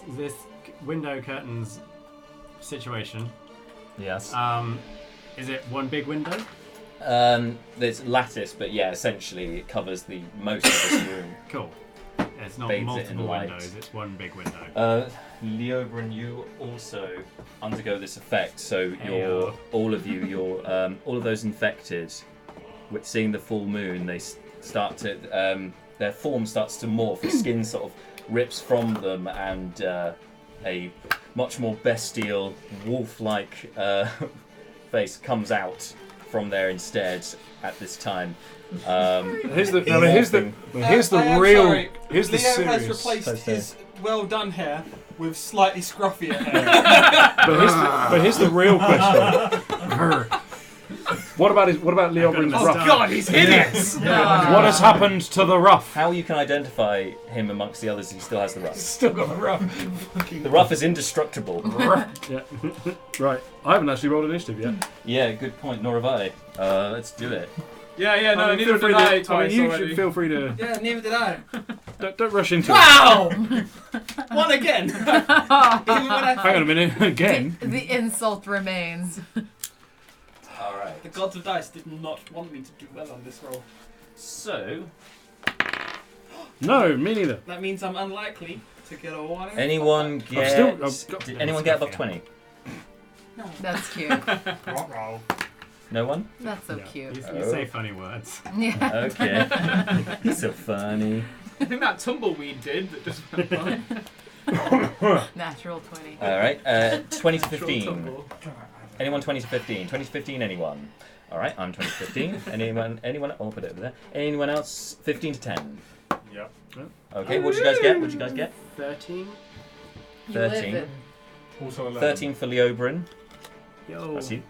window curtains situation. Yes. Is it one big window? There's lattice, but yeah, essentially it covers the most of this room. Cool. It's not Bathes it in multiple light. windows. It's one big window. Leobrin, you also undergo this effect. So Heyo. all of those infected, with seeing the full moon, they start to their form starts to morph. The skin sort of rips from them, and a much more bestial, wolf-like face comes out from there instead. At this time, Here's the I am real. sorry. Here's the Leo has serious. replaced his well done hair with slightly scruffier hair. But here's the real question. What about Leobrin's Oh ruff? God, he's hideous. What has happened to the ruff? how you can identify him amongst the others? He still has the ruff. Still got the rough. The ruff is indestructible. Yeah. Right. I haven't actually rolled initiative yet. Yeah, good point. Nor have I. Let's do it. Yeah, no, I mean, neither feel did free I to- twice you already. should feel free to. Yeah, neither did I. Don't rush into it. Wow! One again. Even when I Hang on a minute. Again. The insult remains. All right. The gods of dice did not want me to do well on this roll. So, No, me neither. That means I'm unlikely to get a 1. anyone get? I've got- Did anyone get above 20? No. That's cute. Roll. No one? That's so Yeah. cute. You Oh. say funny words. Yeah. Okay. He's so funny. I think that tumbleweed did. That just went by. Natural 20. All right. 20 to 15. Tumble. Anyone 20 to 15? 20 to 15. Anyone? All right. I'm 20 to 15. Anyone? I'll put it over there. Anyone else? 15 to 10. Yeah. Okay. What'd you guys get? 13. You 13. live Also 11. 13 for Leobrin. Yo. That's you.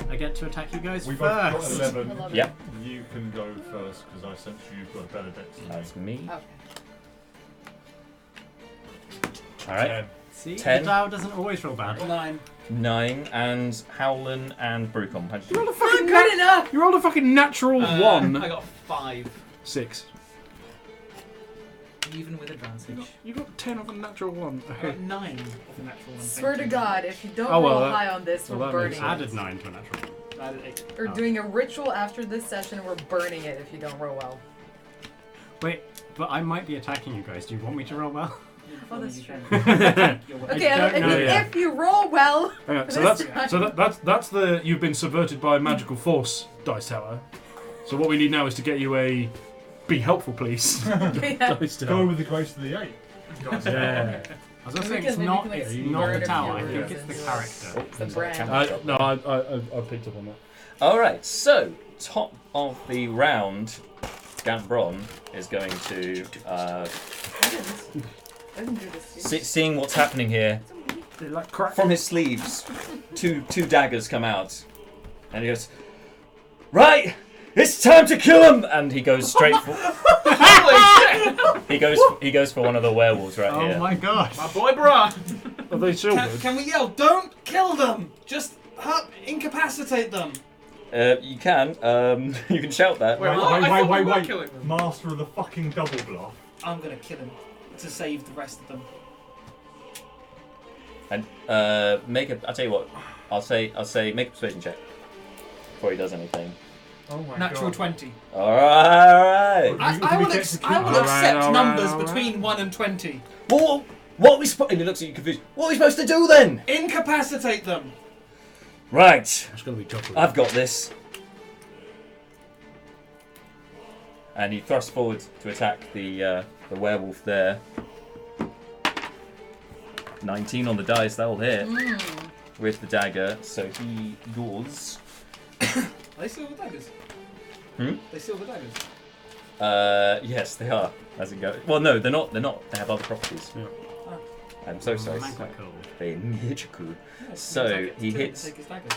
I get to attack you guys We've both got first. 11. 11. Yep. You can go first because I sense you've got a better dex than me. That's me. Okay. All right. 10. See, 10. the Dow doesn't always roll bad. 9. 9 and Howlin and Brucom. How'd you do? Not good enough! You rolled a fucking natural I 1. got 5. 6. Even with advantage. You got 10 of a natural 1. I got 9 of the natural one. Swear to God, if you don't Oh, well, roll that- high on this, well, we're that burning makes it. Added 9 to a natural 1. I added 8. We're Oh. doing a ritual after this session, we're burning it if you don't roll well. Wait, but I might be attacking you guys. Do you want me to roll well? Oh, that's true. Okay, Okay, know yet. if you roll well, So that's the you've been subverted by magical force dice tower. So what we need now is to get you a be helpful, please. yeah. dice Go tower. with the grace of the 8. Yeah. I was just Maybe saying it's we not. can, like, It's burn not a the few tower. I runes think it's the into character. the brand. I picked up on that. All right. So top of the round, Gambron is going to I didn't do this. seeing what's happening here. They like crack. From his sleeves, two daggers come out, and he goes, "Right, it's time to kill him!" And he goes straight for. He goes for one of the werewolves right Oh here. my gosh! My boy, bruh. Are they silvered? Can we yell? Don't kill them. Just incapacitate them. You can. You can shout that. Wait, I thought we were Wait. killing them. Master of the fucking double bluff. I'm gonna kill him to save the rest of them. And make a. I'll tell you what. I'll say make a persuasion check before he does anything. Oh my Natural god. 20. All right. I will accept Alright, numbers alright. between 1 and 20. Well, what are we supposed? And he looks at you confused. What are we supposed to do then? Incapacitate them. Right. It's gonna be chocolate. I've got this. And he thrusts forward to attack the werewolf there. 19 on the dice, that'll hit with the dagger. So he goes. Are they silver daggers? Hmm? They silver daggers. Yes, they are. As it goes. Well, no, they're not. They're not. They have other properties. Yeah. I'm so sorry. Magical. They're magical. Yeah, So, take he it, hits- Take his daggers.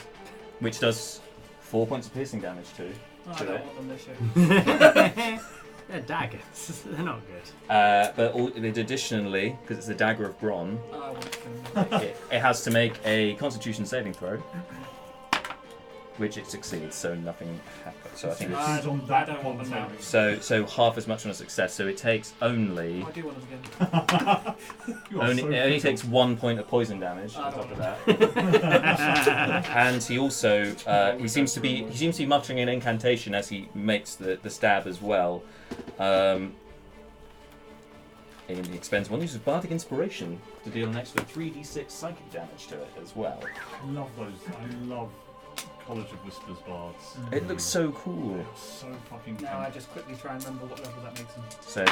Which does 4 points of piercing damage too. Oh, I To don't it. want them this year. They're daggers. They're not good. But additionally, because it's a dagger of bronze, Oh, I want to kill them. it has to make a Constitution saving throw, which it succeeds. So nothing happens. So I think it's I It's on I that don't want them now. so half as much on a success. So it takes only I do want them again. You are only so it only fickle. takes 1 point of poison damage I on don't top of that. And he also he seems to be muttering an incantation as he makes the stab as well. And he expends one use of bardic inspiration to deal an extra 3d6 psychic damage to it as well. I love those. I love College of Whispers bards. It looks so cool. It's so fucking Now I cool. just quickly try and remember what level that makes him. So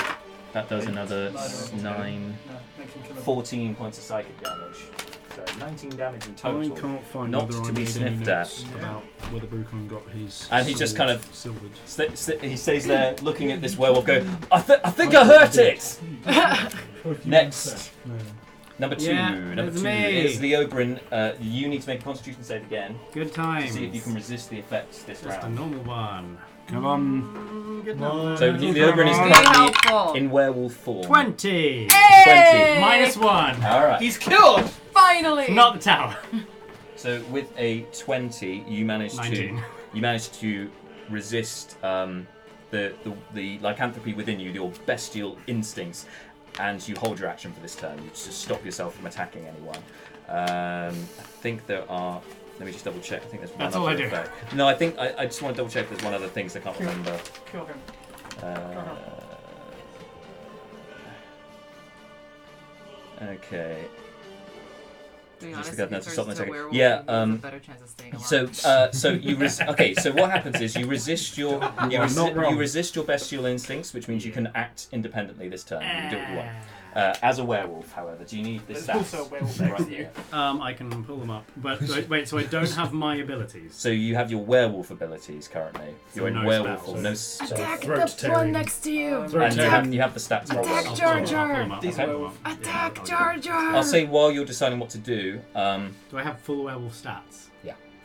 that does another Neither. 9, No, makes him kill him. 14 points of psychic damage. So 19 damage in I total. can't find Not whether to I be made any sniffed at. notes about whether Brucon got his. And he just kind of- silvered. He stays there looking at this werewolf going, I think I hurt it! Next. No. Number 2. Yeah, Number it's 2 me. is the Oberyn. You need to make a Constitution save again Good to times. see if you can resist the effects this Just a round. normal one. Come on. Good No. number. So the Oberyn is Be currently helpful. in werewolf form. 20. 20. Minus 1. Alright. He's killed! Finally! Not the tower. So with a 20, you manage 19. to resist the lycanthropy within you, your bestial instincts, and you hold your action for this turn. You just stop yourself from attacking anyone. I think there are. Let me just double check. I think there's one That's other all I do. effect. No, I think I just want to double check. If there's one other thing. I can't remember. Kill him. Okay. Being Just honest, got if no it to turns stop into the a second. werewolf, Yeah, you have a better chance of staying alive. So okay. So what happens is you resist your you resist your bestial instincts, which means you can act independently this turn. You can do what you want. As a werewolf, however, do you need this There's stats? also a werewolf next to you. I can pull them up. But wait, so I don't have my abilities. So you have your werewolf abilities currently. You're in No werewolf spells. form. No. Attack throat the tearing. one next to you! And you have the stats. Attack roll. Jar I'll Jar. pull them up. These I'll pull werewolf. them up. Attack I'll do Jar that. Jar! I'll say while you're deciding what to do. Do I have full werewolf stats?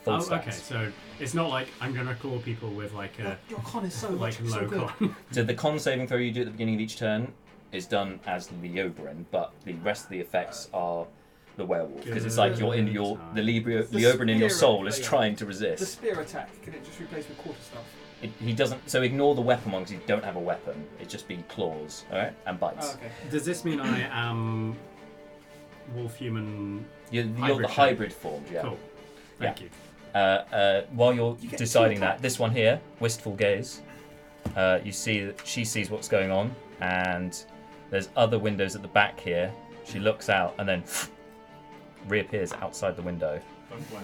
Full Oh, stats. okay. So it's not like I'm going to claw people with like a Your con is so like so low good. con. So the con saving throw you do at the beginning of each turn is done as Leobrin, but the rest of the effects are the werewolf, because it's like you're in your the Leobrin in your soul is trying to The resist. spear attack, can it just replace with quarter stuff? He doesn't. So ignore the weapon one because you don't have a weapon. It's just be claws, all right, and bites. Oh, okay. Does this mean I am wolf human? You're the Hybrid hybrid form, yeah. Cool. Thank you. While you're You get deciding two that, this one here, wistful gaze, you see that she sees what's going on, and there's other windows at the back here. She looks out and then reappears outside the window, Don't blame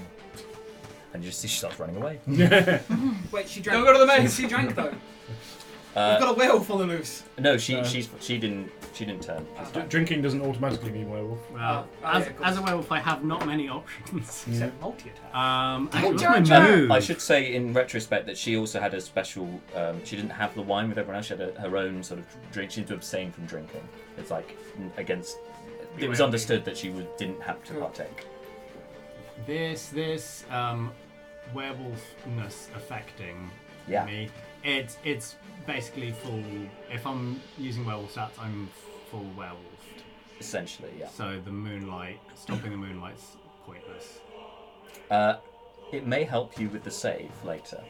and you just see she starts running away. Wait, she drank. Don't go to the maze. She drank though. We've Uh, got a werewolf on the loose. no, she didn't turn. Drinking doesn't automatically mean werewolf. Well, yeah, of course. as a werewolf, I have not many options. Except multi-attack. Actually, what's Jar my Jar. move? I should say in retrospect that she also had a special. She didn't have the wine with everyone else. She had her own sort of drink. She had to abstain from drinking. It's like against. It was understood that she didn't have to partake. This werewolfness affecting Yeah. me. It's basically full. If I'm using werewolf stats, I'm full werewolfed. Essentially, yeah. So stopping the moonlight's pointless. It may help you with the save later.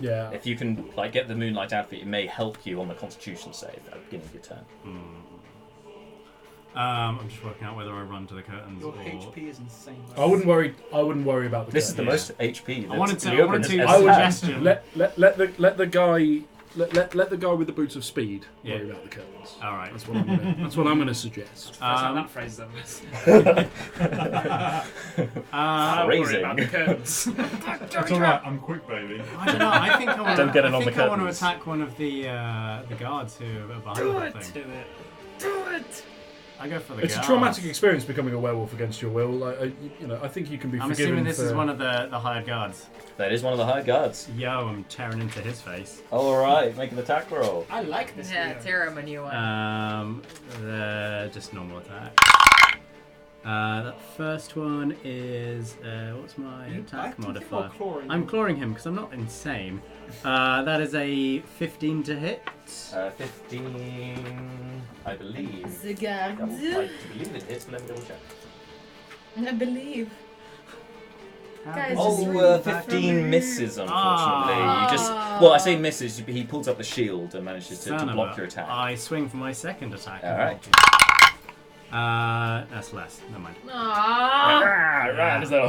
Yeah. If you can get the moonlight out of it, it may help you on the Constitution save at the beginning of your turn. I'm just working out whether I run to the curtains Your or. HP is insane. I wouldn't worry about the This is the curtain. most HP. I wanted to. Leobrin I wanted to. has I would had. Suggestion. let the guy let the guy with the boots of speed worry about the curtains. All right. That's what I'm gonna suggest. That's how Um, that phrase them. uh, Raising. About the curtains. That's alright, I'm quick, baby. I don't know. I think I want Don't get it I on think the I want to curtains. attack one of the guards who are behind Do the it. thing. Do it. I go for the It's guards. a traumatic experience becoming a werewolf against your will. I think you can be I'm forgiven. assuming this for... is one of the hired guards. That is one of the high guards. Yo, I'm tearing into his face. All right, make an attack roll. I like this. Yeah, video. tear him a new one. Just normal attack. That first one is what's my attack modifier? I'm clawing him because I'm not insane. That is a 15 to hit. 15, I believe. I Zigag. believe it hits, but let me double check. I believe. Guys, Oh, 15 misses, unfortunately. You just, well, I say misses, he pulls up the shield and manages to Son of block a- your attack. I swing for my second attack. Alright. That's less. Never mind. Aww. Right, is that,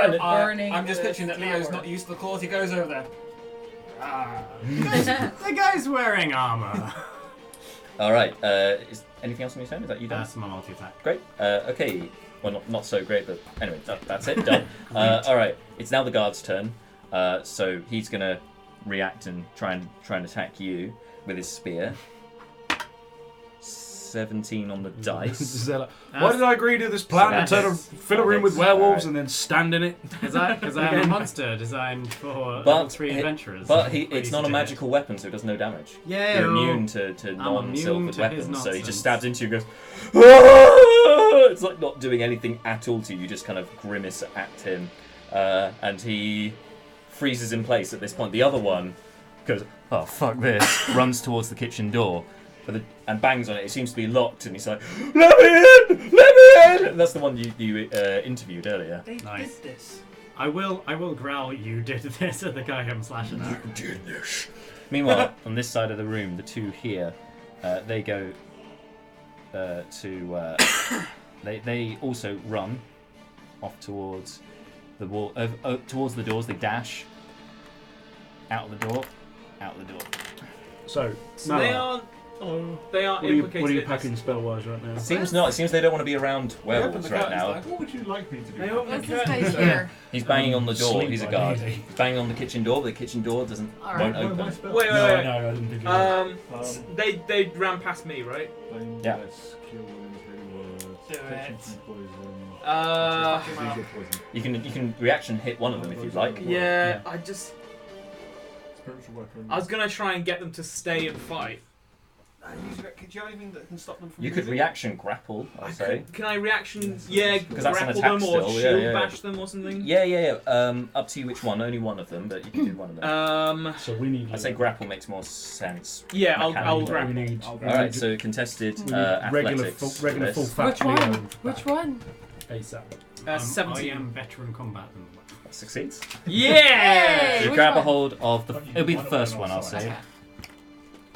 and it- Burning I'm just the picturing that Leo's tower. not used to the claws. He goes over there. Ah. The guy's wearing armor. Alright, is anything else on your turn? Is that you done? That's my multi attack. Great. Okay. Well, not so great, but anyway, that's it. Done. All right. It's now the guard's turn. So he's gonna react and try and attack you with his spear. 17 on the dice. Why did I agree to this plan to fill a room with werewolves and then stand in it? Because I'm a monster designed for level But 3 adventurers. But it's Easy not a to magical weapon, so it does no damage. Yeah. You're immune to immune non-silvered to his weapons, so he nonsense. just stabs into you and goes, "Ah!" It's like not doing anything at all to you, you just kind of grimace at him. And he freezes in place at this point. The other one goes, oh, fuck this, runs towards the kitchen door and bangs on it. It seems to be locked, and he's like, let me in! Let me in! And that's the one you interviewed earlier. They Nice. did this. I will growl, you did this at the guy I'm slashing at. Did this. Meanwhile, on this side of the room, the two here, they go to. They also run off towards the wall, towards the doors. They dash out of the door, out of the door. So, So they aren't. They aren't implicated. what are you in packing this. spell wise right now? It seems not. It seems they don't want to be around werewolves the right curtains, now. though. What would you like me to do? They open What's the this curtains. guy here? He's banging on the door. Sleep He's a like guard. easy. He's banging on the kitchen door, but the kitchen door won't Alright. open. Wait. No, I didn't think you did. They ran past me, right? Yeah. Do it. You can reaction hit one of them if you'd like. Yeah, I just. Spiritual weapon. I was gonna try and get them to stay and fight. Do you have anything that can stop them from You could moving? reaction grapple, I'll say. Can I reaction? Because Yeah, that's an grapple attack them or still, yeah, shield yeah. bash them or something. Yeah. Up to you which one. Only one of them, but you can do one of them. So we need. I'd say grapple makes more sense. Yeah, I'll mechanically. grapple. We need. I'll we grapple. Alright, need- so contested we need athletics. regular for full this. fat Which one? Leo Which one? ASAP. 17. I am veteran combat. Succeeds. Yeah! Hey, You which grab a one? hold of the. But you It'll be the might first not one, I'll outside. say. Okay.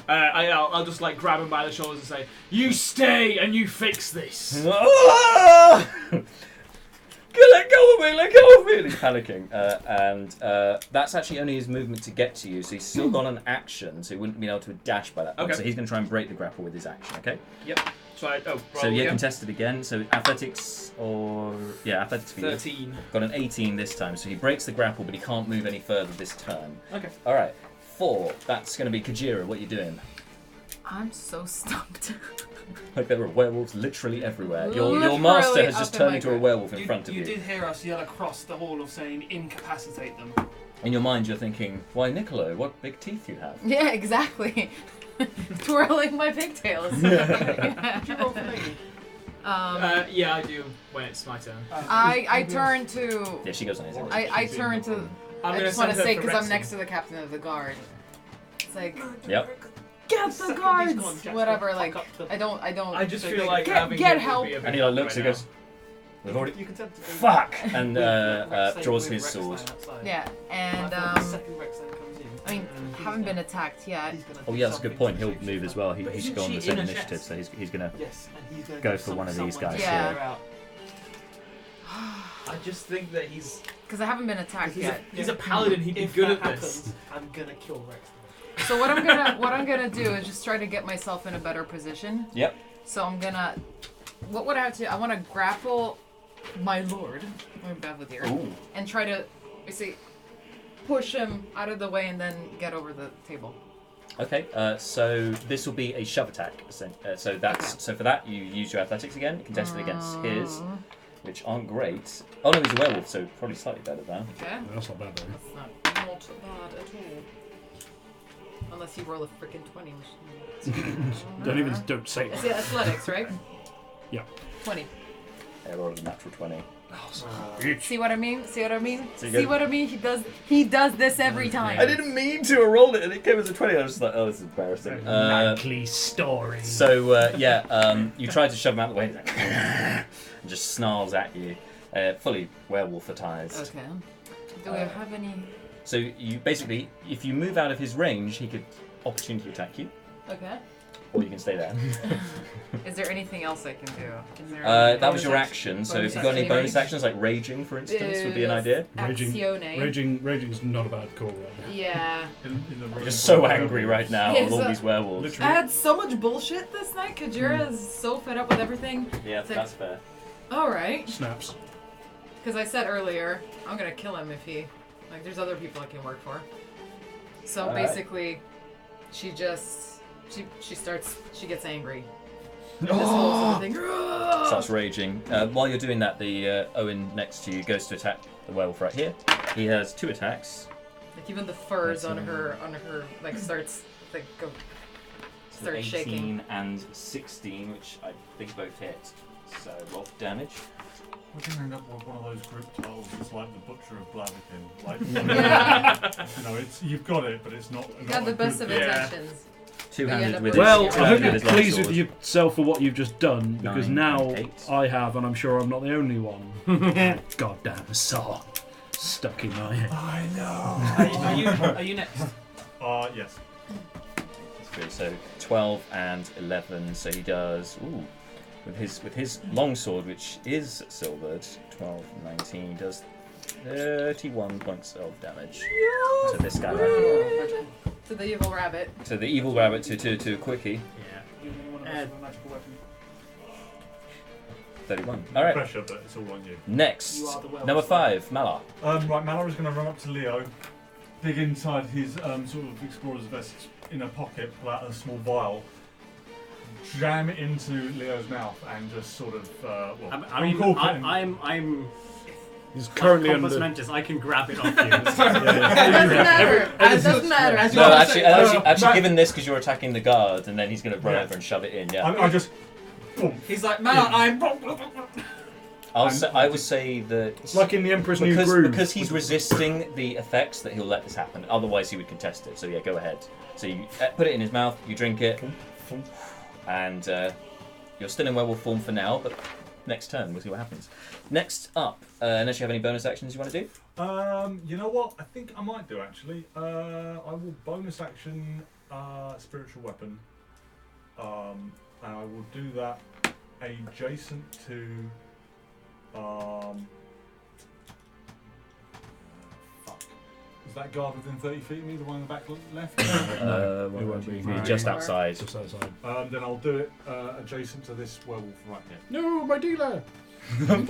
I'll just like grab him by the shoulders and say, "You stay and you fix this." Ah! Let go of me! Let go of me! And he's panicking, and that's actually only his movement to get to you. So he's still got an action, so he wouldn't be able to dash by that point. Okay. So he's going to try and break the grapple with his action. Okay. So So roll yeah, again. contested again. So athletics athletics for you. 13. Got an 18 this time, so he breaks the grapple, but he can't move any further this turn. Okay. All right, 4. That's going to be Kajira. What are you doing? I'm so stumped. Like there are werewolves literally everywhere. Your Literally master has just up in turned my into a grip. werewolf in front of You you. did hear us yell across the hall of saying incapacitate them. In your mind, you're thinking, "Why, Niccolo? What big teeth you have!" Yeah, exactly. Twirling my pigtails. Did you roll for me? Yeah, I do when it's my turn. I turn to. Yeah, she goes on his. I turn to. I'm I gonna just want send to her say for because I'm Rexy. next to the captain of the guard. It's like Yep. get the Second he's guards, gone, Jack's whatever. gonna Like fuck up the- I don't. I just So feel get- like get- having get him would help. be a bit And he like looks right and goes, "We've already." You can tend to go Fuck! And Rexay draws with his Rexay sword. outside. yeah, and But the second Rexay comes in, I mean, he's haven't been gonna- attacked yet. he's gonna Oh do yeah, that's a good something point. to He'll shoot move you. as well. But He's isn't got on she the same in a initiative, chest? so he's gonna. Yes, and he's gonna Go get for one of these someone guys to here. clear out. I just think that he's Because I haven't been attacked He's yet. he's a paladin. He'd be If good that at this. happens, I'm gonna kill Rex. So what I'm gonna do is just try to get myself in a better position. Yep. So I'm gonna. What would I have to? I want to grapple my lord, my Belvedere, Ooh. and try to, push him out of the way and then get over the table. Okay. So this will be a shove attack. So that's Okay. so for that you use your athletics again, contested against his, which aren't great. Oh no, he's a werewolf, so probably slightly better than. Okay. That's not bad though. That's not bad at all. Unless you roll a freaking 20. Don't say It's that. athletics, right? Yeah. 20. I rolled a natural 20. See what I mean? See what I mean? So you See go- what I mean? He does this every time. I didn't mean to. I rolled it and it came as a 20. I was just like, oh, this is embarrassing. Likely story. So you try to shove him out of the way, and he's like, and just snarls at you, fully werewolfatized. Okay. Do we have any? So you basically, if you move out of his range, he could opportunity attack you, Okay. or you can stay there. Is there anything else I can do? Is there That was your action. So if you've got any bonus bonus actions, like raging, for instance, would be an idea. Raging's not a bad call right now. Yeah. In the room You're just so full of angry right werewolves. now Yes, with all these werewolves. I Literally. had so much bullshit this night. Kajira is so fed up with everything. Yeah, It's like- that's fair. All right. Snaps. Because I said earlier, I'm gonna kill him if he. Like, there's other people I can work for. So All right. basically, she just. She gets angry. This whole sort of thing. Starts raging. While you're doing that, the Owen next to you goes to attack the werewolf right here. He has 2 attacks. Like even the furs on her like starts like go So starts 18 shaking. and 16, which I think both hit. So roll for damage. We're going to end up with one of those group titles. It's like the Butcher of Blaviken. Like, Yeah. you know, you've got it, but it's not. You got the best of intentions. Two-handed up with with his, Well, his- I hope two-handed you're with his pleased longsword. with yourself for what you've just done, because 9 now and 8. I have, and I'm sure I'm not the only one. Goddamn saw stuck in my head. I know. Are you next? Yes. That's good. So 12 and 11. So he does with his longsword, which is silvered. 12, 19. He does 31 points of damage to this guy right here. To the evil rabbit. To the evil rabbit to a quickie. Yeah. You need one of us with a magical weapon. 31. All right. Pressure, but it's all on you. Next, You are the werewolf. number 5, Malar. Right, Malar is going to run up to Leo, dig inside his sort of explorer's vest in a pocket, pull out a small vial, jam it into Leo's mouth, and just sort of I mean, uncork it. I'm He's currently under. Mentis, I can grab it off you. It doesn't matter. No, actually, given this because you're attacking the guard, and then he's going to run over and shove it in. Yeah. I just. Boom. He's like, Malar, I would say that It's like in the Emperor's New Groove. because he's resisting the effects that he'll let this happen. Otherwise, he would contest it. So yeah, go ahead. So you put it in his mouth, you drink it, and you're still in werewolf form for now. But next turn, we'll see what happens. Next up, unless you have any bonus actions you want to do. You know what? I think I might do actually. I will bonus action spiritual weapon, and I will do that adjacent to. Fuck. Is that guard within 30 feet of me? The one in the back left? It won't be. Just outside. Just outside. Then I'll do it adjacent to this werewolf right here. No, my dealer. So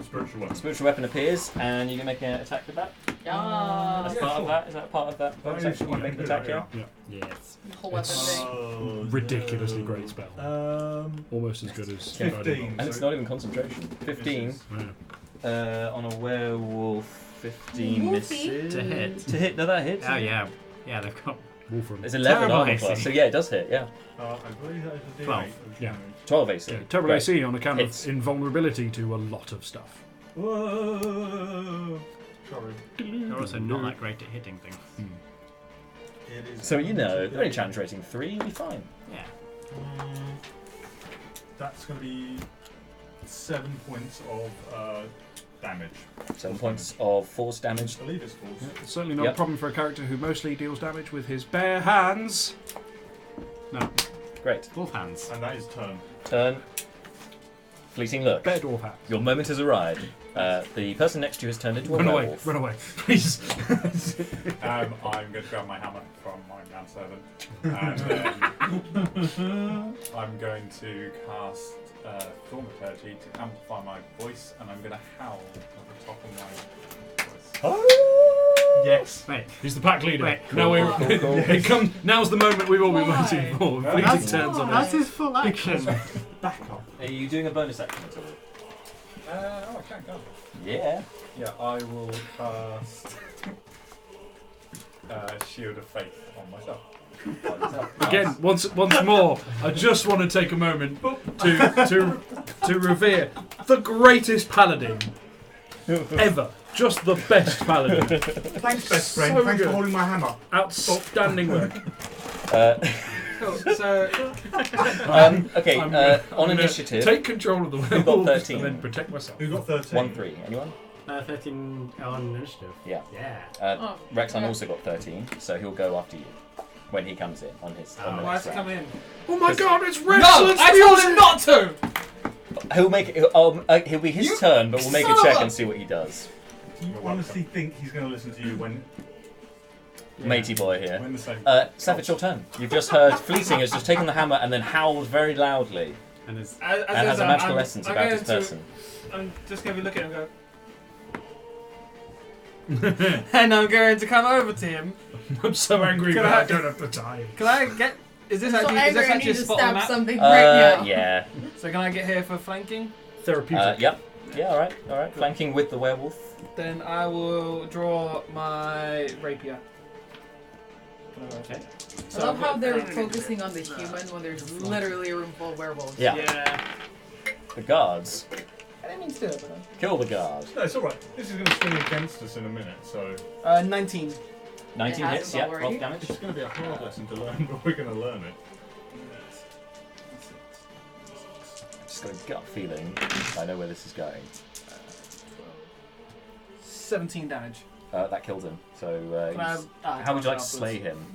spiritual weapon. Spiritual weapon appears, and you can make an attack with that. As part of that, is that part of that bonus action? You make an attack, yeah. Yes. The whole weapon thing. Ridiculously great spell. Almost as good as 15. And it's not even concentration. 15 on a werewolf. 15 misses. To hit. To hit. No, that hits. Oh yeah. Yeah, they've got. Wolfram. It's 11 Terrible armor AC. class, so yeah, it does hit. Yeah. I believe that is a D8. 12. Yeah. 12 AC. Yeah, Turbo Great. AC on account Hits. of invulnerability to a lot of stuff. Whoa! Sorry. They're also not that great at hitting things. It is So you know, they're only challenge rating 3, you'll be fine. Yeah. That's going to be 7 points of damage. 7 points of force damage. I believe it's force. It's certainly not Yep. a problem for a character who mostly deals damage with his bare hands. No. Great. Wolf hands. And that is turn. Turn. Fleeting look. Bare dwarf hands. Your moment has arrived. The person next to you has turned into a Run away, werewolf. run away, please. I'm going to grab my hammer from my manservant, and I'm going to cast Thaumaturgy to amplify my voice, and I'm going to howl at the top of my voice. Yes. Wait. He's the pack leader. Wait. Now it comes. Now's the moment we've all been Why? waiting for. Fleeting That's, turns on that's us. his full action. Back up. Are you doing a bonus action at all? I can't go. Yeah. Yeah, I will cast Shield of Faith on myself. Again, once more, I just want to take a moment to revere the greatest paladin ever. Just the best paladin. Thanks, best friend. So Thanks good. for holding my hammer. Outstanding work. Cool. So, Okay, I'm on gonna initiative, take control of the got werewolf 13? and then protect myself. Who got 13? 1-3. Anyone? 13 on initiative. Yeah. Yeah. Rexon also got 13, so he'll go after you when he comes in on his. On the why next has to come round. in? Oh my god, it's No! Rexon's I told him not to! He'll make it. He'll be his turn, but we'll make a check and see what he does. Do you honestly think he's going to listen to you when Matey boy here. we're in the same? Seth, it's your turn. You've just heard Fleeting has just taken the hammer and then howled very loudly And his and has a magical essence about his person. I'm just going to be looking at him and go. And I'm going to come over to him. I'm so angry, Can but I- I don't have the time. Can I get? Is this So actually? Is angry, this I actually need a to spot on the stab map? something right now. Yeah. So can I get here for flanking? Therapeutic. Yep. Yeah. All right. Flanking with the werewolf. Then I will draw my rapier. Okay. I love how they're focusing on the human when there's literally a room full of werewolves. Yeah. Yeah. The guards. I didn't mean to do it, but Kill the guard. No, it's alright. This is going to swing against us in a minute, so 19. 19 It hits. has Yeah. already. 12 damage. it's going to be a hard lesson to learn, but we're going to learn it. Just got a gut feeling. I know where this is going. 17 damage. That killed him. So Can I- he's- ah, how would you like to afterwards. slay him?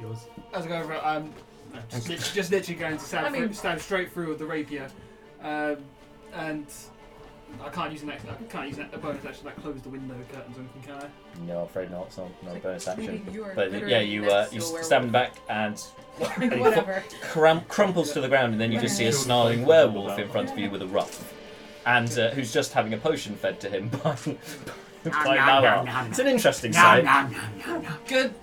yours. As I go over, I'm just literally going to stab, I mean- stab straight through with the rapier, and I can't use a bonus action that close the window curtains or anything, can I? No, I'm afraid not. It's not a bonus action. You are But literally yeah, you next you to a stab him werewolf. back and Like, whatever. crumples to the ground, and then you just see a snarling werewolf in front of you with a ruff, and who's just having a potion fed to him by Malar. It's an interesting sight. Good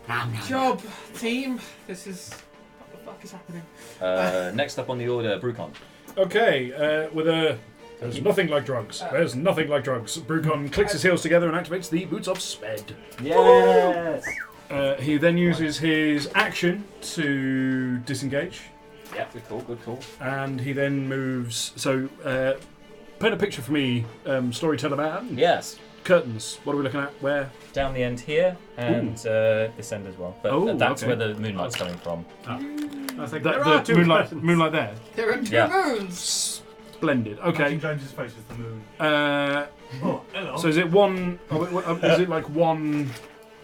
job, team. This is what the fuck is happening? Next up on the order, Brucon. Okay, with a There's nothing like drugs. There's nothing like drugs. Brucon clicks his heels together and activates the Boots of Sped. Yes. He then uses his action to disengage. Yeah, good call, good call. And he then moves. So, paint a picture for me, storyteller man. Yes. Curtains. What are we looking at? Where? Down the end here, and this end as well. But that's okay. where the moonlight's coming from. I was like, The moonlight there. There are 2 Yeah. moons. Splendid. Okay. King James's face is the moon. Oh, hello. So is it one? Is it like one,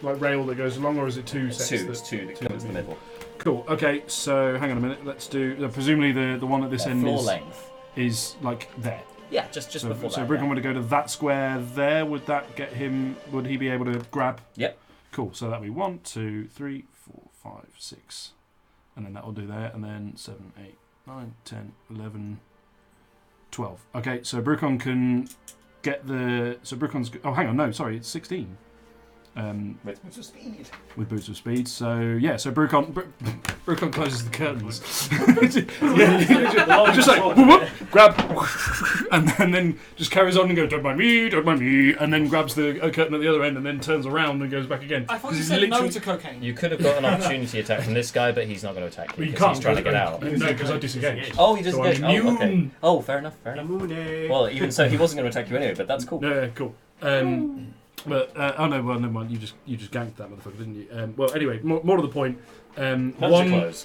like rail that goes along, or is it 2 sets? It's two that covers the middle. Cool. Okay. So hang on a minute. Let's do. Presumably the one at this end Floor length. is like there. Yeah, just So, before so that. Brickon would go to that square there. Would that get him? Would he be able to grab? Yep. Cool. So that'd be 1, 2, 3, 4, 5, 6, and then that'll do there, and then 7, 8, 9, 10, 11, 12. Okay. So Brucon can get the. So Brucon's. Oh, hang on. No, sorry. It's 16. With boots of speed. With boots of speed. So yeah. So Brucon closes the curtains. Just like whoop, whoop, grab, and then just carries on and goes, don't mind me, and then grabs the curtain at the other end and then turns around and goes back again. I thought you He's said no literally- to cocaine. You could have got an opportunity attack from this guy, but he's not going to attack you Well, you because can't. he's trying to get out. No, because I disengaged. Oh, he So disengaged. I'm Oh, okay. immune. Oh, fair enough. Well, even so, he wasn't going to attack you anyway, but that's cool. No, cool. But oh no, well never mind. You just ganked that motherfucker, didn't you? Well, anyway, more to the point.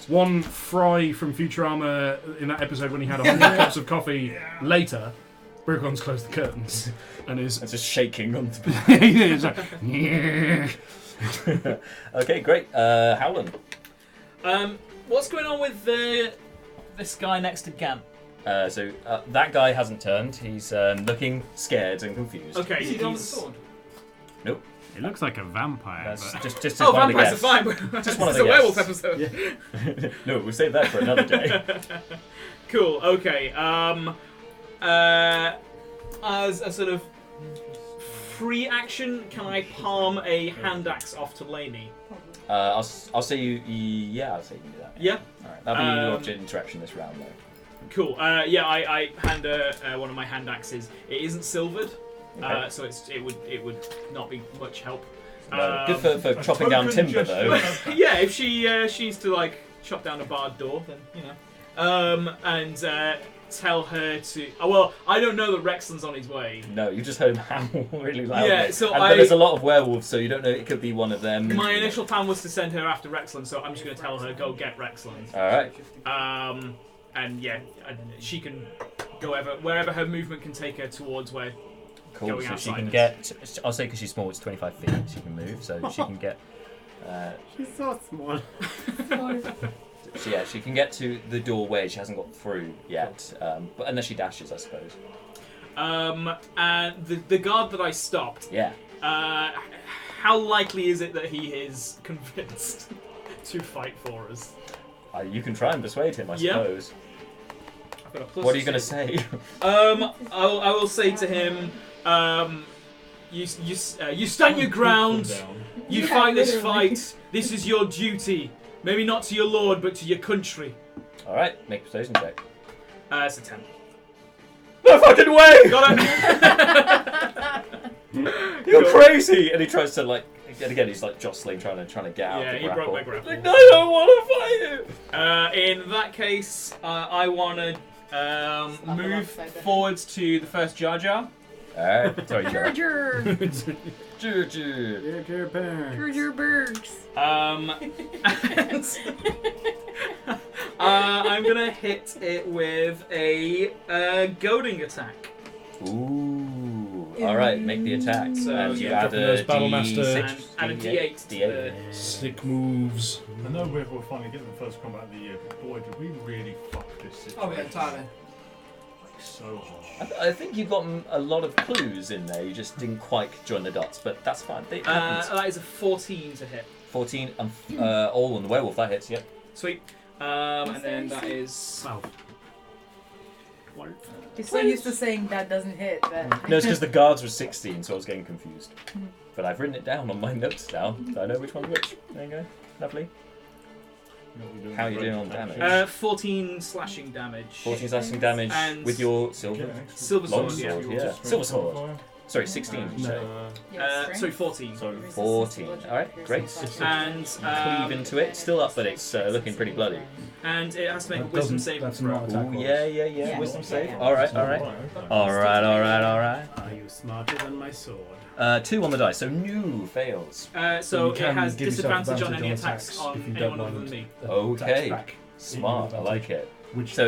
One Fry from Futurama in that episode when he had 100 cups of coffee. Later, Brucon's closed the curtains and is It's just shaking on the it's like, Okay, great. Howland. What's going on with this guy next to Gant? So that guy hasn't turned. He's looking scared and confused. Okay, Is he done with the he's... sword? It looks like a vampire. That's But... just Oh, one of the vampires are guests. fine. Just one of It's the a werewolf guests. episode. No, we'll save that for another day. Cool. Okay. As a sort of free action, can I palm a hand axe off to Laney? I'll say you. Yeah, I'll say you can do that. Yeah. All right. That'll be your object interaction this round, though. Cool. Yeah, I hand her one of my hand axes. It isn't silvered, Okay. so it would not be much help. Good for chopping down timber, though. Yeah, if she needs to like chop down a barred door, then you know. And tell her to. Oh, well, I don't know that Rexland's on his way. No, you just heard him howl really loudly. Yeah, so but there's a lot of werewolves, so you don't know. It could be one of them. My initial plan was to send her after Rexland, so I'm just going to tell her go get Rexland. All right. And yeah, she can go wherever her movement can take her towards where. Cool. Going So she outside can is- get. I'll say because she's small, it's 25 feet. She can move, so she can get. She's so small. So yeah, she can get to the doorway. She hasn't got through yet, but unless she dashes, I suppose. And the guard that I stopped. Yeah. How likely is it that he is convinced to fight for us? You can try and persuade him, I Yeah. suppose. I've got a plus What are you going to 6. say? I will say to him, you stand your ground. You Yeah, fight this literally. fight. This is your duty. Maybe not to your lord, but to your country. All right, make a persuasion check. It's a 10. No fucking way! Got it. You're crazy! And he tries to and again he's like jostling, trying to get out. Yeah, of the he grapple. broke my grapple. Like, no, I don't want to fight you. In that case, I want to move upside down. forwards to the first Jar Jar. All right, sorry, Jar Jar. Jar. Jar Jar. Jar Jar Bergs. And I'm gonna hit it with a goading attack. Ooh. All right, make the attack. So, and you yeah, add dropping a those Battlemaster- And a D8. to the- sick moves. I know we're finally getting the first combat of the year, but boy, did we really fuck this situation. Oh, yeah, entirely. Like, so hard. I think you've got a lot of clues in there. You just didn't quite join the dots, but that's fine. It happens. That is a 14 to hit. 14 all on the werewolf. That hits. Yep. Sweet. And then that is 12. He's so used to saying that doesn't hit that. No, it's because the guards were 16, so I was getting confused. But I've written it down on my notes now, so I know which one's which. There you go. Lovely. How are you doing on damage? 14 slashing damage. 14 slashing damage And with your silver Silver long sword, yeah. sword. Yeah, silver sword. Sorry, 16. Did you say? Sorry, 14. 14. All right, great. And Cleave into it. Still up, but it's looking pretty bloody. and it has to make a wisdom saving That's throw. not attack Ooh, rolls. yeah. Wisdom save. Yeah. All right. All right. Are you smarter than my sword? 2 on the dice, so new fails. So You it can has give yourself disadvantage on advantage any on attacks attacks on if you anyone don't other than want me. Okay, Back. smart. I like it. Which So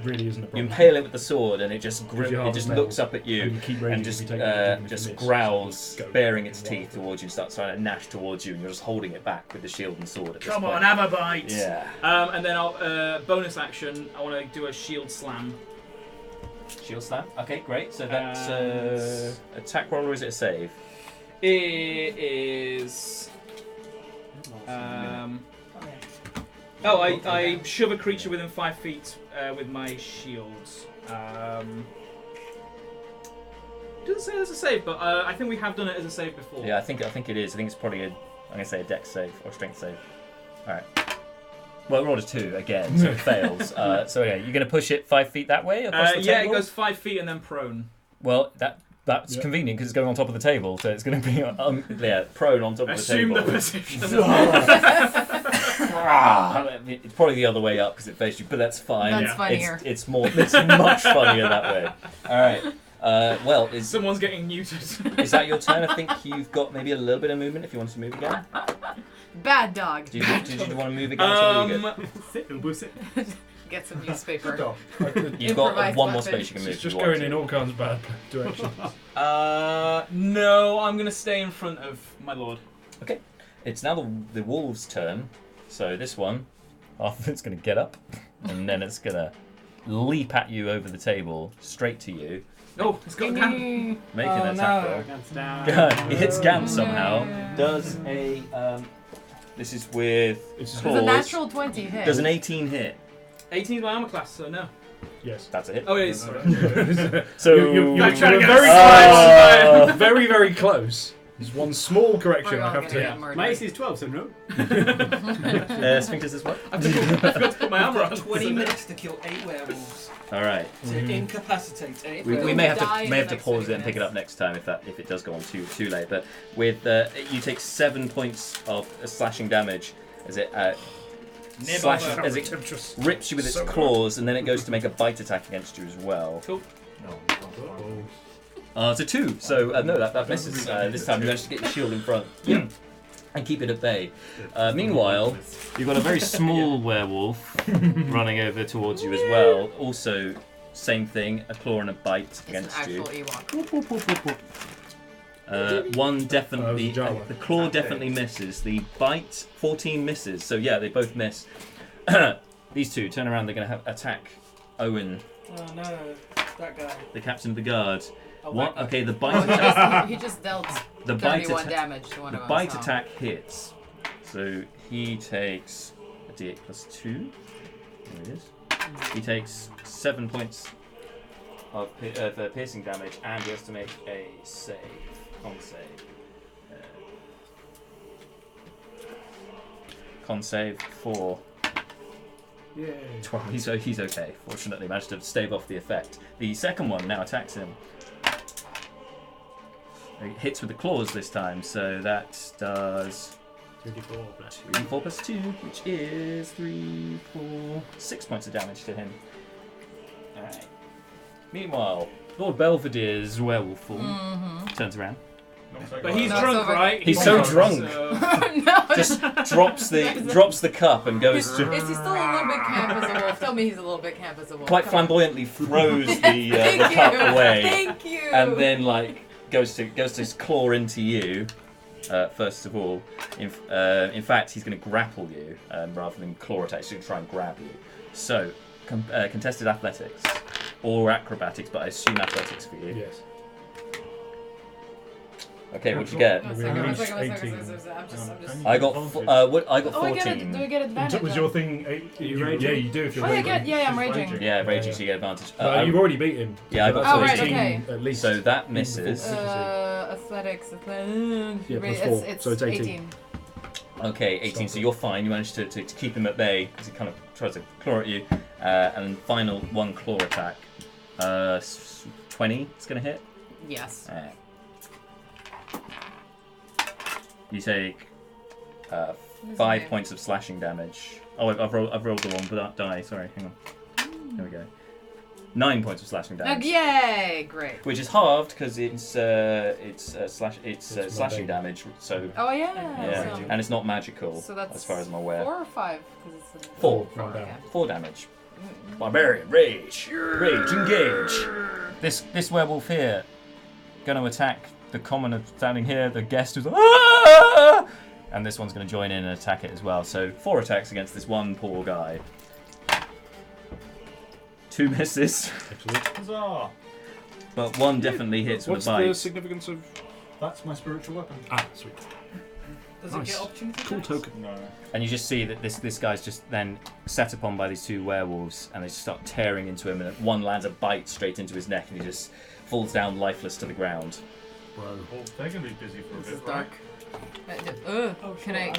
really isn't a you problem. impale it with the sword, and it just If you have it just metal, looks up at and you you keep raging and if just you take damage, even if you miss. growls, Go. baring its teeth towards you, and starts trying to gnash towards you, and you're just holding it back with the shield and sword. At this Come on, point. have a bite. Yeah. And then I'll bonus action. I want to do a shield slam. Shield slam. Okay, great. So that's And- attack roll, or is it a save? It is. I shove a creature within 5 feet with my shields. Doesn't say it's a save, but I think we have done it as a save before. Yeah, I think it is. I think it's probably I'm gonna say a dex save or strength save. All right. Well, we rolled a 2 again, so it fails. So yeah, you're gonna push it 5 feet that way across the yeah, table. it goes 5 feet and then prone. Well, that's convenient because it's going on top of the table, so it's going to be prone on top of the Assume table. the position. It's probably the other way up because it faced you, but that's fine. That's funnier. It's much funnier that way. All right. Well, Someone's getting neutered. is that your turn? I think you've got maybe a little bit of movement if you want to move again. Bad dog. Did you want to move again? Or you good? Sit, Ubu, sit. Get some newspaper. You've got Improvised one more weapon. space you can move. It's if just you want going to. in all kinds of bad directions. No, I'm gonna stay in front of my lord. Okay. It's now the wolf's turn. So this one, it's going to get up, and then it's going to leap at you over the table, straight to you, Oh, it's got a cannon. make an attack roll. Against down. God, it hits Gam somehow. Does a this is with It's There's a natural 20 hit. Does an 18 hit? 18 is my armor class, so no. Yes. That's a hit. Oh, it is. Sorry. So You're I'm trying to get very Oh. close. Very, very close. There's one small correction We're I all have gonna to. get murdered. My AC is 12, so no. Sphincters as well. I forgot to put my armor on. 20 minutes to kill 8 werewolves. All right. To incapacitate 8 We werewolves. may have Die to in may the have to next pause 20 it and pick it minutes. up next time if it does go on too late. But with you take 7 points of slashing damage as it as it rips you with its claws, and then it goes to make a bite attack against you as well. Cool. It's a 2, so no, that misses. This time you managed to get your shield in front and keep it at bay. Meanwhile, you've got a very small werewolf running over towards you as well. Also, same thing, a claw and a bite It's an against actual you. Ewok. One definitely, that was Jawa. the claw definitely misses. The bite, 14 misses. So yeah, they both miss. These two turn around. They're going to attack Owen, Oh no, that guy. the captain of the guard. Oh, What? that guy. Okay, the Oh, bite. he just dealt The bite 31 attack. damage to one The of us. bite huh? attack hits. So he takes a d8 plus 2. There it is. He takes 7 points of piercing damage, and he has to make a save. Con save. Con save 4. Yay. 12. He's okay. Fortunately, managed to stave off the effect. The second one now attacks him. It hits with the claws this time, so that does 24 plus 3d4 plus 2, which is 3, 4, 6 points of damage to him. Alright. Meanwhile, Lord Belvedere's werewolf form turns around. But he's No, drunk, so- right? He's so drunk. So... No, Just drops the cup and goes is he still a little bit camp as a wolf? Tell me he's a little bit camp as a wolf. quite Come on. flamboyantly throws the Thank cup you. away. Thank you. And then goes to claw into you. First of all, in fact, he's going to grapple you rather than claw attack. He's going to try and grab you. So, contested athletics or acrobatics, but I assume athletics for you. Yes. Okay, what'd you get? One second, one second. I'm just. I got I got Oh, I get it. 14. Do I get advantage? Was your thing 8? you raging? Yeah, you do if you're Oh, yeah, raging. yeah, I'm raging. Yeah, raging, so you get advantage. You've already beat him. Yeah, I got Oh, right, 14. okay. At least. So that misses. Athletics. Yeah, plus it's 4, so it's 18. Okay, 18. So you're fine. You managed to keep him at bay because he kind of tries to claw at you. And final one claw attack. 20. It's gonna hit. Yes. You take 5 points of slashing damage. Oh, I've rolled the wrong die. Sorry, hang on. There we go. 9 points of slashing damage. Yay! Great. Which is halved because it's slashing damage. So Oh yeah. yeah, So, and it's not magical so that's as far as I'm aware. 4 or 5? 'Cause it's a- 4. Okay. 4 damage. Barbarian rage. Rage engage. This werewolf here going to attack the commoner standing here. The guest who's ah! And this one's going to join in and attack it as well. So 4 attacks against this one poor guy. 2 misses, Excellent. Huzzah! but 1 definitely hits with What's a bite. the significance of? That's my spiritual weapon. Ah, sweet. Does Nice. it get opportunity? Cool attacks? token. No. And you just see that this guy's just then set upon by these 2 werewolves, and they just start tearing into him, and one lands a bite straight into his neck, and he just falls down lifeless to the ground. Well, they're going to be busy for a This bit, is dark. Can I?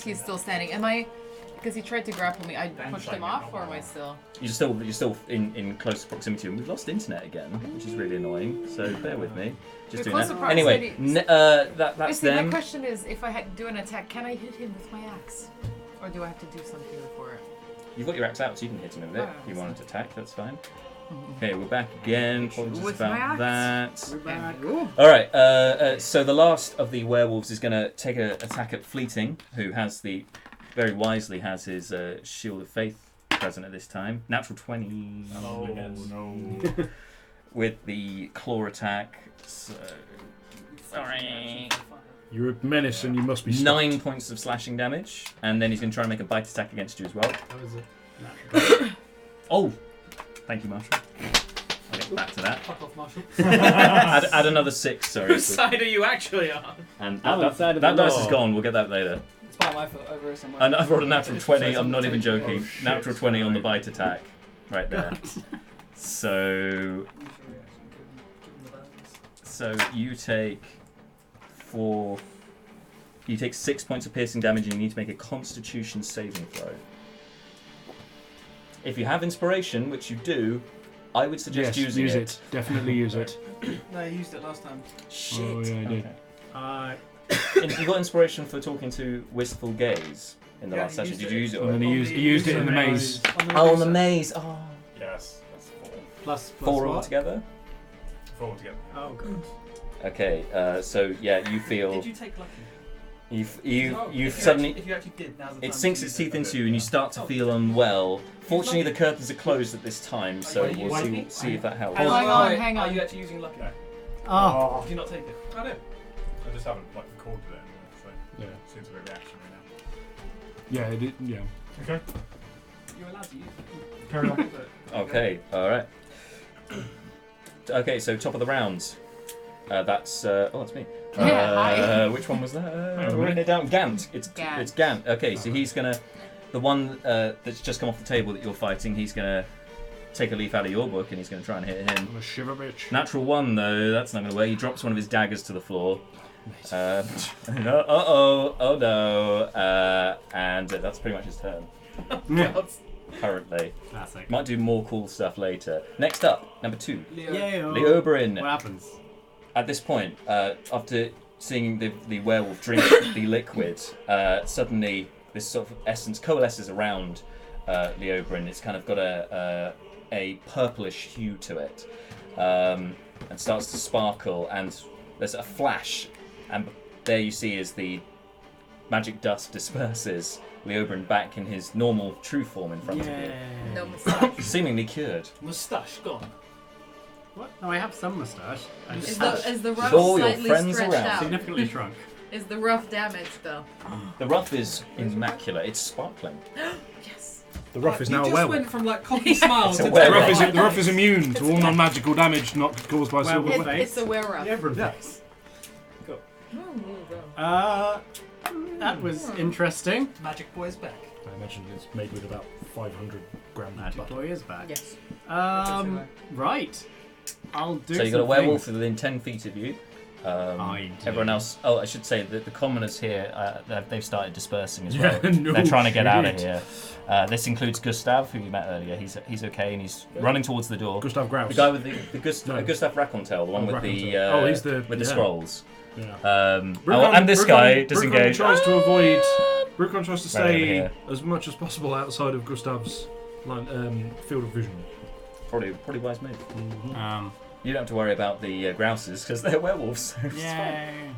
He's still standing. Am I? Because he tried to grapple me. I pushed him off, or am I still? You're still in close proximity, and we've lost internet again, which is really annoying. So bear with me. Just We're doing close that. Anyway, proximity. that's Basically, my them. question is, if I do an attack, can I hit him with my axe, or do I have to do something before it? You've got your axe out, so you can hit him with it. Oh, If you wanted to attack, that's fine. Okay, we're back again. Apologies With my about axe. that. We're back. All right. So the last of the werewolves is going to take an attack at Fleeting, who has very wisely has his shield of faith present at this time. Natural 20. Oh, no. With the claw attack. So, sorry. You're a menace and you must be stopped. 9 points of slashing damage, and then he's going to try and make a bite attack against you as well. That was it. Oh, thank you, Marshall. I'll get back to that. Fuck off, Marshall. add another 6, sorry. Whose side are you actually on? And I'm that outside of dice the is law. gone. We'll get that later. It's by my foot over here somewhere. And I've rolled a natural 20. I'm not even joking. Oh, shit. Natural 20 on the bite attack, right there. So you take 4. You take 6 points of piercing damage, and you need to make a Constitution saving throw. If you have inspiration, which you do, I would suggest Yes, using use it. Definitely use it. No, I used it last time. Shit. Oh, yeah, I did. And you got inspiration for talking to Wistful Gaze in the Yeah, last he session. used Did it. you use it? And then Already? he used it in the maze. Oh, on the maze. Oh. Yes, that's 4. Plus 4 what? altogether. 4 together. Oh god. Okay. So yeah, you feel Did you take lucky? you suddenly. If you actually did, now's the time It to sinks use its teeth it. into you, and you start to feel unwell. Fortunately, the curtains are closed at this time, so Are you we'll using- see if that helps. Hang on, hang Are on. you actually using lucky? Oh. Did you not take it? I don't. I just haven't recorded it anyway, so Yeah. it seems to be a reaction right Yeah, it did, yeah. now. Okay, You're allowed to use it. carry on. Okay. All right. Okay. So top of the round. That's me. Yeah, hi. Which one was that? Hang on a Writing it down. Gant. It's Gant. Gant. Okay, so he's gonna, the one that's just come off the table that you're fighting. He's gonna take a leaf out of your book and he's gonna try and hit him. I'm a shiver bitch. Natural 1 though. That's not gonna work. He drops one of his daggers to the floor. Oh no. And that's pretty much his turn currently. Classic. Might do more cool stuff later. Next up, number 2. Leo. Yay. Leo Oberyn. What happens? At this point, after seeing the werewolf drink the liquid, suddenly this sort of essence coalesces around Leo Oberyn. It's kind of got a purplish hue to it, and starts to sparkle. And there's a flash, and there you see as the magic dust disperses, Leo Oberyn back in his normal, true form in front of you, No mistake. seemingly cured. Moustache gone. What? No, I have some moustache. I Is just the rough all your slightly friends stretched around. out? significantly shrunk. Is the rough damaged though? The rough is immaculate. It's sparkling. Yes. The rough is You now a just werewolf. went from like cocky smiles It's a to werewolf. The rough is immune to all non-magical damage not caused by silver. Werewolf. It's a were-rough. Yes. That was interesting. Magic Boy's back. I imagine it's made with about 500 grams Magic of butter. Boy is back. Yes. Right. I'll do. So you got a some werewolf things. within 10 feet of you. Everyone else. Oh, I should say that the commoners here, they've started dispersing as Yeah, well. no They're trying to get out of shit. here. This includes Gustav, who you met earlier. He's okay, and he's running towards the door. Gustav Grouse. The guy with the No. Gustav Racontel, the one with the Racontel. He's the with the scrolls. Yeah. And this guy disengaged. Tries to avoid. Brucon tries to Right over stay here. as much as possible outside of Gustav's field of vision. Probably wise move. You don't have to worry about the grouses because they're werewolves. So it's fine. Yay!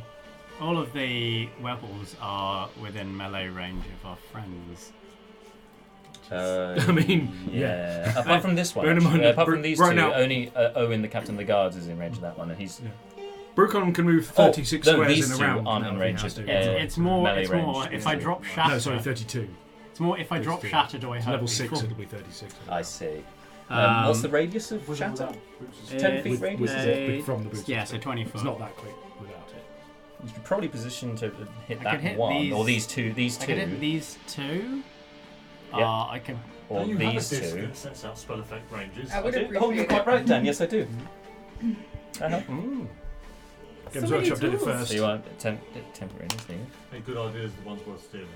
All of the werewolves are within melee range of our friends. I mean, yeah. Apart from this one, Bear in mind that apart from these right two, now- only Owen, the captain of the guards, is in range of that one, and he's. Brucon can move 36 no, squares these in a two round. aren't now in if he range has of- to. It's more. melee It's more. range. If I drop shatter. No, sorry, 32. It's more. If I drop 32. shatter, do I It's hurt level people? 6, it'll be 36. I see. Um, What's the radius of shatter? 10 feet With- radius, with is a- it? From the boots. Yeah, so 20 foot. It's not that quick without it. You should probably position to hit I that could hit one, these- or these two, I could hit these two. Yep. I can. or Don't you have a these disc two. that sets out spell effect ranges? I would Oh, appreciate you're it. quite right, Dan. Yes, I do. Uh-huh. Games many Workshop did it tools. first. So you are temporary, isn't it? Hey, good idea is the ones worth stealing.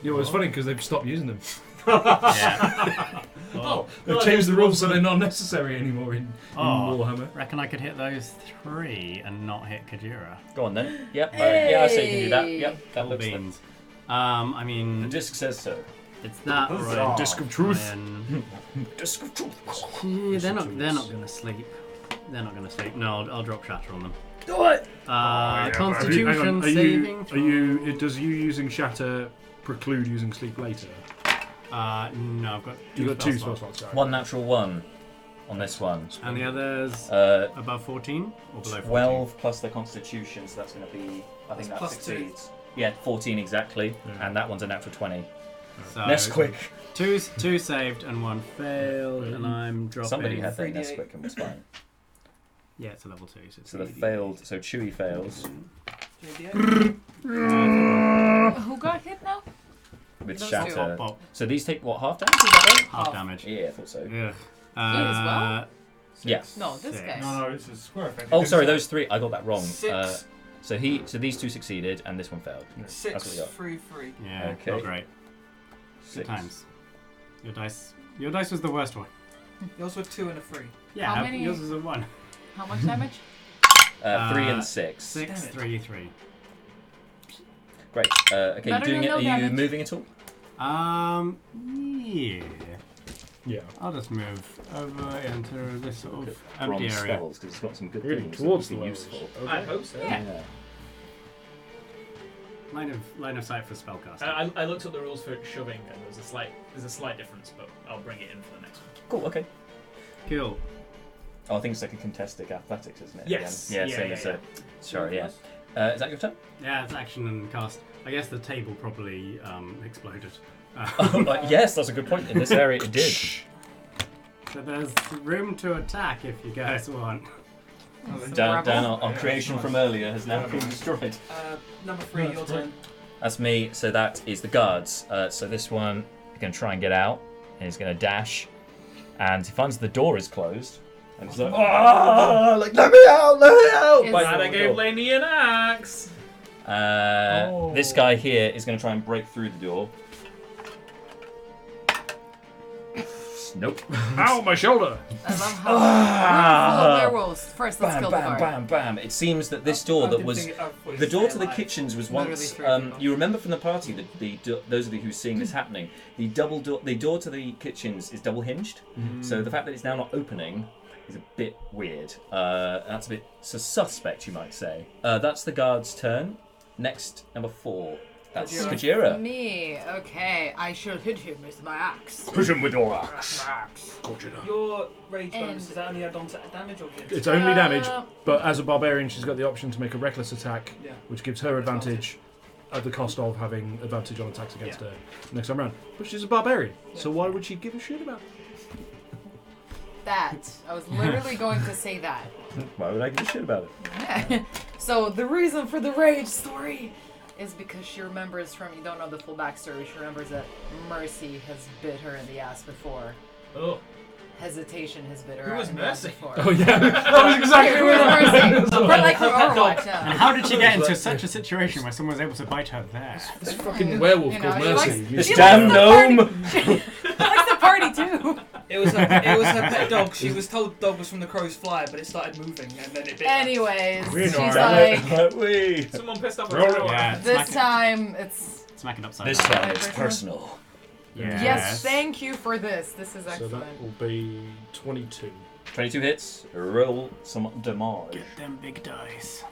Yeah, well, it's funny because they've stopped using them. Yeah. Oh, They've changed the rules so they're not necessary anymore in Warhammer. Reckon I could hit those 3 and not hit Kajira. Go on then. Yep. Yeah, I say you can do that. Yep. That Cool looks like. beans. I The mean, disc says so. it's that or Huzzah. a Disc of Truth. iron- Disc of truth. Yeah, they're not gonna sleep. They're not gonna sleep. No, I'll drop shatter on them. Do it. Constitution Hang on, saving. does you using Shatter preclude using Sleep later? No, I've got You've got two spell spell slots. Sorry. One natural one on this one. And the others above 14 or below 14? 12 plus their constitution, so that's going to be. I think that Plus succeeds. Yeah, 14 exactly, and that one's a natural 20. So Nest quick. Two saved and 1 failed, and I'm dropping. Somebody had their 3d8. nest quick and was fine. Yeah, it's a level 2. So, it's So the 3d8. failed. So Chewie fails Who got hit now? with Those shatter. two. Pop, pop, So these take what, half damage? Is that right? half damage. Yeah, I thought so. Ugh. as well? Yeah. No, this Six. guy. No, it's a square effect. Oh, sorry, those three. I got that wrong. 6, So these two succeeded, and this one failed. That's what 6, we got. 3, 3. Yeah, Okay. not great. Good 6. times. Your dice was the worst one. Yours were 2 and a 3. Yeah, How many- yours was a 1. How much damage? 3 and 6. 6, Damn it. 3, 3. Great. Okay, Better doing than it. no Are you damage. moving at all? Yeah. Yeah. I'll just move over into this sort of Bronze empty area. spells, because it's got some good Really, things towards that the would be levels. useful. I hope so. Yeah. Line of sight for spellcasting. I looked up the rules for shoving, and there's a slight difference, but I'll bring it in for the next one. Cool. Okay. Cool. Oh, I think it's like a contested athletics, isn't it? Yes. Again? Yeah, Same yeah, as yeah. Sorry. Yeah. Is that your turn? Yeah, it's action and cast. I guess the table probably exploded. Yes, that's a good point. In this area, it did. So there's room to attack if you guys want. Dan, our creation from earlier has now been destroyed. Number 3, your turn. That's me. So that is the guards. So this one is going to try and get out, and he's going to dash, and he finds the door is closed, and he's like, "Ah! Like let me out! Let me out!" Is- Bite And on I the gave door. Laney an axe. This guy here is going to try and break through the door. Nope. Ow, my shoulder! I love how full of werewolves. First, let's Bam, kill the bam, guard. bam, bam. It seems that this door that was the door to the kitchens was Literally once. 3 people. You remember from the party that those of you who's seeing this happening, the door to the kitchens is double hinged. So the fact that it's now not opening is a bit weird. That's a bit suspect, you might say. That's the guard's turn. Next, number 4. That's Kajira. Me. Okay, I should hit him with my axe. Push him with your axe. Your rage And- bonus, is that only add on to damage or gives? It's only damage, but as a barbarian, she's got the option to make a reckless attack, Yeah. which gives her advantage at the cost of having advantage on attacks against her next time round. But she's a barbarian, so why would she give a shit about it? That. I was literally going to say that. Why would I give a shit about it? So the reason for the rage story is because she remembers from, you don't know the full backstory, she remembers that Mercy has bit her in the ass before. Oh. hesitation has bit her. Who was out Mercy? before. Oh yeah, that was exactly Who what was I Mercy? But like from Overwatch, And yeah. how did she get into such a situation where someone was able to bite her there? This fucking werewolf You know, called she Mercy. likes- This she damn likes the gnome! party. She likes the party too. It was her pet dog. She was told the dog was from the crow's fly, but it started moving and then it bit her. Anyways, We're she's not like, Wee. Someone pissed off Roll it. her. Yeah, this time it's. smack it upside This down. time it's personal. Yes, thank you for this. This is So excellent. that will be 22. 22 hits. Roll some damage. Get them big dice.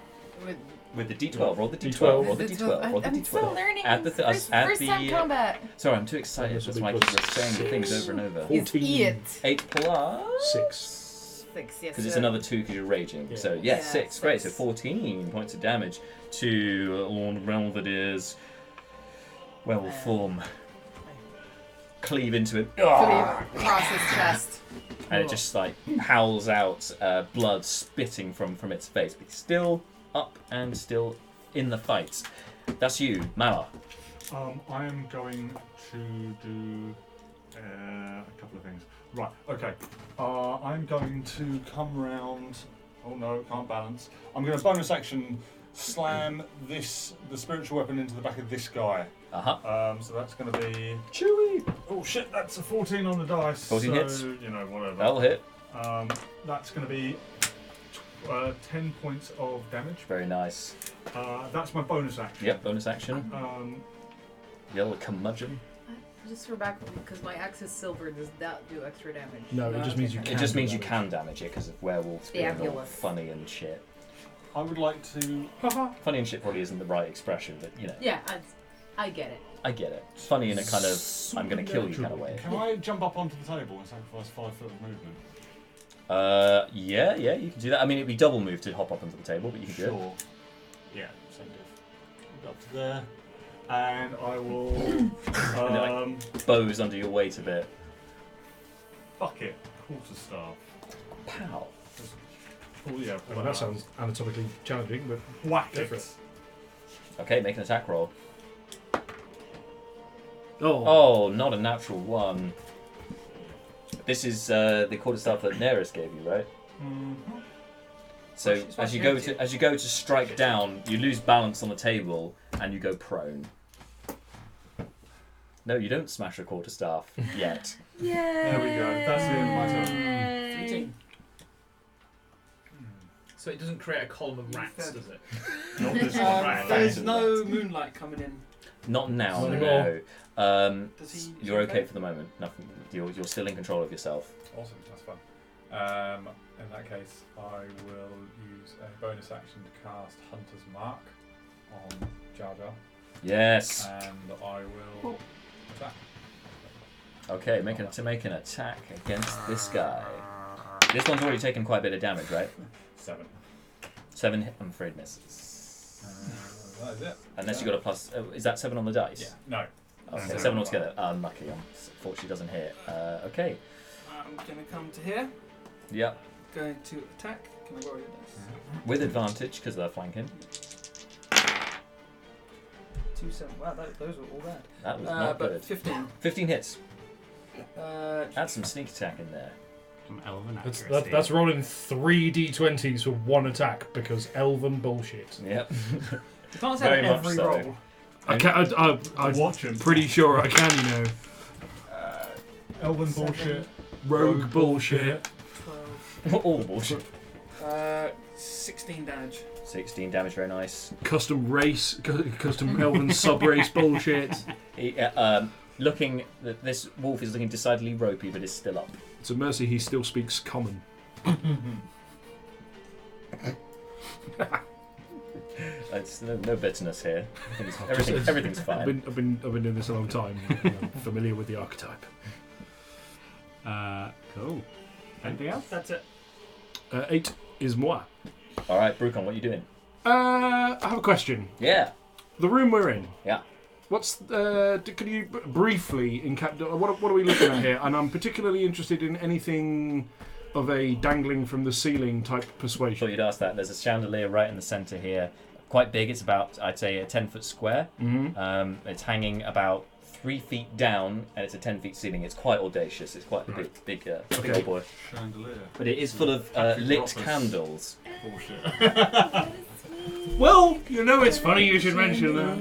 With With the D12, roll the D12, D12. roll the D12, roll the I'm still D12. learning. At the first time combat. Sorry, I'm too excited. This will That's be why I keep plus saying six. things over and over. It's 14. it. 8 plus 6. 6, yes. because it's another 2 because you're raging. Yeah. So Yeah, 6. Great. So 6. 14 points of damage to Lord Belvedere's werewolf form. Cleave into it. Across his chest. And it just like howls out blood spitting from its face. But he's still up and still in the fight. That's you, Malar. I am going to do a couple of things. Right, okay. I'm going to come round. Oh no, can't balance. I'm going to bonus action slam the spiritual weapon into the back of this guy. So that's going to be Chewy. oh shit, that's a 14 on the dice. 14 so, hits. You know, whatever. That'll hit. That's going to be 10 points of damage. Very nice. That's my bonus action. Yep, bonus action. Yellow curmudgeon. Just for back, because my axe is silver, does that do extra damage? No, it just means you It can. just means do you can damage it because of werewolves being all Fabulous. funny and shit. I would like to. Funny and shit probably isn't the right expression, but you know, Yeah, I get it. I get it. Funny in a kind of I'm gonna kill you kind of way. Can I jump up onto the table and sacrifice 5 foot of movement? Yeah, you can do that. I mean, it'd be double move to hop up onto the table, but you can do it. Sure. Yeah, same diff. Up to there. And I will. then, Bows under your weight a bit. Fuck it. Quarterstaff. Pow. Oh, yeah. Well, that sounds anatomically challenging, but Whack go for it. it. Okay, make an attack roll. Oh. Oh, not a natural one. This is the quarterstaff that Neris gave you, right? So She's as you watching go to strike down, you lose balance on the table and you go prone. No, you don't smash a quarterstaff yet. Yay! There we go. That's the end of my turn. 13. So it doesn't create a column of rats, does it? Not this one. Right. There's no moonlight coming in. Not now, Not no. Does he? You're okay for the moment. Nothing. You're still in control of yourself. Awesome, that's fun. In that case, I will use a bonus action to cast Hunter's Mark on Jar Jar, Yes. and I will attack. Okay, make an attack against this guy. This one's already taken quite a bit of damage, right? 7. 7 hit, I'm afraid misses. That is it. Unless you got a plus. Is that 7 on the dice? Yeah. No. Okay, 7 7 altogether. Unlucky. Unfortunately, doesn't hit. Okay. I'm gonna come to here. Yep. Going to attack. Can I roll your dice? With advantage because they're flanking. 2, 7. Wow, those were all bad. That was not but good. 15. 15 hits. That's Add some sneak attack in there. Some elven That's, accuracy. that's rolling 3 d20s for one attack because elven bullshit. Yep. You can't say Very that much every so. roll. I'm Watch him. pretty sure I can, you know. Elven 7, bullshit. Rogue bullshit. 12. All the bullshit. 16 damage. 16 damage, very nice. Custom race, custom elven sub-race bullshit. He, this wolf is looking decidedly ropey, but is still up. It's a mercy he still speaks common. It's no bitterness here. Everything's fine. I've been doing this a long time. I'm familiar with the archetype. Cool. Anything else? That's it. 8 is moi. All right, Brucon, what are you doing? I have a question. Yeah. The room we're in. Yeah. What's can you briefly what are we looking at here? And I'm particularly interested in anything of a dangling from the ceiling type Thought persuasion. you'd ask that. There's a chandelier right in the centre here. Quite big. It's about, I'd say, a 10-foot square. Mm-hmm. It's hanging about 3 feet down, and it's a 10 feet ceiling. It's quite audacious. It's quite a big old boy. Chandelier. But it is full of lit candles. Bullshit. Well, you know, it's funny you should mention that.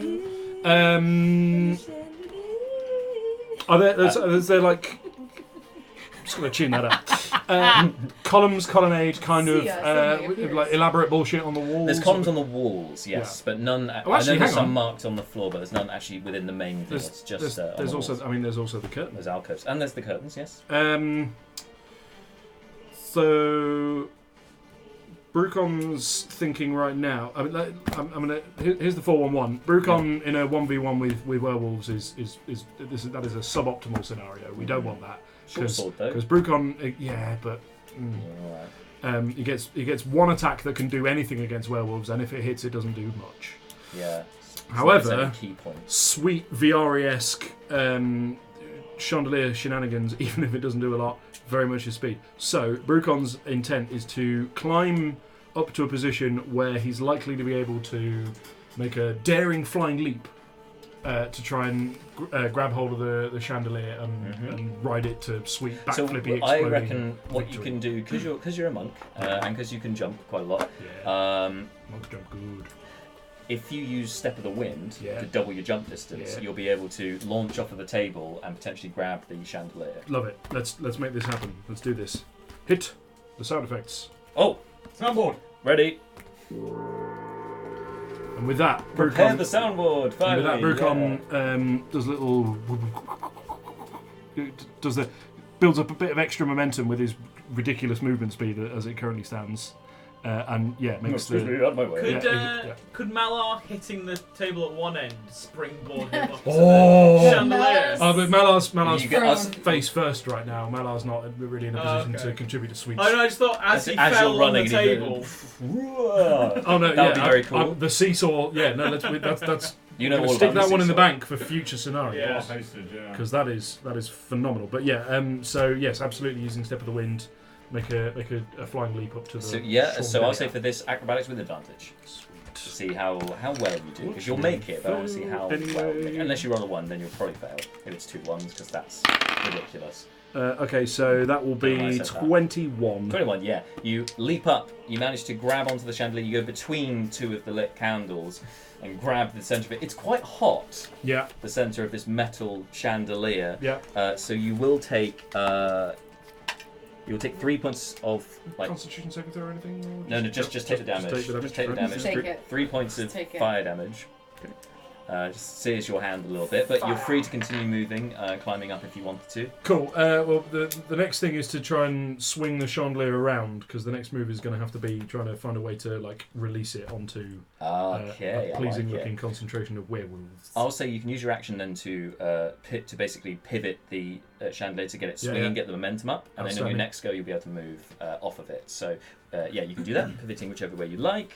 Are there? Is there like? I'm just gonna tune that up. Columns, colonnade, kind of like elaborate bullshit on the walls. There's columns on the walls, yes, but none. Oh, actually, I know there's hang some on. marked on the floor, but there's none actually within the main thing. It's just there's on also. the walls. I mean, there's also the curtains. There's alcoves and there's the curtains, yes. So Brucon's thinking right now. I mean, I'm gonna. Here's the 4-1-1. Brucon in a 1v1 with werewolves is that is a suboptimal scenario. We don't want that. Short sword though. Because Brucon, but Alright. he gets one attack that can do anything against werewolves, and if it hits, it doesn't do much. Yeah. However, key points. sweet VR-esque chandelier shenanigans, even if it doesn't do a lot, very much his speed. So Brucon's intent is to climb up to a position where he's likely to be able to make a daring flying leap to try and grab hold of the chandelier and ride it to sweet backflippy exploding. I reckon what victory. you can do, because you're a monk and because you can jump quite a lot. Monks jump good. If you use Step of the Wind Yeah. to double your jump distance, Yeah. you'll be able to launch off of the table and potentially grab the chandelier. Love it. Let's make this happen. Let's do this. Hit the sound effects. Oh, Soundboard. ready? And with that, Prepare Brucon, the soundboard. and Finally. with that, Brucon does a little builds up a bit of extra momentum with his ridiculous movement speed as it currently stands, and makes Excuse me, out of my way. Could Yeah. could Malar hitting the table at one end springboard him up to Oh! the chandelier? But Malar's You get us- face first right now. Malar's not really in a position Okay. to contribute to sweeps. I just thought as he As fell you're on the running, table. Oh no, That would be very cool. The seesaw, that's You know all stick about that the one in the seesaw. bank for future scenarios. Yeah. Pasted, yeah. Because that is phenomenal. But so yes, absolutely using Step of the Wind, make a flying leap up to the. So chandelier. I'll say for this, acrobatics with advantage. To see how well you do, because you'll make it, but I want to see how well. Anyway. Unless you roll a 1, then you'll probably fail. If it's 2 1s, because that's ridiculous. Okay, so that will Don't know why I be said that. 21. 21, yeah. You leap up, you manage to grab onto the chandelier, you go between 2 of the lit candles and grab the centre of it. It's quite hot, Yeah, the centre of this metal chandelier. yeah. So you will take 3 points of Constitution Secretary or anything? Or No, just take the damage. Take the damage. Just take the right? damage. Take Three- it. 3 points of Just take it. fire damage. Just sears your hand a little bit, but you're free to continue moving, climbing up if you wanted to. Cool. Well, the next thing is to try and swing the chandelier around, because the next move is going to have to be trying to find a way to release it onto Okay, a I pleasing like looking it. concentration of werewolves. I'll say you can use your action then to basically pivot the chandelier to get it swinging, yeah. get the momentum up, and then on your Outstanding. next go you'll be able to move off of it. So you can do that, pivoting whichever way you like.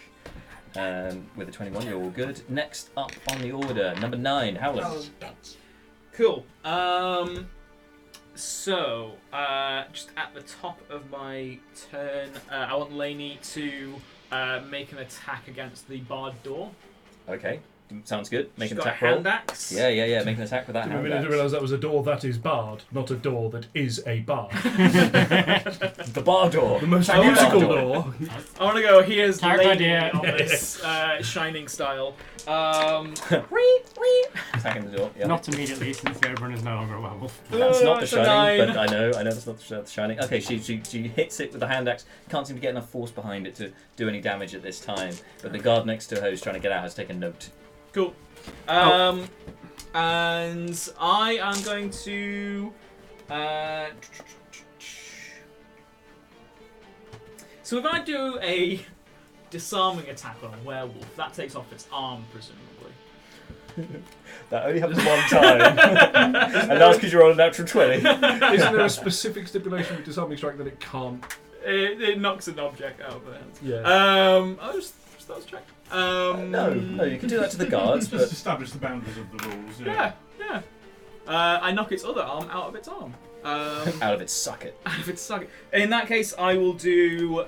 With a 21, you're all good. Next up on the order, number 9, Howland. Cool. So, just at the top of my turn, I want Laney to make an attack against the barred door. Okay, sounds good. Make She's an got a attack roll. hand axe. Yeah. Make an attack with that Didn't hand really axe. realise that was a door that is barred, not a door that is a bar. The bar door. The most Oh, musical bar door. I want to go, here's Character Laney idea. on this shining style. Attacking the door. Yeah. Not immediately, since Fairburn is no longer a werewolf. That's not the it's a shining, 9. but I know that's not the shining. Okay, she hits it with the hand axe. Can't seem to get enough force behind it to do any damage at this time. But the guard next to her who's trying to get out has taken note. Cool. And I am going to. So if I do a disarming attack on a werewolf, that takes off its arm, presumably. That only happens one time, and that's because you're on a natural 20. Isn't there a specific stipulation with disarming strike that it can't? It knocks an object out of the hands. Yeah. I'll just start check. No, you can do that to the guards, Just but establish the boundaries of the rules. Yeah. I knock its other arm out of its arm. Out of its socket. Out of its socket. In that case, I will do.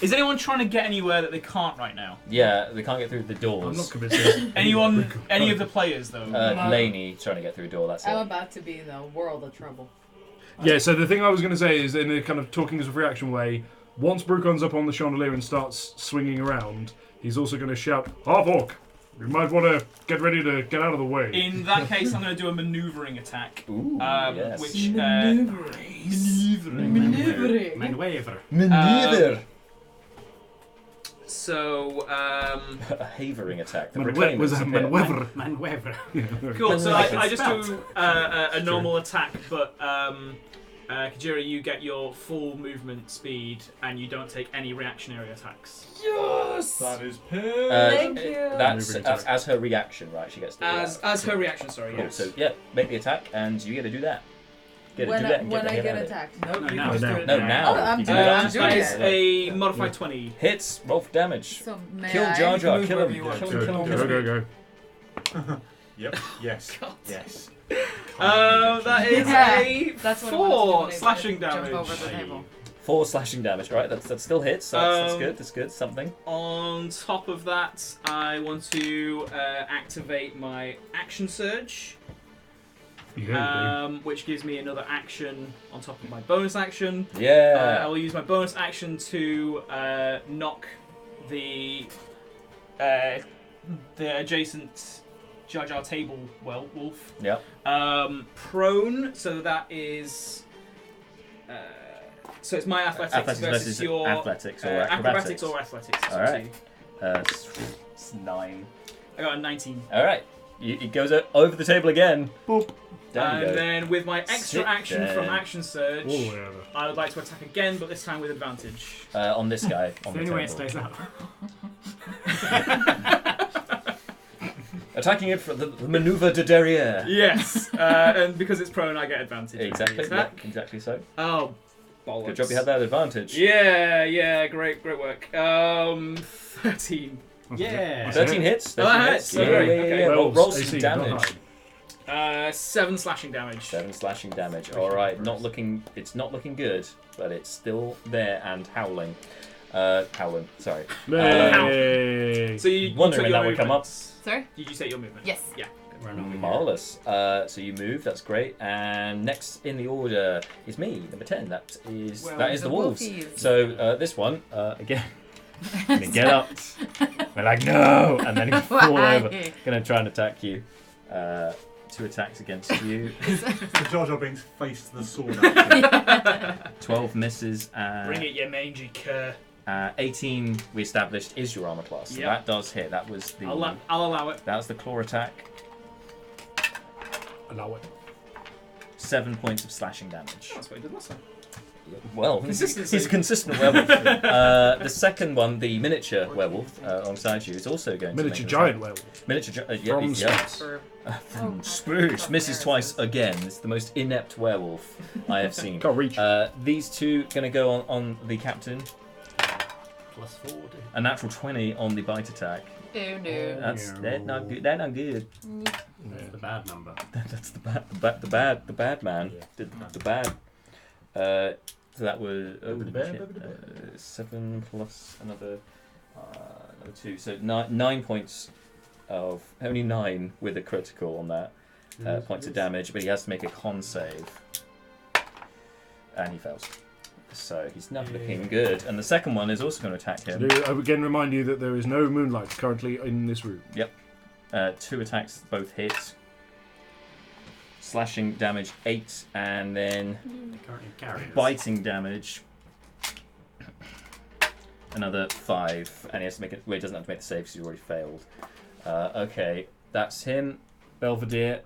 Is anyone trying to get anywhere that they can't right now? Yeah, they can't get through the doors. I'm not convinced. Anyone? Any of the players though? Laney trying to get through a door. That's I'm it. about to be in a world of trouble. Yeah, so the thing I was going to say is, in a kind of talking as a reaction way, once Brucon's up on the chandelier and starts swinging around, he's also going to shout, "Half-orc! You might want to get ready to get out of the way." In that case, I'm going to do a maneuvering attack. Ooh, yes. Which Maneuvering. Maneuver. Maneuver. So, A havering attack. The Maneuver was a maneuver. Maneuver. cool. So Like I it's just do a normal attack, but Kajira, you get your full movement speed, and you don't take any reactionary attacks. Yes! That is Thank you. That's as her reaction, right? She gets to do that. As her reaction, sorry. Cool. Yes. So yeah, make the attack, and you get to do that. Get to When do I, that. And when the I hell get out of it. attacked. No, No, you now. can just No, do it No, now. now. Oh, I'm You doing do it. that. I'm doing That it. is a modified 20. Hits. Roll for damage. So may Kill I? Jar Jar. Move Kill wherever him. you want. Kill Go, him. Kill him. go, Kill him. go. Yep. Yes. God. Yes. That is Yeah. a That's what I 4 wanted to do, slashing jump damage. over the table. 4 slashing damage. Right. That still hits. So that's good. That's good. Something. On top of that, I want to activate my action surge, which gives me another action on top of my bonus action. I Yeah. will use my bonus action to knock the adjacent Jar Jar table wolf Yep. prone. So that is. So it's my athletics versus your athletics or acrobatics or athletics. It's All up to right. you. It's 9. I got a 19. All right. It goes over the table again. Boop. Down you And go. then with my extra Sit action from there. action surge, All the way over. I would like to attack again, but this time with advantage. On this guy. It's On the the only way it table. stays up. Attacking it for the maneuver de derrière. Yes, and because it's prone, I get advantage. Exactly. Attack. Yeah, exactly so. Oh, bollocks. Good job you had that advantage. Yeah, great work. 13. Yeah. 13 hits. Oh, that 13 hits. Yeah, Okay. yeah, yeah, yeah. Well, Roll some AC, damage. not 7 slashing damage. 7 slashing damage. All right. It's not looking good, but it's still there and howling. Howling. Sorry. Hey. So you Wondering took your when that would come up. movements. Sorry? Did you say your movement? Yes. Yeah. Run over here. Marvelous. So you move. That's great. And next in the order is me, number 10. That is the wolves. wolfies. So this one again. Gonna get up. We're like no, and then he fall over. Why? Gonna try and attack you. 2 attacks against you. The Jar Jar Binks face the sword. Out. 12 misses. Bring it, you mangy cur. 18 we established is your armor class. So Yep. that does hit. That was the. I'll allow it. That was the claw attack. Allow it. 7 points of slashing damage. That's what I did last time. Well, Consistency. he's a consistent werewolf. The second one, the miniature werewolf alongside you, is also going Miniature to make giant an werewolf. Miniature From space. For- From Oh, space. Misses fuck, twice again. It's the most inept werewolf I have seen. Can't reach. These two going to go on the captain. Plus 4. A natural 20 on the bite attack. Oh no. They're not good. They're not good. That's the bad number. That's the bad man. The bad. So that was 7 plus another 2. So 9 points of only 9 with a critical on that points of damage, but he has to make a con save, and he fails. So he's not looking good. And the second one is also going to attack him. I would again remind you that there is no moonlight currently in this room. 2 attacks, both hit. Slashing damage 8, and then Currently carriers. biting damage another 5, and he has to make it. Well, he doesn't have to make the save because he's already failed. Okay, that's him. Belvedere,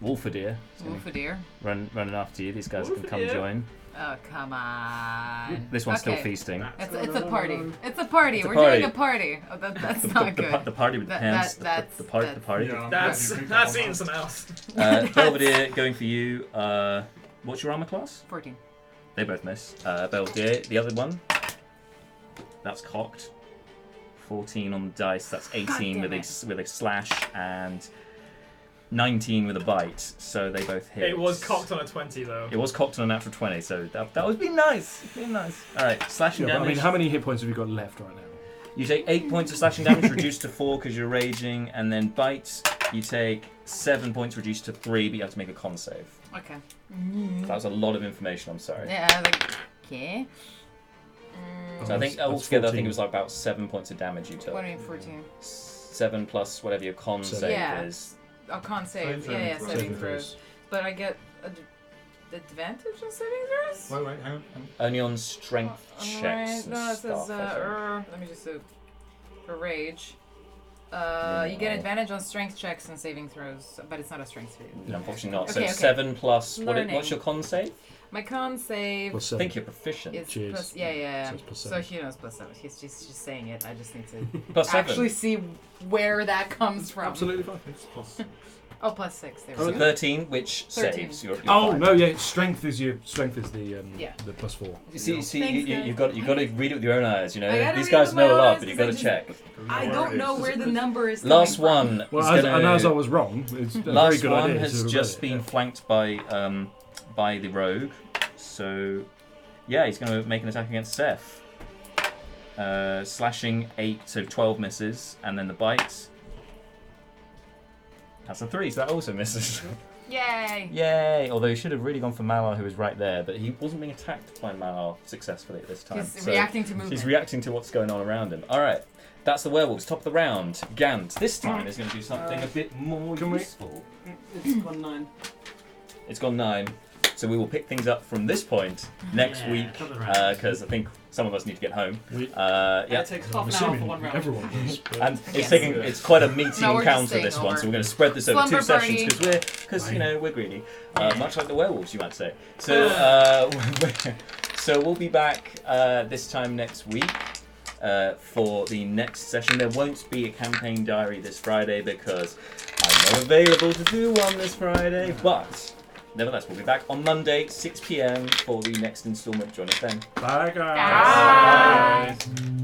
Wolfadere, Wolfadere. running after you. These guys can come Wolfadere. join. Oh, come on. This one's still Okay. feasting. It's a party. It's a party. It's a We're party. doing a party. Oh, that's The not good. the party with the That- hands. that's- The party. Yeah, I'm That's glad you picked up that's on eating that. some else. Belvedere going for you. What's your armor class? 14. They both miss. Belvedere, the other one. That's cocked. 14 on the dice. That's 18 damn with a slash and 19 with a bite, so they both hit. It was cocked on a 20 though. It was cocked on a natural 20, so that would be nice. Be nice. All right, slashing Yeah, but, I damage. mean, how many hit points have you got left right now? You take 8 points of slashing damage, reduced to 4 because you're raging, and then bites. You take 7 points, reduced to 3, but you have to make a con save. Okay. That was a lot of information. I'm sorry. Yeah, I was like, okay. So I think That's altogether, I 14. think it was like about 7 points of damage you took. 14. 7 plus whatever your con Seven. save Yeah. is. Oh, con save. Saving Yeah, throws. saving Saving throws. throws. But I get advantage on saving throws? Wait, hang on. Only on strength checks. Alright, and no, it says, stuff, I think. let me just for rage. You No. get advantage on strength checks and saving throws, but it's not a strength save. No, unfortunately not. So Okay, okay. 7 plus. Learning. What's your con save? My con save Plus I 7. think you're proficient. is Cheers. plus, yeah. So it's plus So 7. she knows plus 7. She's just saying it. I just need to Plus 7. actually see where that comes from. Absolutely fine. It's plus. Oh, plus 6. There So we go. 13, which 13. saves. You're Oh fine. no, yeah. Strength is the Yeah. the plus 4. You see, Thanks, you've got to read it with your own eyes. You I know, gotta these read guys it with my know a own lot, eyes but you've because got I to just- check. I don't know where the number is. Last coming one. Well, is as, gonna, and as I was wrong, it's a very last good one idea has to just read it. been flanked by the rogue. So, yeah, he's going to make an attack against Seth. Slashing 8, so 12 misses, and then the bite. That's a 3, so that also misses. Yay! Yay! Although he should have really gone for Malar, who was right there, but he wasn't being attacked by Malar successfully at this time. He's so reacting to movement. he's reacting to what's going on around him. All right, that's the werewolves. Top of the round. Gant this time is going to do something a bit more Can we- useful. It's gone 9. It's gone 9, so we will pick things up from this point next Yeah, week top of the round. because I think some of us need to get home. We- Yeah. It takes I'm half an hour for assuming one round. everyone does. But And Yes. it's quite a meaty No, we're just encounter staying this one, over. so we're going to spread this over Slumber 2 sessions party. because you know we're greedy, much like the werewolves, you might say. So so we'll be back this time next week for the next session. There won't be a campaign diary this Friday because I'm not available to do one this Friday, but. Nevertheless, we'll be back on Monday, 6 p.m. for the next instalment. Join us then. Bye, guys. Bye.